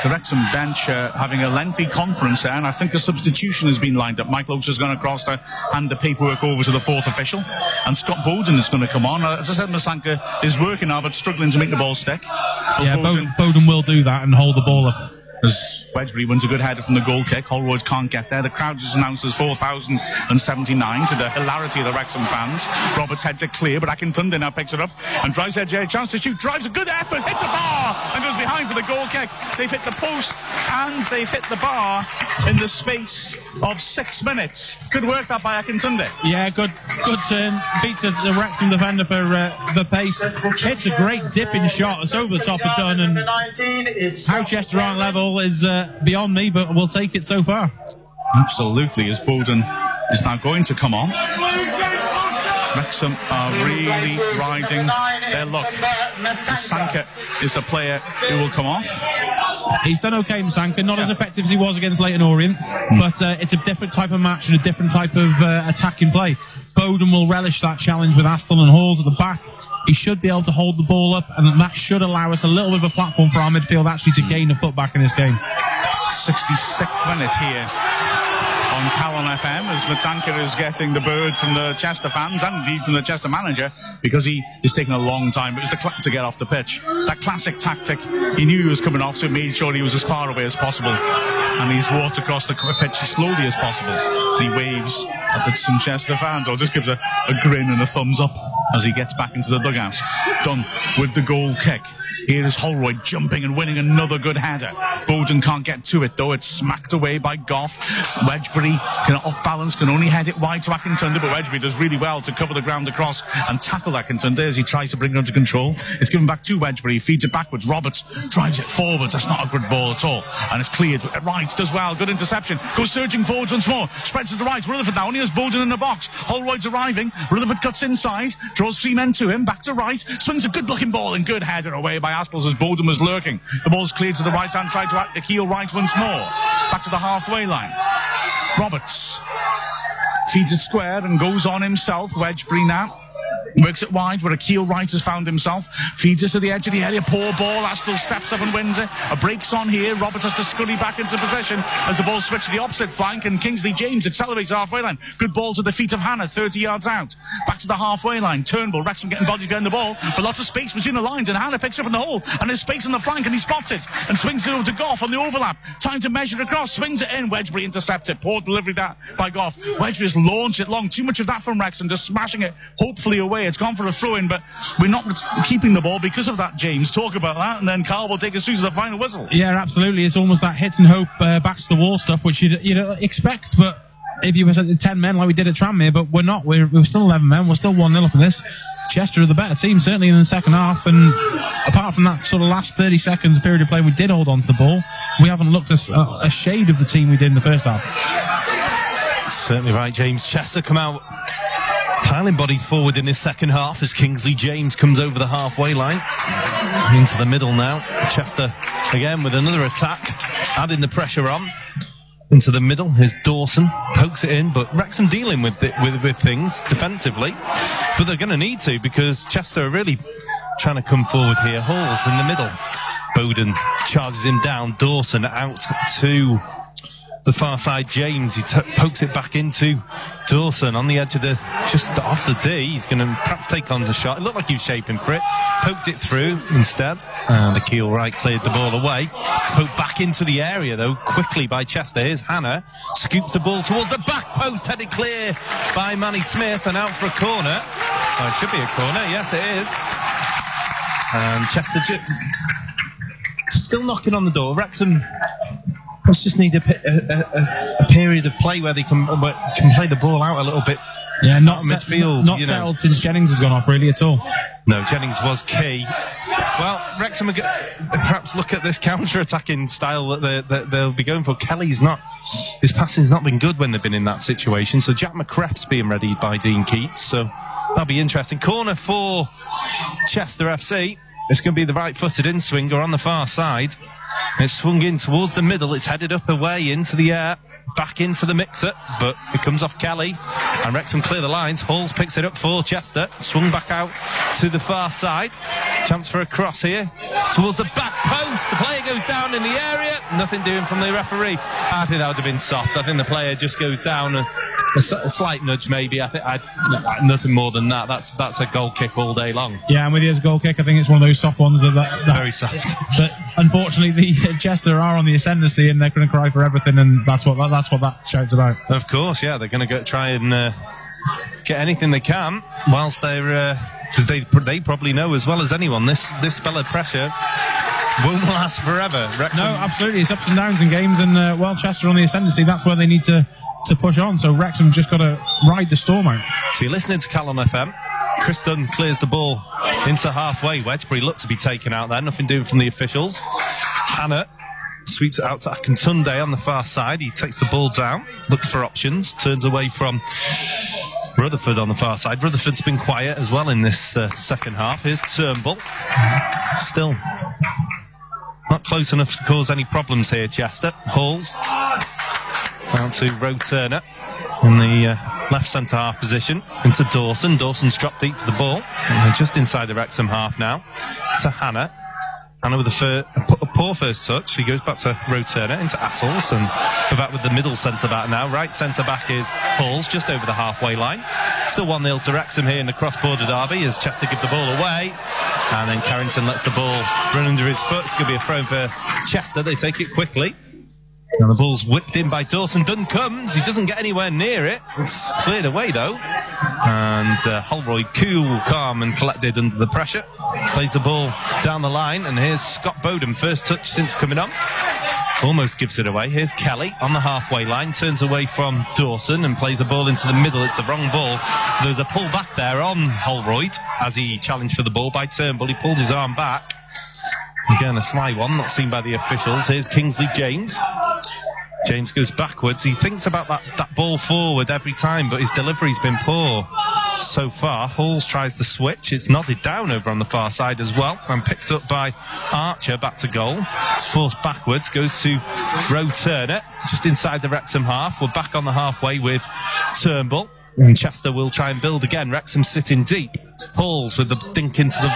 The Wrexham bench having a lengthy conference there, and I think a substitution has been lined up. Mike Loach has gone across to hand the paperwork over to the 4th official, and Scott Bowden is going to come on. As I said, Masanka is working now, but struggling to make the ball stick. But yeah, Bowden will do that and hold the ball up. As Wedgbury wins a good header from the goal kick, Holroyd can't get there. The crowd just announced as 4,079 to the hilarity of the Wrexham fans. Roberts heads it clear, but Akintunde now picks it up and drives edge, chance to shoot, drives a good effort, hits a bar and goes behind for the goal kick. They've hit the post and they've hit the bar in the space of 6 minutes. Good work that by Akintunde. Yeah, good turn. Beats the Wrexham defender for the pace. Hits a great dipping shot. It's over the top of Dunn, and how Chester aren't level is beyond me, but we'll take it so far. Absolutely, as Bowden is now going to come on. Wrexham are really riding their luck. Masanka is the player who will come off. He's done okay, Masanka, not as effective as he was against Leyton Orient, but it's a different type of match and a different type of attacking play. Bowden will relish that challenge with Aston and Halls at the back. He should be able to hold the ball up, and that should allow us a little bit of a platform for our midfield actually to gain a foot back in this game. 66th minute here on Calon FM as Masanka is getting the bird from the Chester fans and indeed from the Chester manager, because he is taking a long time. It was to get off the pitch. That classic tactic. He knew he was coming off, so he made sure he was as far away as possible, and he's walked across the pitch as slowly as possible. And he waves at some Chester fans, or just gives a grin and a thumbs up as he gets back into the dugout. Done with the goal kick. Here is Holroyd jumping and winning another good header. Bowden can't get to it though. It's smacked away by Goff. Wedgbury can off balance, can only head it wide to Akintunde, but Wedgbury does really well to cover the ground across and tackle Akintunde as he tries to bring it under control. It's given back to Wedgbury, feeds it backwards. Roberts drives it forwards. That's not a good ball at all, and it's cleared. Right, does well, good interception. Goes surging forwards once more. Spreads to the right. Rutherford now only has Bowden in the box. Holroyd's arriving. Rutherford cuts inside, draws 3 men to him, back to right, swings a good looking ball and good header away by Aspels as Bowden was lurking. The ball's cleared to the right hand side to Keel Wright once more. Back to the halfway line. Roberts feeds it square and goes on himself. Wedgbury now Works it wide where Akil Wright has found himself. Feeds it to the edge of the area. Poor ball. Astle steps up and wins it. A break's on here. Roberts has to scurry back into possession as the ball switched to the opposite flank, and Kingsley James accelerates the halfway line. Good ball to the feet of Hannah, 30 yards out. Back to the halfway line. Turnbull. Wrexham getting bodied behind the ball, but lots of space between the lines, and Hannah picks up in the hole, and there's space on the flank, and he spots it and swings it over to Goff on the overlap. Time to measure across. Swings it in. Wedgbury intercepted. Poor delivery that by Goff. Wedgbury has launched it long. Too much of that from Wrexham, just smashing it hopefully away. It's gone for a throw-in, but we're not keeping the ball because of that, James. Talk about that, and then Carl will take us through to the final whistle. Yeah, absolutely. It's almost that hit and hope, back to the wall stuff, which you'd expect, but if you were at 10 men like we did at Tranmere, but we're not. We're still 11 men. We're still 1-0 up in this. Chester are the better team, certainly in the second half, and apart from that sort of last 30 seconds period of play, we did hold on to the ball. We haven't looked a shade of the team we did in the first half. Certainly right, James. Chester come out piling bodies forward in his second half as Kingsley James comes over the halfway line into the middle now. Chester again with another attack, adding the pressure on into the middle. Here's Dawson, pokes it in, but Wrexham dealing with things defensively, but they're going to need to, because Chester are really trying to come forward here. Halls in the middle, Bowden charges him down, Dawson out to the far side. James, he pokes it back into Dawson on the edge of the, just off the D. He's going to perhaps take on the shot. It looked like he was shaping for it, poked it through instead, and Akil Wright cleared the ball away. Poked back into the area though quickly by Chester. Here's Hannah, scoops the ball towards the back post, headed clear by Manny Smith and out for a corner. Oh, it should be a corner, yes it is. And Chester still knocking on the door. Wrexham just need a period of play where they can play the ball out a little bit. Yeah, not midfield. Not settled since Jennings has gone off really at all. No, Jennings was key. Well, Wrexham are perhaps look at this counter-attacking style that they'll be going for. His passing's not been good when they've been in that situation. So Jack McCraft's being readied by Dean Keats. So that'll be interesting. Corner for Chester FC. It's going to be the right-footed in-swinger on the far side. It's swung in towards the middle. It's headed up away into the air, back into the mixer, but it comes off Kelly, and Wrexham clear the lines. Halls picks it up for Chester, swung back out to the far side. Chance for a cross here towards the back post. The player goes down in the area. Nothing doing from the referee. I think that would have been soft. I think the player just goes down. A slight nudge, maybe. I think nothing more than that. That's a goal kick all day long. Yeah, and with his goal kick, I think it's one of those soft ones that very soft. But unfortunately, the Chester are on the ascendancy, and they're going to cry for everything, and that's what that shout's about. Of course, yeah, they're going to try and get anything they can whilst they're because they probably know as well as anyone this spell of pressure won't last forever. Wrexham. No, absolutely, it's ups and downs in games, and while Chester on the ascendancy, that's where they need to push on. So Wrexham just got to ride the storm out. So you're listening to Calon FM. Chris Dunn clears the ball into halfway. Wedgbury looked to be taken out there. Nothing doing from the officials. Hannah sweeps it out to Akintunde on the far side. He takes the ball down, looks for options, turns away from Rutherford on the far side. Rutherford's been quiet as well in this second half. Here's Turnbull. Still not close enough to cause any problems here, Chester. Halls down to Roe Turner in the left centre half position into Dawson. Dawson's dropped deep for the ball. And they're just inside the Wrexham half now. To Hannah. Hannah with a poor first touch. He goes back to Roe Turner into Assels, and we're back with the middle centre back now. Right centre back is Halls, just over the halfway line. Still 1-0 to Wrexham here in the cross-border derby as Chester give the ball away, and then Carrington lets the ball run under his foot. It's going to be a throw for Chester. They take it quickly. And the ball's whipped in by Dawson. Dunn comes. He doesn't get anywhere near it. It's cleared away, though. And Holroyd, cool, calm and collected under the pressure. Plays the ball down the line. And here's Scott Bowden. First touch since coming on. Almost gives it away. Here's Kelly on the halfway line. Turns away from Dawson and plays the ball into the middle. It's the wrong ball. There's a pull back there on Holroyd as he challenged for the ball by Turnbull. He pulled his arm back. Again, a sly one, not seen by the officials. Here's Kingsley James. James goes backwards. He thinks about that ball forward every time, but his delivery's been poor so far. Halls tries the switch. It's nodded down over on the far side as well, and picked up by Archer, back to goal. It's forced backwards, goes to Roe Turner, just inside the Wrexham half. We're back on the halfway with Turnbull. And Chester will try and build again. Wrexham sitting deep. Halls with the dink into the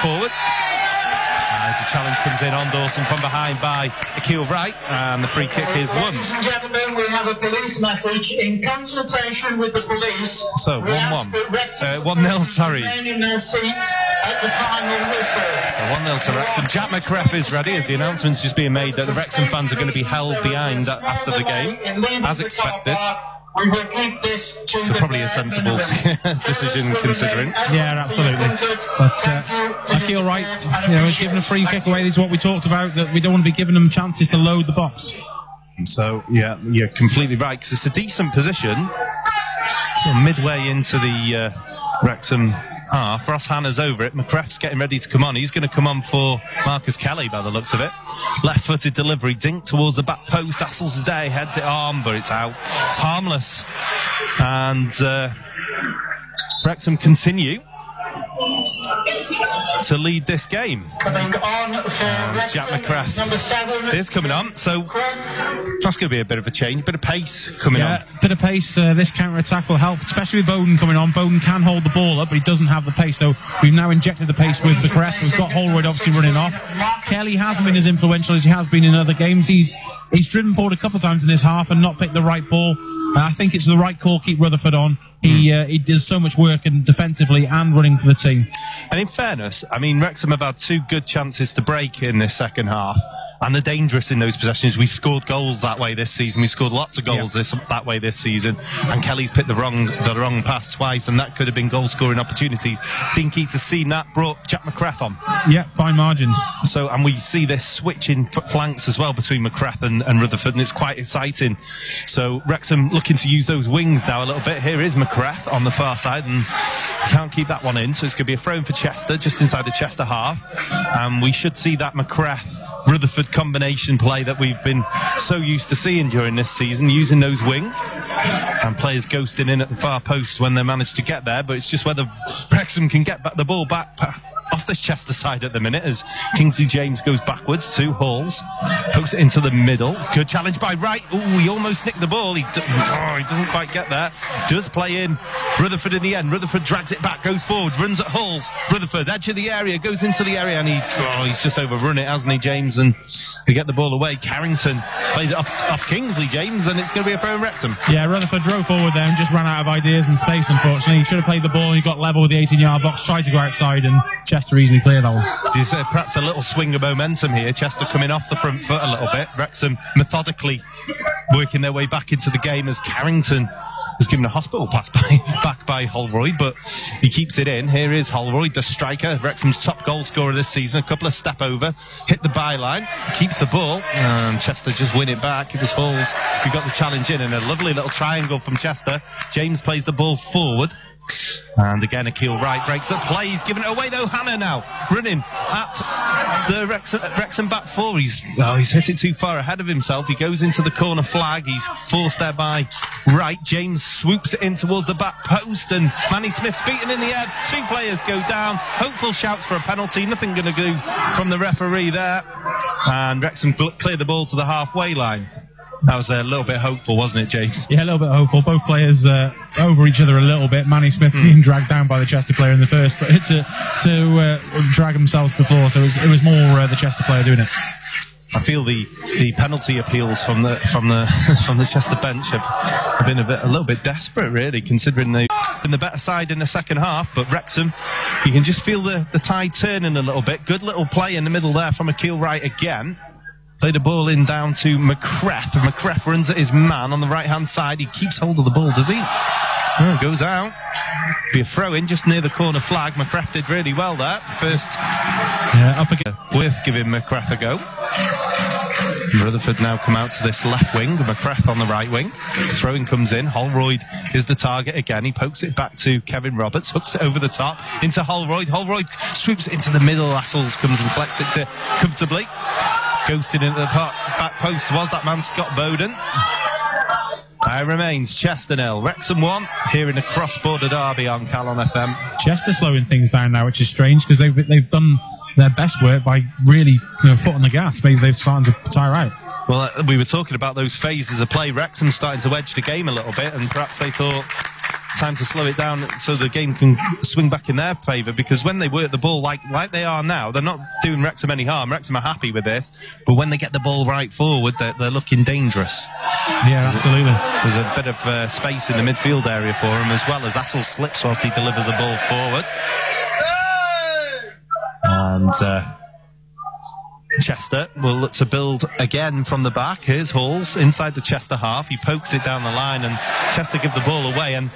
forward. As the challenge comes in on Dawson from behind by Akil Wright, and the free kick is won. Ladies and gentlemen, we have a police message in consultation with the police. So 1-1. 1-0, sorry. In their seats at the final whistle. 1-0 to Wrexham. Jack McCreff is ready as the announcement's just being made that the Wrexham fans are going to be held behind after the game, as expected. We will keep this to so probably a sensible decision considering. Yeah, absolutely. But Akil Wright, giving a free kick away is what we talked about, that we don't want to be giving them chances to load the box. So, yeah, you're completely right, because it's a decent position. So midway into the Wrexham half. Ross Hanna's over it. McCreff's getting ready to come on. He's going to come on for Marcus Kelly by the looks of it. Left-footed delivery, dink towards the back post. Hassels his day, heads it on, but it's out. It's harmless. And Wrexham continue to lead this game. Coming on for Jack McCreff is coming on, so that's going to be a bit of a change, bit of pace coming on. Bit of pace. This counter-attack will help, especially with Bowden coming on. Bowden can hold the ball up, but he doesn't have the pace, so we've now injected the pace with McCreff. We've got Holroyd obviously running off. Kelly hasn't been as influential as he has been in other games. He's driven forward a couple of times in this half and not picked the right ball. I think it's the right call, keep Rutherford on. He does so much work and defensively and running for the team. And in fairness, I mean, Wrexham have had 2 good chances to break in this second half, and they're dangerous in those possessions. We scored goals that way this season. We scored lots of goals that way this season, and Kelly's picked the wrong pass twice, and that could have been goal-scoring opportunities. Dean Keats' seen that, brought Jack McCreff on. Yeah, fine margins. So, and we see this switch in flanks as well between McCreff and Rutherford, and it's quite exciting. So Wrexham looking to use those wings now a little bit. Here is McCreff on the far side, and can't keep that one in, so it's going to be a throw in for Chester, just inside the Chester half, and we should see that McCreff-Rutherford combination play that we've been so used to seeing during this season, using those wings, and players ghosting in at the far post when they manage to get there, but it's just whether Wrexham can get the ball back off this Chester side at the minute as Kingsley James goes backwards to Halls, pokes it into the middle. Good challenge by Wright. Ooh, he almost nicked the ball. He doesn't quite get there. Does play in. Rutherford in the end. Rutherford drags it back, goes forward, runs at Halls. Rutherford, edge of the area, goes into the area, and he's just overrun it, hasn't he, James? And he get the ball away. Carrington plays it off Kingsley James, and it's going to be a throw in Wrexham. Yeah, Rutherford drove forward there and just ran out of ideas and space, unfortunately. He should have played the ball. He got level with the 18-yard box, tried to go outside, and Chester easily cleared that one. You said perhaps a little swing of momentum here. Chester coming off the front foot a little bit. Wrexham methodically working their way back into the game as Carrington was given a hospital pass back by Holroyd, but he keeps it in. Here is Holroyd, the striker, Wrexham's top goal scorer this season. A couple of step over, hit the byline, keeps the ball, and Chester just win it back. It was Halls who got the challenge in, and a lovely little triangle from Chester. James plays the ball forward, and again Akil Wright breaks up play. He's given it away though. Hanna now running at the Wrexham back four. He's hit it too far ahead of himself. He goes into the corner flag. He's forced there by Wright. James swoops it in towards the back post, and Manny Smith's beaten in the air. 2 players go down. Hopeful shouts for a penalty. Nothing going to go from the referee there, and Wrexham clear the ball to the halfway line. That was a little bit hopeful, wasn't it, James? Yeah, a little bit hopeful. Both players over each other a little bit. Manny Smith being dragged down by the Chester player in the first, but to drag themselves to the floor. So it was more the Chester player doing it. I feel the penalty appeals from the Chester bench have been a little bit desperate, really, considering they've been the better side in the second half. But Wrexham, you can just feel the tide turning a little bit. Good little play in the middle there from Akil Wright again. Played a ball in down to McCreff. McCreff runs at his man on the right-hand side. He keeps hold of the ball, does he? Oh, goes out. Be a throw-in just near the corner flag. McCreff did really well there. First, up again. Worth giving McCreff a go. Rutherford now come out to this left wing. McCreff on the right wing. Throw-in comes in. Holroyd is the target again. He pokes it back to Kevin Roberts. Hooks it over the top into Holroyd. Holroyd swoops it into the middle. Hassels comes and flecks it comfortably. Ghosted into the back post was that man Scott Bowden. It remains Chester 0, Wrexham 1 here in the cross-border derby on Calon FM. Chester slowing things down now, which is strange because they've done their best work by really foot on the gas. Maybe they've started to tire out. Well, we were talking about those phases of play. Wrexham starting to edge the game a little bit, and perhaps they thought time to slow it down so the game can swing back in their favour, because when they work the ball like they are now, they're not doing Wrexham any harm. Wrexham are happy with this, but when they get the ball right forward, they're looking dangerous. Yeah, absolutely. There's a bit of space in the midfield area for him, as well as Assel slips whilst he delivers the ball forward. And Chester will look to build again from the back. Here's Halls inside the Chester half. He pokes it down the line, and Chester give the ball away. And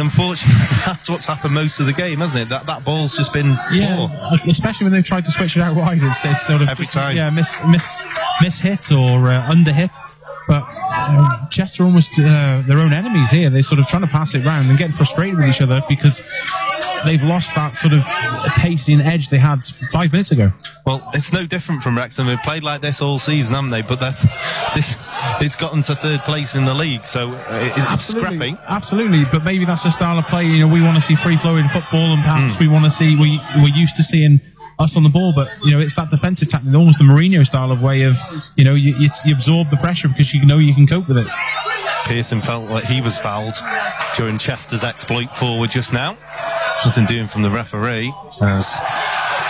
unfortunately, that's what's happened most of the game, hasn't it? That ball's just been poor. Especially when they've tried to switch it out wide. It's sort of every time. Yeah, miss hit or under hit. But Chester almost their own enemies here. They're sort of trying to pass it round and getting frustrated with each other because they've lost that sort of pacing edge they had 5 minutes ago. Well, it's no different from Wrexham. They've played like this all season, haven't they? But it's gotten to third place in the league, so it's scrappy. Absolutely, but maybe that's the style of play. You know, we want to see free-flowing football, and perhaps we want to see we're used to seeing us on the ball, but you know, it's that defensive tactic, almost the Mourinho style of way of, you know, you absorb the pressure because you know you can cope with it. Pearson felt like he was fouled during Chester's exploit forward just now. Nothing doing from the referee as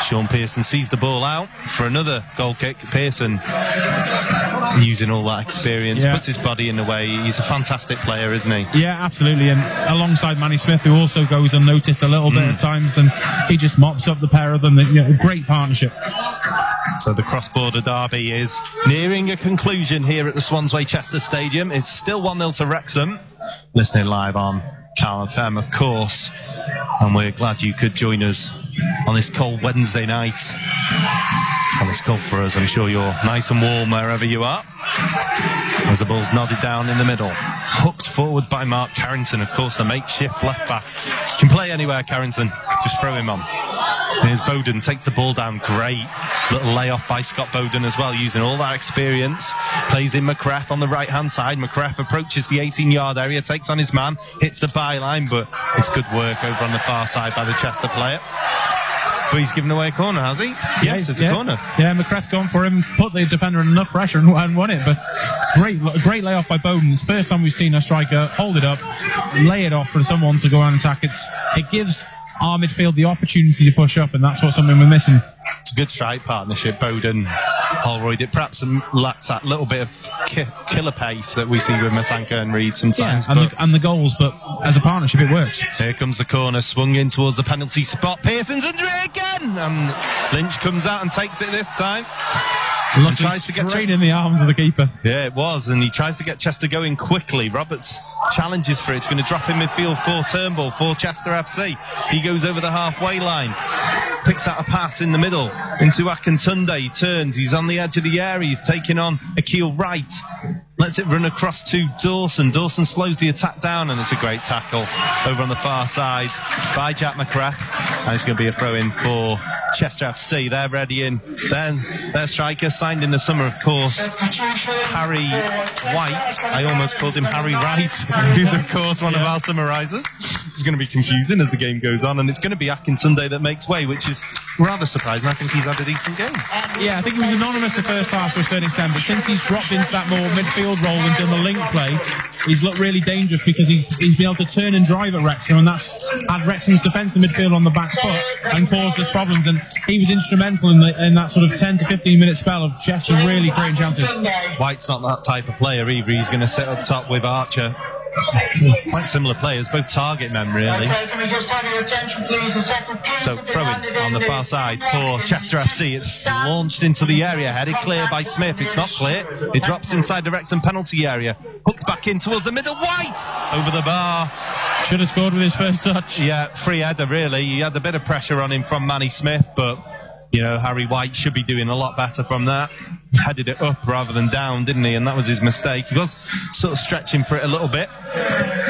Sean Pearson sees the ball out for another goal kick. Pearson using all that experience, puts his body in the way. He's a fantastic player, isn't he? Yeah, absolutely. And alongside Manny Smith, who also goes unnoticed a little bit at times, and he just mops up the pair of them. You know, great partnership. So the cross-border derby is nearing a conclusion here at the Swansway Chester Stadium. It's still 1-0 to Wrexham. Listening live on Calon FM, of course. And we're glad you could join us on this cold Wednesday night. Well, it's cold for us. I'm sure you're nice and warm wherever you are. As the ball's nodded down in the middle. Hooked forward by Mark Carrington, of course, the makeshift left back. Can play anywhere, Carrington. Just throw him on. Here's Bowden, takes the ball down. Great little layoff by Scott Bowden as well, using all that experience. Plays in McCrath on the right-hand side. McCrath approaches the 18-yard area, takes on his man, hits the byline, but it's good work over on the far side by the Chester player. But he's given away a corner, has he? Yes, it's a corner. Yeah, McCrath's gone for him, put the defender under enough pressure and won it. But great layoff by Bowden. It's the first time we've seen a striker hold it up, lay it off for someone to go and attack. It gives our midfield the opportunity to push up, and that's something we're missing. It's a good strike partnership, Bowden, Holroyd. It perhaps lacks that little bit of killer pace that we see with Matanka and Reed sometimes. Yeah, and the goals, but as a partnership, it works. Here comes the corner, swung in towards the penalty spot. Pearson's under it again, and Lynch comes out and takes it this time. And tries to get straight in the arms of the keeper. Yeah, it was, and he tries to get Chester going quickly. Roberts challenges for it. It's going to drop in midfield for Turnbull for Chester FC. He goes over the halfway line, picks out a pass in the middle into Akintunde. He turns, he's on the edge of the area, he's taking on Akil Wright, lets it run across to Dawson. Dawson slows the attack down, and it's a great tackle over on the far side by Jack McCrath, and it's going to be a throw in for Chester FC. They're ready in. Then their striker, signed in the summer, of course, Harry White. I almost called him Harry Wright, who's of course one of our summarisers. It's going to be confusing as the game goes on, and it's going to be Akintunde that makes way, which is rather surprising. I think he's had a decent game. Yeah, I think he was anonymous the first half to a certain extent, but since he's dropped into that more midfield role and done the link play, he's looked really dangerous because he's been able to turn and drive at Wrexham, and that's had Wrexham's defensive midfield on the back foot and caused us problems. And he was instrumental in that sort of 10 to 15 minute spell of Chester really creating chances. White's not that type of player either. He's going to sit up top with Archer. Quite similar players, both target men really. So throwing on the far side for Chester FC. It's launched into the area, headed clear by Smith. It's not clear. It drops inside the Wrexham penalty area. Hooked back in towards the middle. White over the bar. Should have scored with his first touch. Yeah, free header really. He had a bit of pressure on him from Manny Smith, but you know, Harry White should be doing a lot better from that. Headed it up rather than down, didn't he? And that was his mistake. He was sort of stretching for it a little bit.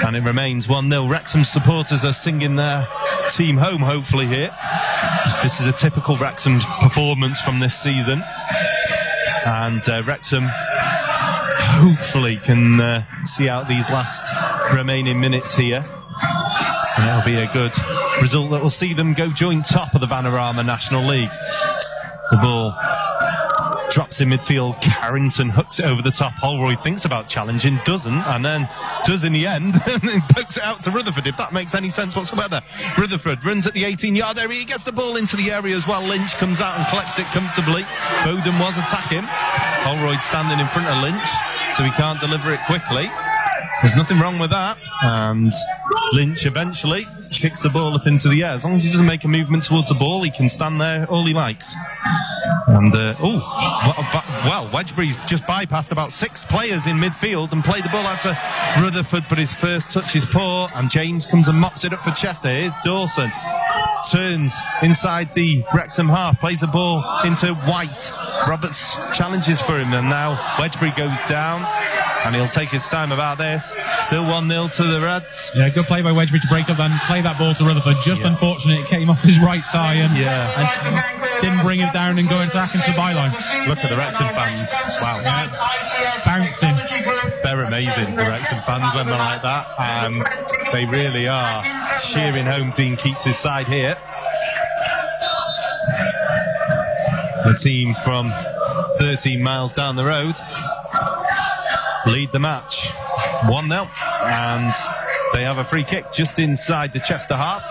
And it remains 1-0. Wrexham supporters are singing their team home, hopefully, here. This is a typical Wrexham performance from this season. And Wrexham hopefully can see out these last remaining minutes here. And it'll be a good result that will see them go joint top of the Vanarama National League. The ball drops in midfield. Carrington hooks it over the top. Holroyd thinks about challenging, doesn't, and then does in the end, and pokes it out to Rutherford, if that makes any sense whatsoever. Rutherford runs at the 18-yard area. He gets the ball into the area as well. Lynch comes out and collects it comfortably. Bowden was attacking. Holroyd standing in front of Lynch, so he can't deliver it quickly. There's nothing wrong with that. And Lynch eventually kicks the ball up into the air. As long as he doesn't make a movement towards the ball, he can stand there all he likes. And, well, Wedgbury's just bypassed about 6 players in midfield and played the ball out to Rutherford, but his first touch is poor, and James comes and mops it up for Chester. Here's Dawson. Turns inside the Wrexham half, plays the ball into White. Roberts challenges for him, and now Wedgbury goes down, and he'll take his time about this. Still 1-0 to the Reds. Yeah, good play by Wedgbury to break up and play that ball to Rutherford. Just unfortunate it came off his right thigh and didn't bring it down and go attack into the byline. Look at the Wrexham fans. Wow. Yeah. Bouncing. They're amazing, the Wrexham fans, when they're like that. They really are cheering home Dean Keats' side here. The team from 13 miles down the road lead the match 1-0, and they have a free kick just inside the Chester half.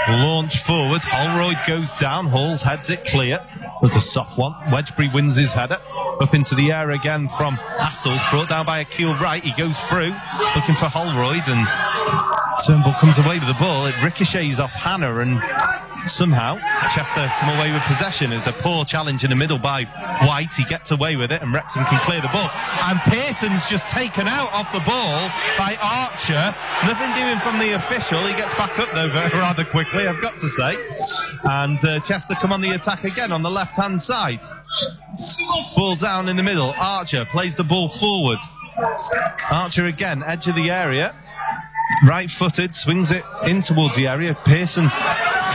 Launch forward, Holroyd goes down, Halls heads it clear with a soft one. Wedgbury wins his header up into the air again from Hassels, brought down by Akil Wright. He goes through looking for Holroyd, and Turnbull comes away with the ball. It ricochets off Hannah, and somehow Chester come away with possession. It's a poor challenge in the middle by White. He gets away with it, and Wrexham can clear the ball. And Pearson's just taken out off the ball by Archer. Nothing doing from the official. He gets back up though rather quickly, I've got to say. And Chester come on the attack again on the left-hand side. Ball down in the middle. Archer plays the ball forward. Archer again, edge of the area. Right-footed, swings it in towards the area. Pearson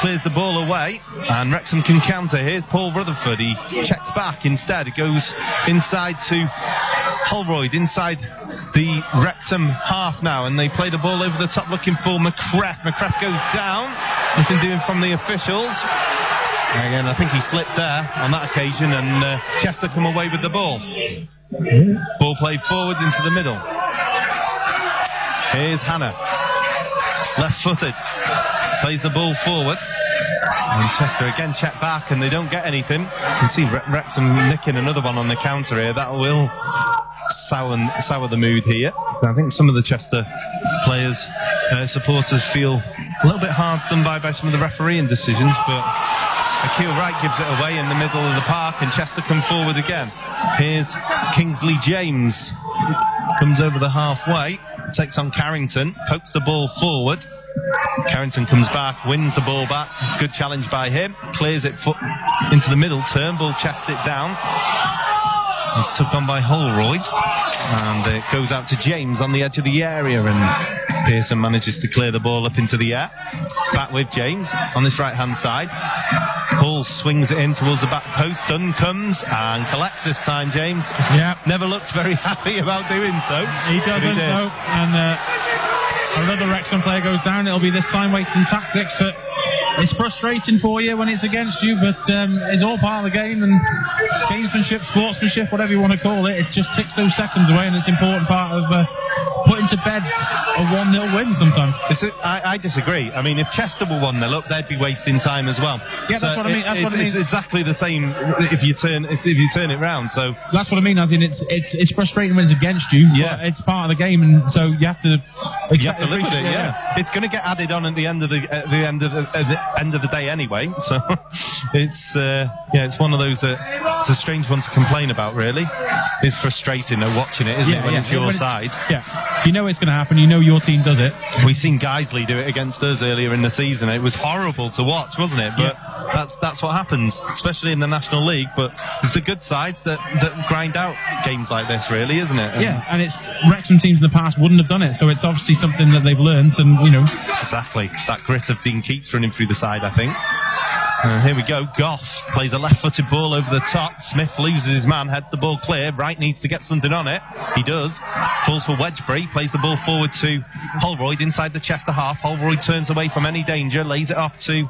clears the ball away, and Wrexham can counter. Here's Paul Rutherford. He checks back instead. It goes inside to Holroyd, inside the Wrexham half now, and they play the ball over the top looking for McCreth. McCreth goes down. Nothing doing from the officials. Again, I think he slipped there on that occasion, and Chester come away with the ball. Ball played forwards into the middle. Here's Hannah, left-footed, plays the ball forward, and Chester again check back, and they don't get anything. You can see Wrexham nicking another one on the counter here. That will sour the mood here. I think some of the Chester players, supporters, feel a little bit hard done by some of the refereeing decisions, but Akil Wright gives it away in the middle of the park, and Chester come forward again. Here's Kingsley James, comes over the halfway, takes on Carrington, pokes the ball forward. Carrington comes back, wins the ball back. Good challenge by him. Clears it into the middle. Turnbull chests it down. It's took on by Holroyd. And it goes out to James on the edge of the area. And Pearson manages to clear the ball up into the air. Back with James on this right-hand side. Paul swings it in towards the back post. Dunn comes and collects this time, James. Yeah. Never looks very happy about doing so. He doesn't, though. And another Wrexham player goes down. It'll be this time wasting tactics. It's frustrating for you when it's against you, but it's all part of the game, and gamesmanship, sportsmanship, whatever you want to call it, it just ticks those seconds away, and it's an important part of putting to bed a 1-0 win sometimes. I disagree. I mean, if Chester were 1-0 up, they'd be wasting time as well. Yeah, so that's what I mean. It's exactly the same if you turn it round. So that's what I mean. As in, it's frustrating when it's against you. Yeah, but it's part of the game, and so you have to live with it. Yeah, it's going to get added on at the end of the day anyway. So it's one of those it's a strange one to complain about. Really, it's frustrating though watching it, isn't it? When it's your side. Yeah, you know it's going to happen. You know your team does it. We've seen Guiseley do it against us earlier in the season. It was horrible to watch, wasn't it? But that's what happens, especially in the National League. But it's the good sides that grind out games like this, really, isn't it? And it's Wrexham teams in the past wouldn't have done it, so it's obviously something that they've learned, and exactly that grit of Dean Keats running through the side, I think. Here we go. Goff plays a left-footed ball over the top. Smith loses his man, heads the ball clear. Wright needs to get something on it. He does. Falls for Wedgbury. Plays the ball forward to Holroyd inside the Chester half. Holroyd turns away from any danger, lays it off to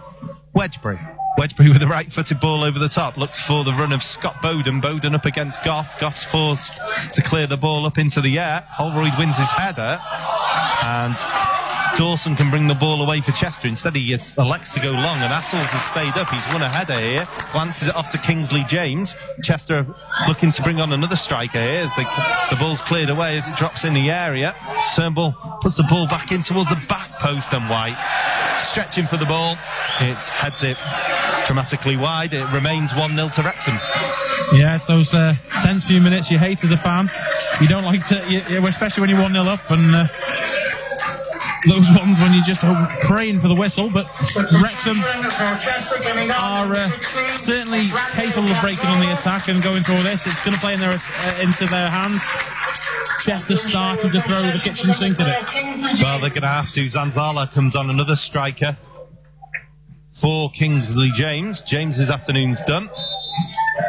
Wedgbury. Wedgbury with the right-footed ball over the top, looks for the run of Scott Bowden. Bowden up against Goff. Goff's forced to clear the ball up into the air. Holroyd wins his header, and Dawson can bring the ball away for Chester. Instead, he elects to go long, and Assels has stayed up. He's won a header here, glances it off to Kingsley James. Chester looking to bring on another striker here as the ball's cleared away as it drops in the area. Turnbull puts the ball back in towards the back post, and White stretching for the ball. It heads it dramatically wide. It remains 1-0 to Wrexham. Yeah, it's those tense few minutes you hate as a fan. You don't like to, especially when you're 1-0 up, and those ones when you're just praying for the whistle. But Wrexham are certainly capable of breaking on the attack and going through all this. It's going to play into their hands. Chester starting to throw the kitchen sink at it. Well, they're going to have to. Zanzala comes on, another striker for Kingsley James. James's afternoon's done,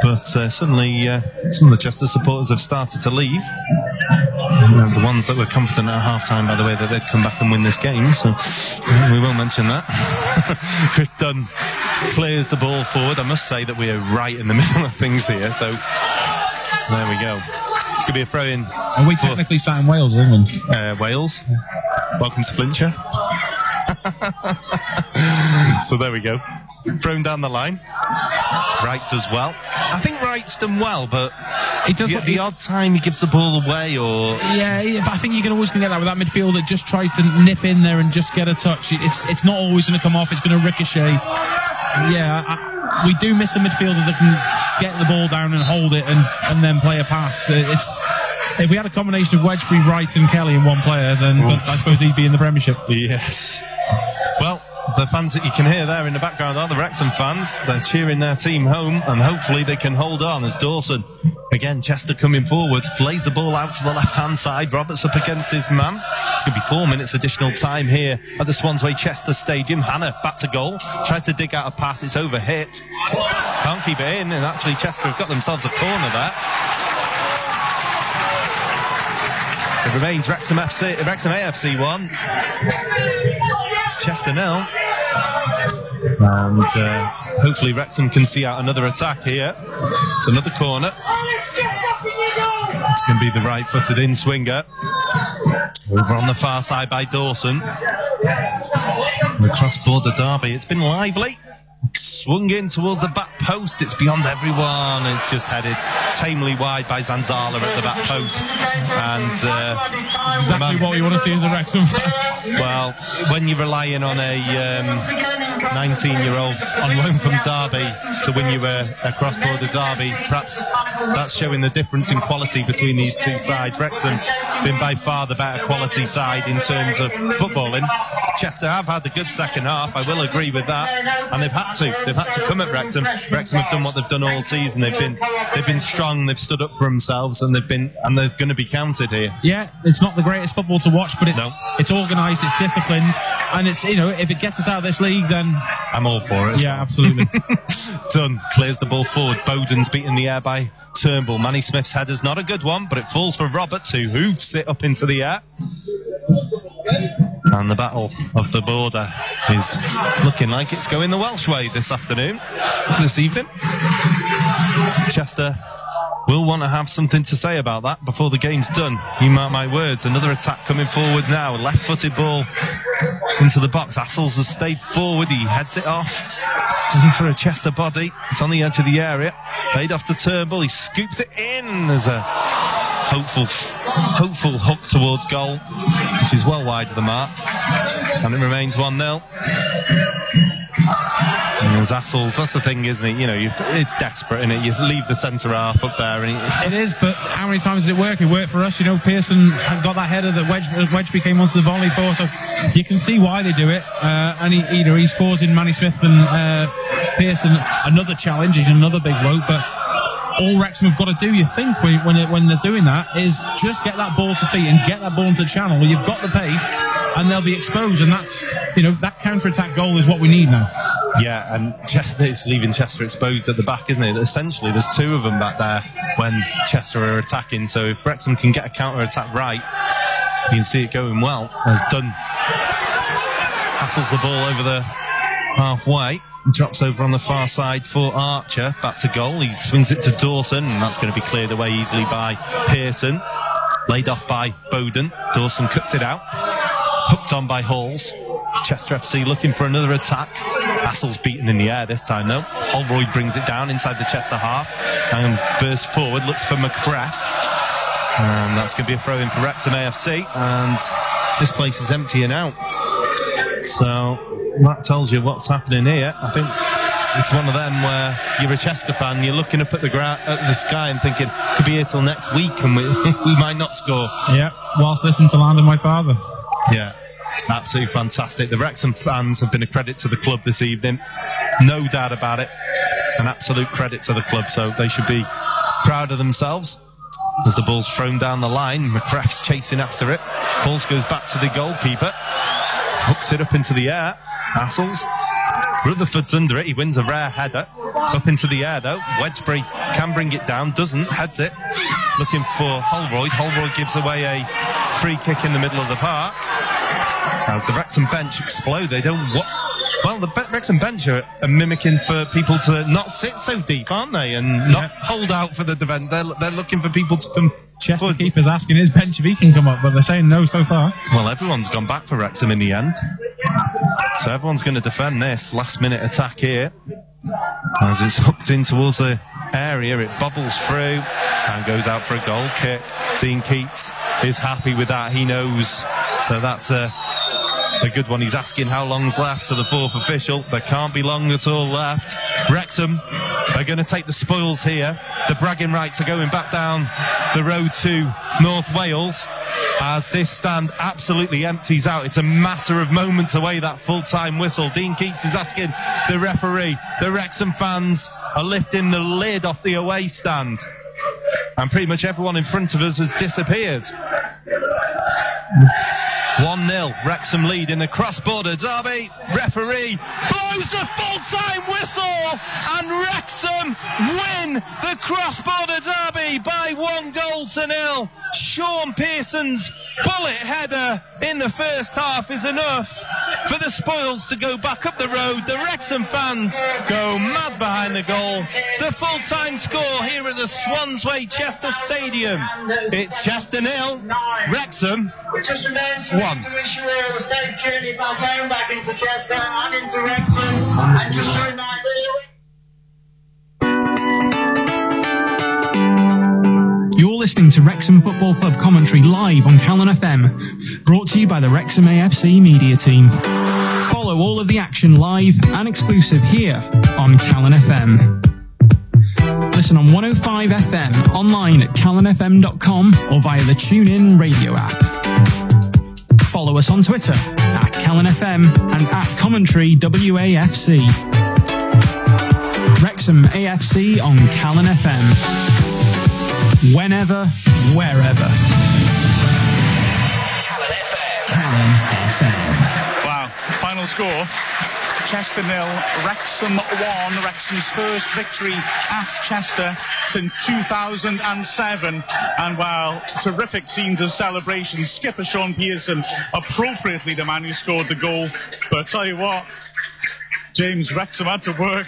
but suddenly some of the Chester supporters have started to leave. The ones that were confident at half-time, by the way, that they'd come back and win this game, so we won't mention that. Chris Dunn clears the ball forward. I must say that we are right in the middle of things here, so there we go. It's going to be a throw-in. Are we technically sat in Wales or England? Wales. Welcome to Flintshire. So there we go. Thrown down the line. Wright does well. I think Wright's done well, but he does the odd time he gives the ball away, or but I think you can always get that with that midfield that just tries to nip in there and just get a touch. It's not always going to come off. It's going to ricochet. We do miss a midfielder that can get the ball down and hold it and then play a pass. If we had a combination of Wedgbury, Wright and Kelly in one player, then but I suppose he'd be in the Premiership. Yes. Well, the fans that you can hear there in the background are the Wrexham fans. They're cheering their team home, and hopefully they can hold on as Dawson, again, Chester coming forward, plays the ball out to the left-hand side. Roberts up against his man. It's going to be 4 minutes additional time here at the Swansway Chester Stadium. Hannah back to goal, tries to dig out a pass, it's overhit. Can't keep it in, and actually Chester have got themselves a corner there. It remains Wrexham AFC 1, Chester 0. And hopefully Wrexham can see out another attack here. It's another corner. It's going to be the right-footed in-swinger. Over on the far side by Dawson. The cross-border derby. It's been lively. Swung in towards the back post. It's beyond everyone. It's just headed tamely wide by Zanzala at the back post. And exactly what you want to see as a Wrexham fan. Well, when you're relying on a 19-year-old on loan from Derby to win you a cross-border derby, perhaps that's showing the difference in quality between these two sides. Wrexham been by far the better quality side in terms of footballing. Chester have had a good second half, I will agree with that, and they've had to come at Wrexham. Wrexham have done what they've done all season. They've been strong, they've stood up for themselves, and they're going to be counted here. Yeah, it's not the greatest football to watch, but it's organised, it's disciplined, and it's, if it gets us out of this league, then I'm all for it. Yeah, absolutely. Dunn clears the ball forward. Bowden's beaten the air by Turnbull. Manny Smith's header's not a good one, but it falls for Roberts, who hoofs it up into the air. And the battle of the border is looking like it's going the Welsh way this evening. Chester will want to have something to say about that before the game's done. You mark my words. Another attack coming forward now. Left-footed ball into the box. Assels has stayed forward. He heads it off. Looking for a Chester body. It's on the edge of the area. Played off to Turnbull. He scoops it in. There's a hopeful hook towards goal, which is well wide of the mark. And it remains 1-0. And there's Assels. That's the thing, isn't it? It's desperate, isn't it? You leave the centre half up there. And it is, but how many times did it work? It worked for us. Pearson had got that header that Wedgbury came onto the volley for, so you can see why they do it. And he scores in Manny Smith and Pearson. Another challenge. He's another big bloke, but all Wrexham have got to do, you think, when they're doing that, is just get that ball to feet and get that ball into channel. Well, you've got the pace, and they'll be exposed, and that's, that counter-attack goal is what we need now. Yeah, and it's leaving Chester exposed at the back, isn't it? Essentially, there's two of them back there when Chester are attacking, so if Wrexham can get a counter-attack right, you can see it going well. As Dunn hassles the ball over the halfway. drops over on the far side for Archer. Back to goal. He swings it to Dawson, and that's going to be cleared away easily by Pearson. Laid off by Bowden. Dawson cuts it out. Hooked on by Halls. Chester FC looking for another attack. Hassel's beaten in the air this time though. Holroyd brings it down inside the Chester half and bursts forward, looks for McGrath. And that's going to be a throw in for Wrexham AFC, and this place is emptying out. So that tells you what's happening here. I think it's one of them where you're a Chester fan, you're looking up at the sky and thinking, could be here till next week and we might not score. Yeah, whilst listening to Land of My Father. Yeah, absolutely fantastic. The Wrexham fans have been a credit to the club this evening. No doubt about it. An absolute credit to the club, so they should be proud of themselves. As the ball's thrown down the line, McCraft's chasing after it. Ball goes back to the goalkeeper. Hooks it up into the air. Hassels. Rutherford's under it. He wins a rare header. Up into the air, though. Wedgbury can bring it down. Doesn't. Heads it. Looking for Holroyd. Holroyd gives away a free kick in the middle of the park. As the Wrexham bench explode, they don't... Well, the Wrexham bench are mimicking for people to not sit so deep, aren't they? And not hold out for the defence. They're looking for people to come... Chester keeper's asking his bench if he can come up, but they're saying no so far. Well, everyone's gone back for Wrexham in the end. So everyone's going to defend this last-minute attack here. As it's hooked in towards the area, it bobbles through and goes out for a goal kick. Dean Keats is happy with that. He knows that that's a good one. He's asking how long's left to the fourth official. There can't be long at all left. Wrexham are going to take the spoils here. The bragging rights are going back down the road to North Wales as this stand absolutely empties out. It's a matter of moments away, that full-time whistle. Dean Keats is asking the referee. The Wrexham fans are lifting the lid off the away stand. And pretty much everyone in front of us has disappeared. 1-0, Wrexham lead in the cross-border derby. Referee blows a full-time whistle and Wrexham win the cross-border derby by 1-0. Sean Pearson's bullet header in the first half is enough for the spoils to go back up the road. The Wrexham fans go mad behind the goal. The full-time score here at the Swansway Chester Stadium. It's Chester 0, Wrexham 1. To wish you all a safe journey back home, back into Chester and into Wrexham. And just to remind you, you're listening to Wrexham Football Club commentary live on Calon FM, brought to you by the Wrexham AFC Media Team. Follow all of the action live and exclusive here on Calon FM. Listen on 105 FM, online at calonfm.com or via the TuneIn radio app. Follow us on Twitter at CalonFM and at Commentary WAFC. Wrexham AFC on Calon FM. Whenever, wherever. Calon FM. Wow. Final score. Chester 0, Wrexham 1, Wrexham's first victory at Chester since 2007. And wow, terrific scenes of celebration. Skipper Sean Pearson, appropriately the man who scored the goal. But I tell you what, James, Wrexham had to work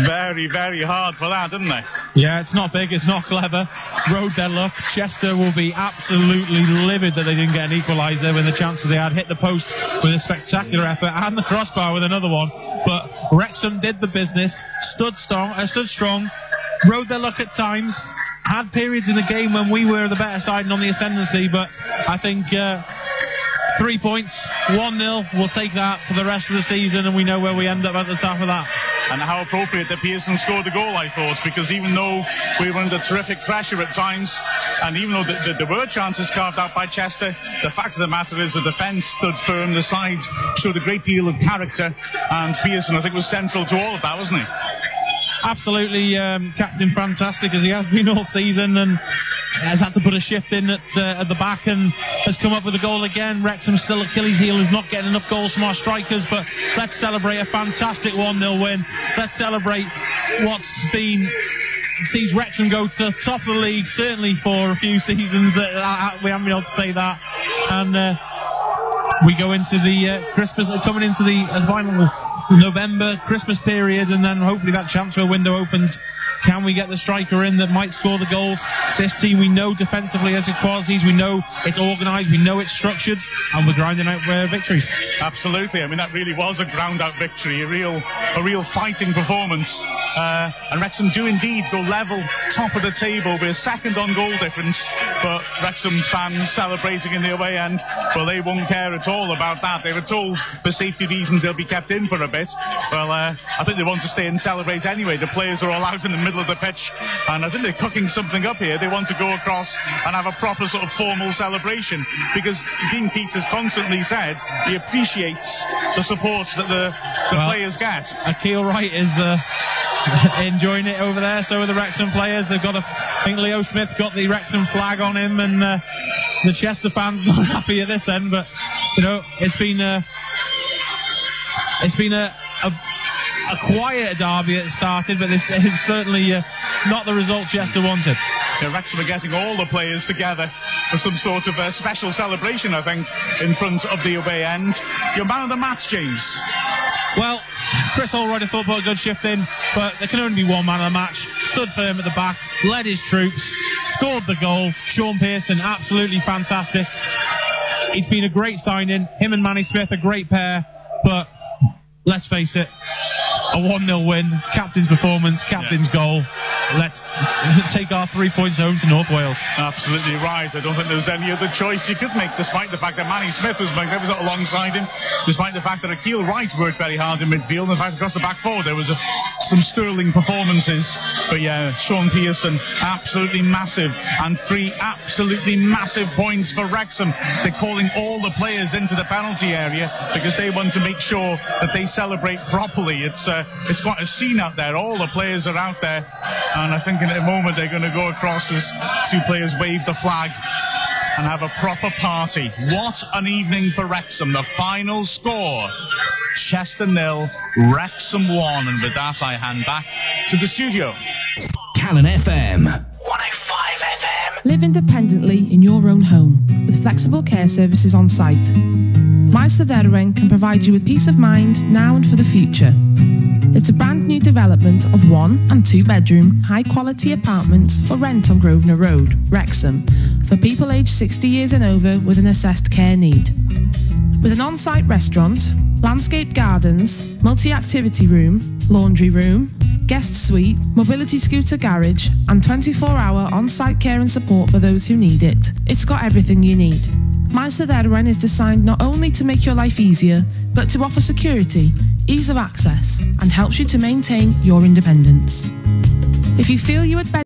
very, very hard for that, didn't they? Yeah, it's not big, it's not clever. Rode their luck. Chester will be absolutely livid that they didn't get an equaliser when the chances they had hit the post with a spectacular effort and the crossbar with another one. But Wrexham did the business, stood strong, rode their luck at times, had periods in the game when we were the better side and on the ascendancy, but I think 3 points, 1-0, we'll take that for the rest of the season, and we know where we end up at the top of that. And how appropriate that Pearson scored the goal, I thought, because even though we were under terrific pressure at times, and even though there were chances carved out by Chester, the fact of the matter is the defence stood firm, the sides showed a great deal of character, and Pearson, I think, was central to all of that, wasn't he? Absolutely, captain fantastic as he has been all season, and has had to put a shift in at the back and has come up with a goal again. Wrexham's still Achilles heel, is not getting enough goals from our strikers, but let's celebrate a fantastic 1-0 win. Let's celebrate sees Wrexham go to top of the league, certainly for a few seasons. We haven't been able to say that, and we go into the Christmas, coming into the final November, Christmas period, and then hopefully that transfer window opens. Can we get the striker in that might score the goals? This team, we know defensively has its qualities, we know it's organised, we know it's structured, and we're grinding out victories. Absolutely. I mean, that really was a ground-out victory, a real fighting performance. And Wrexham do indeed go level, top of the table, with a second on goal difference. But Wrexham fans celebrating in the away end, well, they won't care at all about that. They were told for safety reasons they'll be kept in for a bit. Well, I think they want to stay and celebrate anyway. The players are all out in the middle of the pitch, and I think they're cooking something up here. They want to go across and have a proper sort of formal celebration, because Dean Keats has constantly said he appreciates the support that the players get. Akil Wright is enjoying it over there. So are the Wrexham players. They've got I think Leo Smith's got the Wrexham flag on him, and the Chester fans not happy at this end. But you know, it's been a quiet derby at started, but it's certainly not the result Chester wanted. Yeah, Wrexham are getting all the players together for some sort of special celebration, I think, in front of the away end. Your man of the match, James? Well, Chris Allroyd, I thought, put a good shift in, but there can only be one man of the match. Stood firm at the back, led his troops, scored the goal. Sean Pearson, absolutely fantastic. He's been a great signing. Him and Manny Smith, a great pair, but let's face it, a 1-0 win, captain's performance, captain's goal. Let's take our 3 points home to North Wales. Absolutely right. I don't think there was any other choice you could make, despite the fact that Manny Smith was magnificent alongside him, despite the fact that Akil Wright worked very hard in midfield. In fact, across the back four, there was some sterling performances. But yeah, Sean Pearson, absolutely massive, and 3 absolutely massive points for Wrexham. They're calling all the players into the penalty area because they want to make sure that they celebrate properly. It's quite a scene out there. All the players are out there, and I think in a moment they're going to go across as 2 players wave the flag and have a proper party. What an evening for Wrexham. The final score, Chester 0, Wrexham 1. And with that, I hand back to the studio. Calon FM 105 FM. Live independently in your own home with flexible care services on site. Meister Derwen can provide you with peace of mind now and for the future. It's a brand new development of 1 and 2 bedroom, high quality apartments for rent on Grosvenor Road, Wrexham, for people aged 60 years and over with an assessed care need. With an on-site restaurant, landscaped gardens, multi-activity room, laundry room, guest suite, mobility scooter garage, and 24-hour on-site care and support for those who need it. It's got everything you need. Meister Derwen is designed not only to make your life easier, but to offer security, ease of access, and helps you to maintain your independence. If you feel you had better